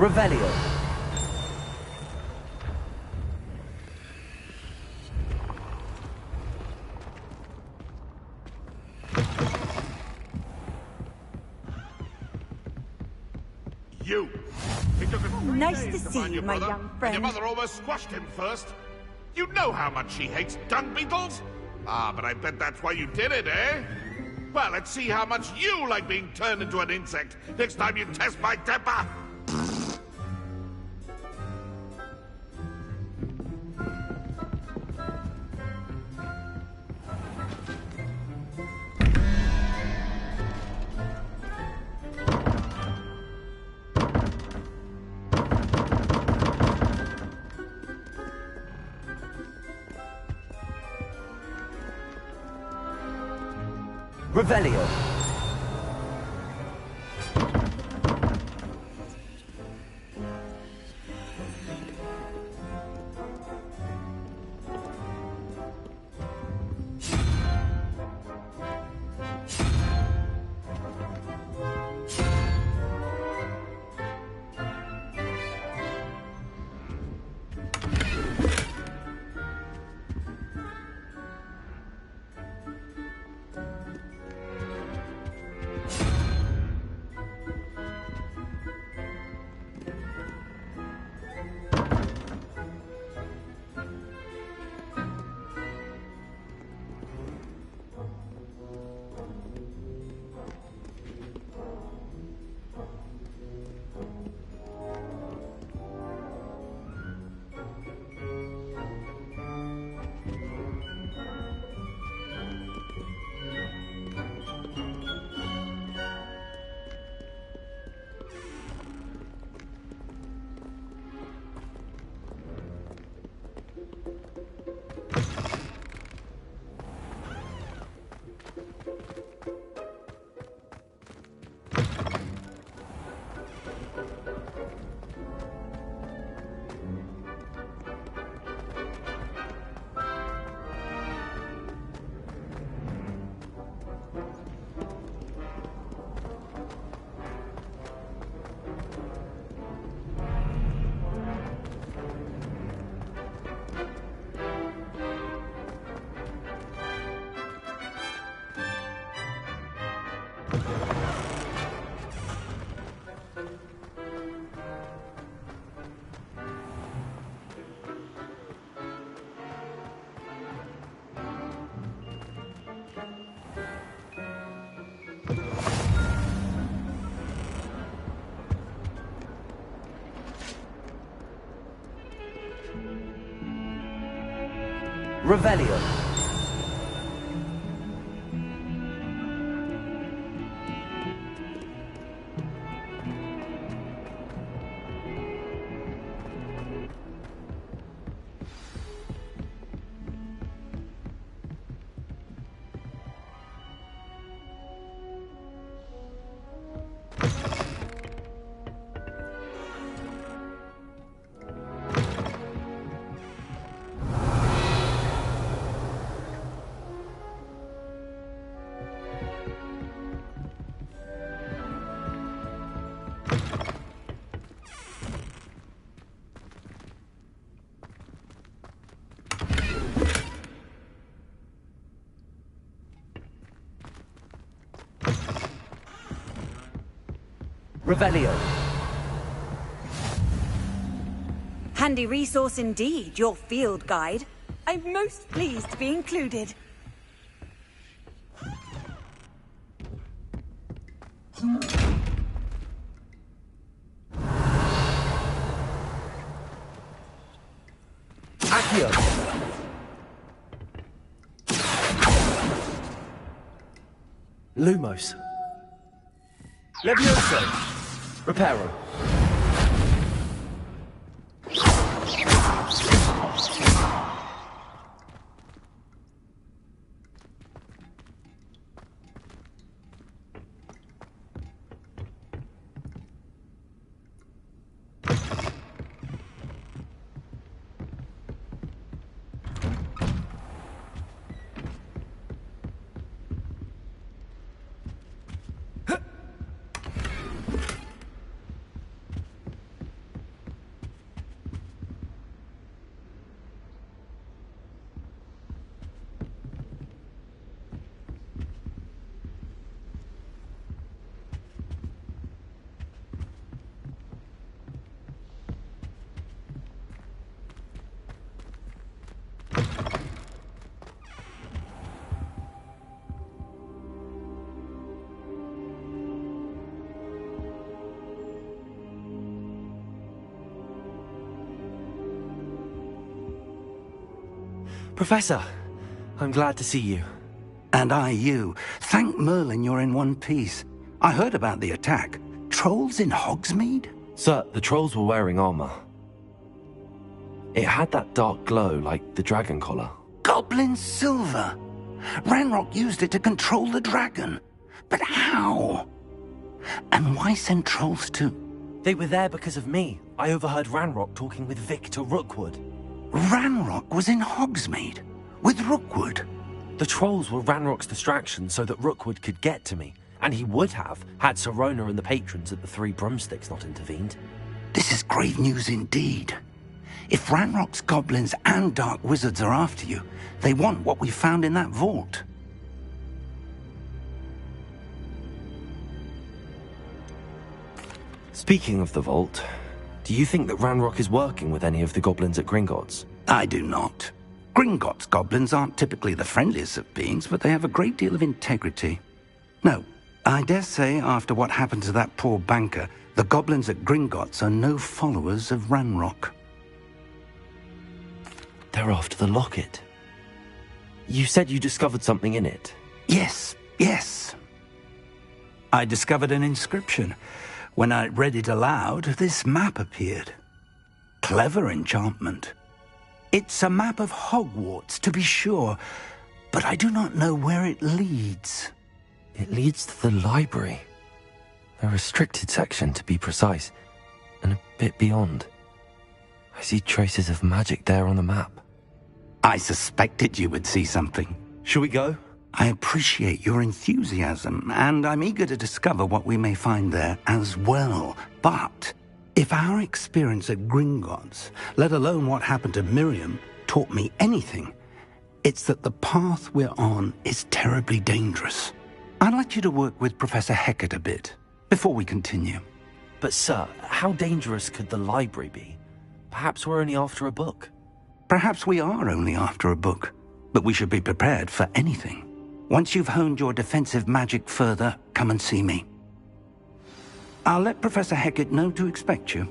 Revelio. You! It took us 3 Nice days to to see find you, your my brother, young and friend. your mother almost squashed him first. You know how much she hates dung beetles? Ah, but I bet that's why you did it, eh? Well, let's see how much you like being turned into an insect next time you test my temper. Revelio. Revelio. Revelio. Handy resource indeed, your field guide. I'm most pleased to be included. Accio. Lumos. Levioso. Reparo. Professor, I'm glad to see you. And I you. Thank Merlin you're in one piece. I heard about the attack. Trolls in Hogsmeade? Sir, the trolls were wearing armor. It had that dark glow like the dragon collar. Goblin silver! Ranrock used it to control the dragon. But how? And why send trolls too? They were there because of me. I overheard Ranrock talking with Victor Rookwood. Ranrock was in Hogsmeade? With Rookwood? The trolls were Ranrock's distraction so that Rookwood could get to me. And he would have, had Sirona and the patrons at the Three Broomsticks not intervened. This is grave news indeed. If Ranrock's goblins and dark wizards are after you, they want what we found in that vault. Speaking of the vault, do you think that Ranrock is working with any of the goblins at Gringotts? I do not. Gringotts goblins aren't typically the friendliest of beings, but they have a great deal of integrity. No, I dare say after what happened to that poor banker, the goblins at Gringotts are no followers of Ranrock. They're after the locket. You said you discovered something in it. Yes. I discovered an inscription. When I read it aloud, this map appeared. Clever enchantment. It's a map of Hogwarts, to be sure, but I do not know where it leads. It leads to the library. A restricted section, to be precise, and a bit beyond. I see traces of magic there on the map. I suspected you would see something. Shall we go? I appreciate your enthusiasm, and I'm eager to discover what we may find there as well. But if our experience at Gringotts, let alone what happened to Miriam, taught me anything, it's that the path we're on is terribly dangerous. I'd like you to work with Professor Hecat a bit before we continue. But sir, how dangerous could the library be? Perhaps we're only after a book. Perhaps we are only after a book, but we should be prepared for anything. Once you've honed your defensive magic further, come and see me. I'll let Professor Hecat know to expect you.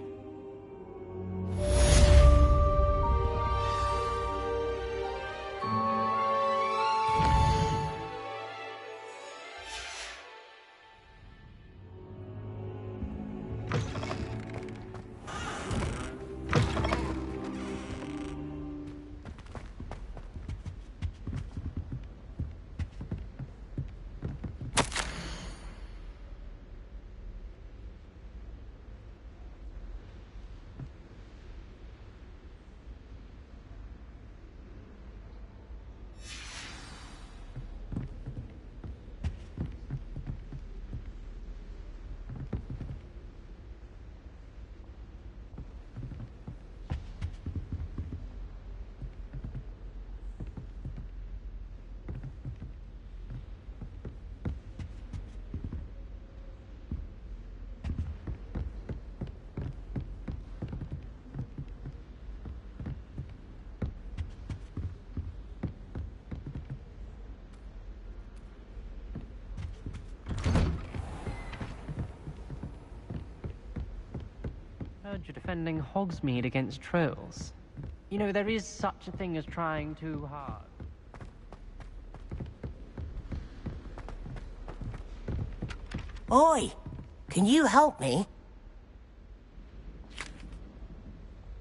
heard you're defending Hogsmeade against trolls. You know, there is such a thing as trying too hard. Oi! Can you help me?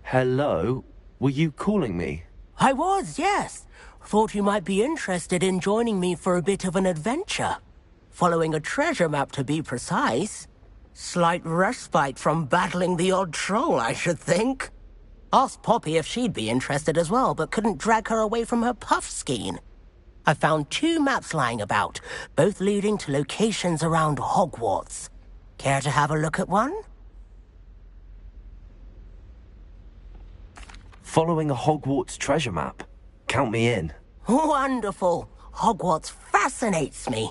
Hello? Were you calling me? I was, yes. Thought you might be interested in joining me for a bit of an adventure. Following a treasure map, to be precise. Slight respite from battling the odd troll, I should think. Asked Poppy if she'd be interested as well, but couldn't drag her away from her puff skein. I found 2 maps lying about, both leading to locations around Hogwarts. Care to have a look at one? Following a Hogwarts treasure map? Count me in. Wonderful. Hogwarts fascinates me.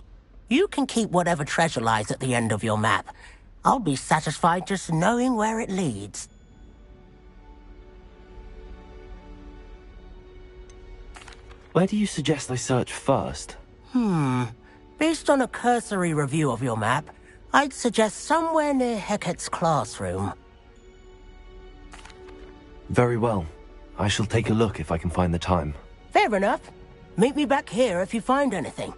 You can keep whatever treasure lies at the end of your map. I'll be satisfied just knowing where it leads. Where do you suggest I search first? Based on a cursory review of your map, I'd suggest somewhere near Hecat's classroom. Very well. I shall take a look if I can find the time. Fair enough. Meet me back here if you find anything.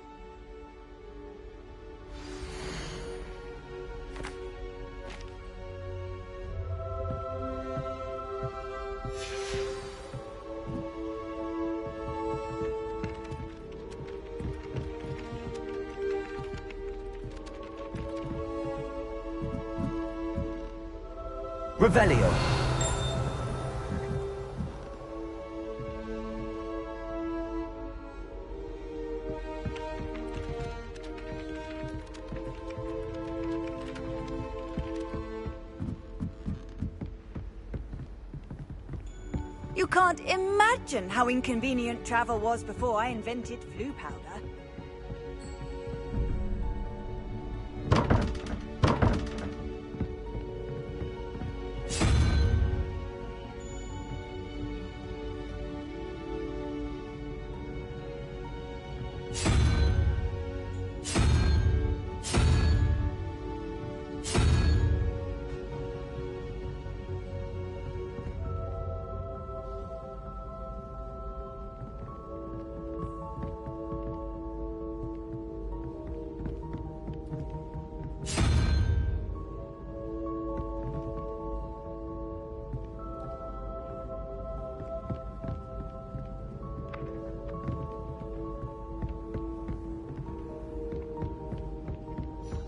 Revelio. You can't imagine how inconvenient travel was before I invented flu powder.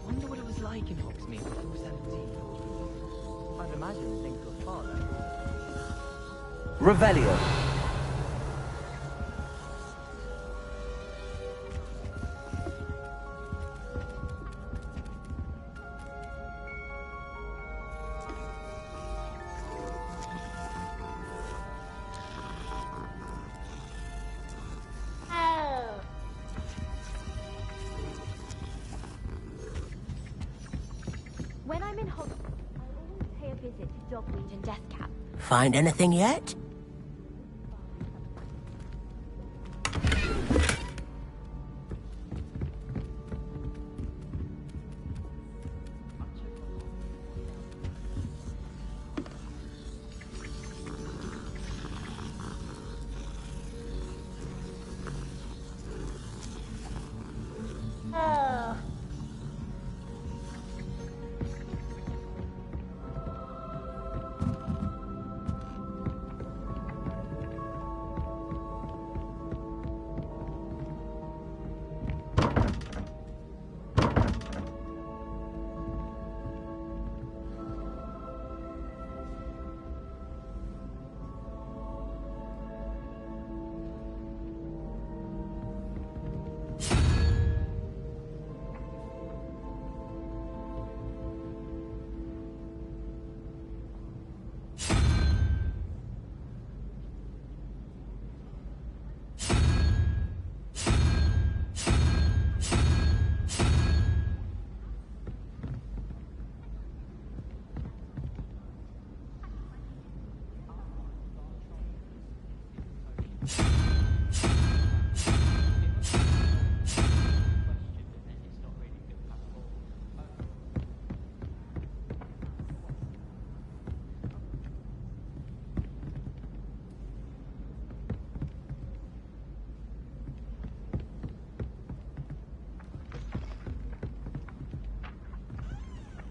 Wonder what it was like in Hogsmeade before 17. I'd imagine things were far less. Revelio. When I'm in Hogwarts, I always pay a visit to Dogweed and Deathcap. Find anything yet?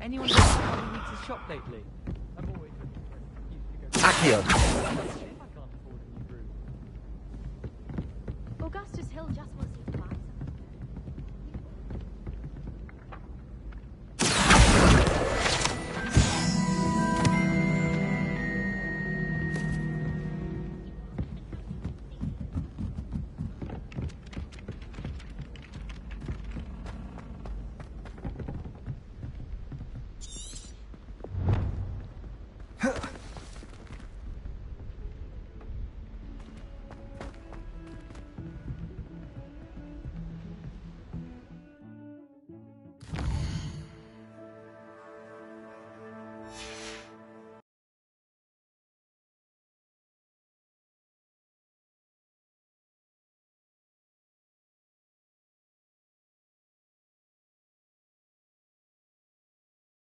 Anyone else how he needs his shop lately? I'm always Accio. Augustus Hill just wants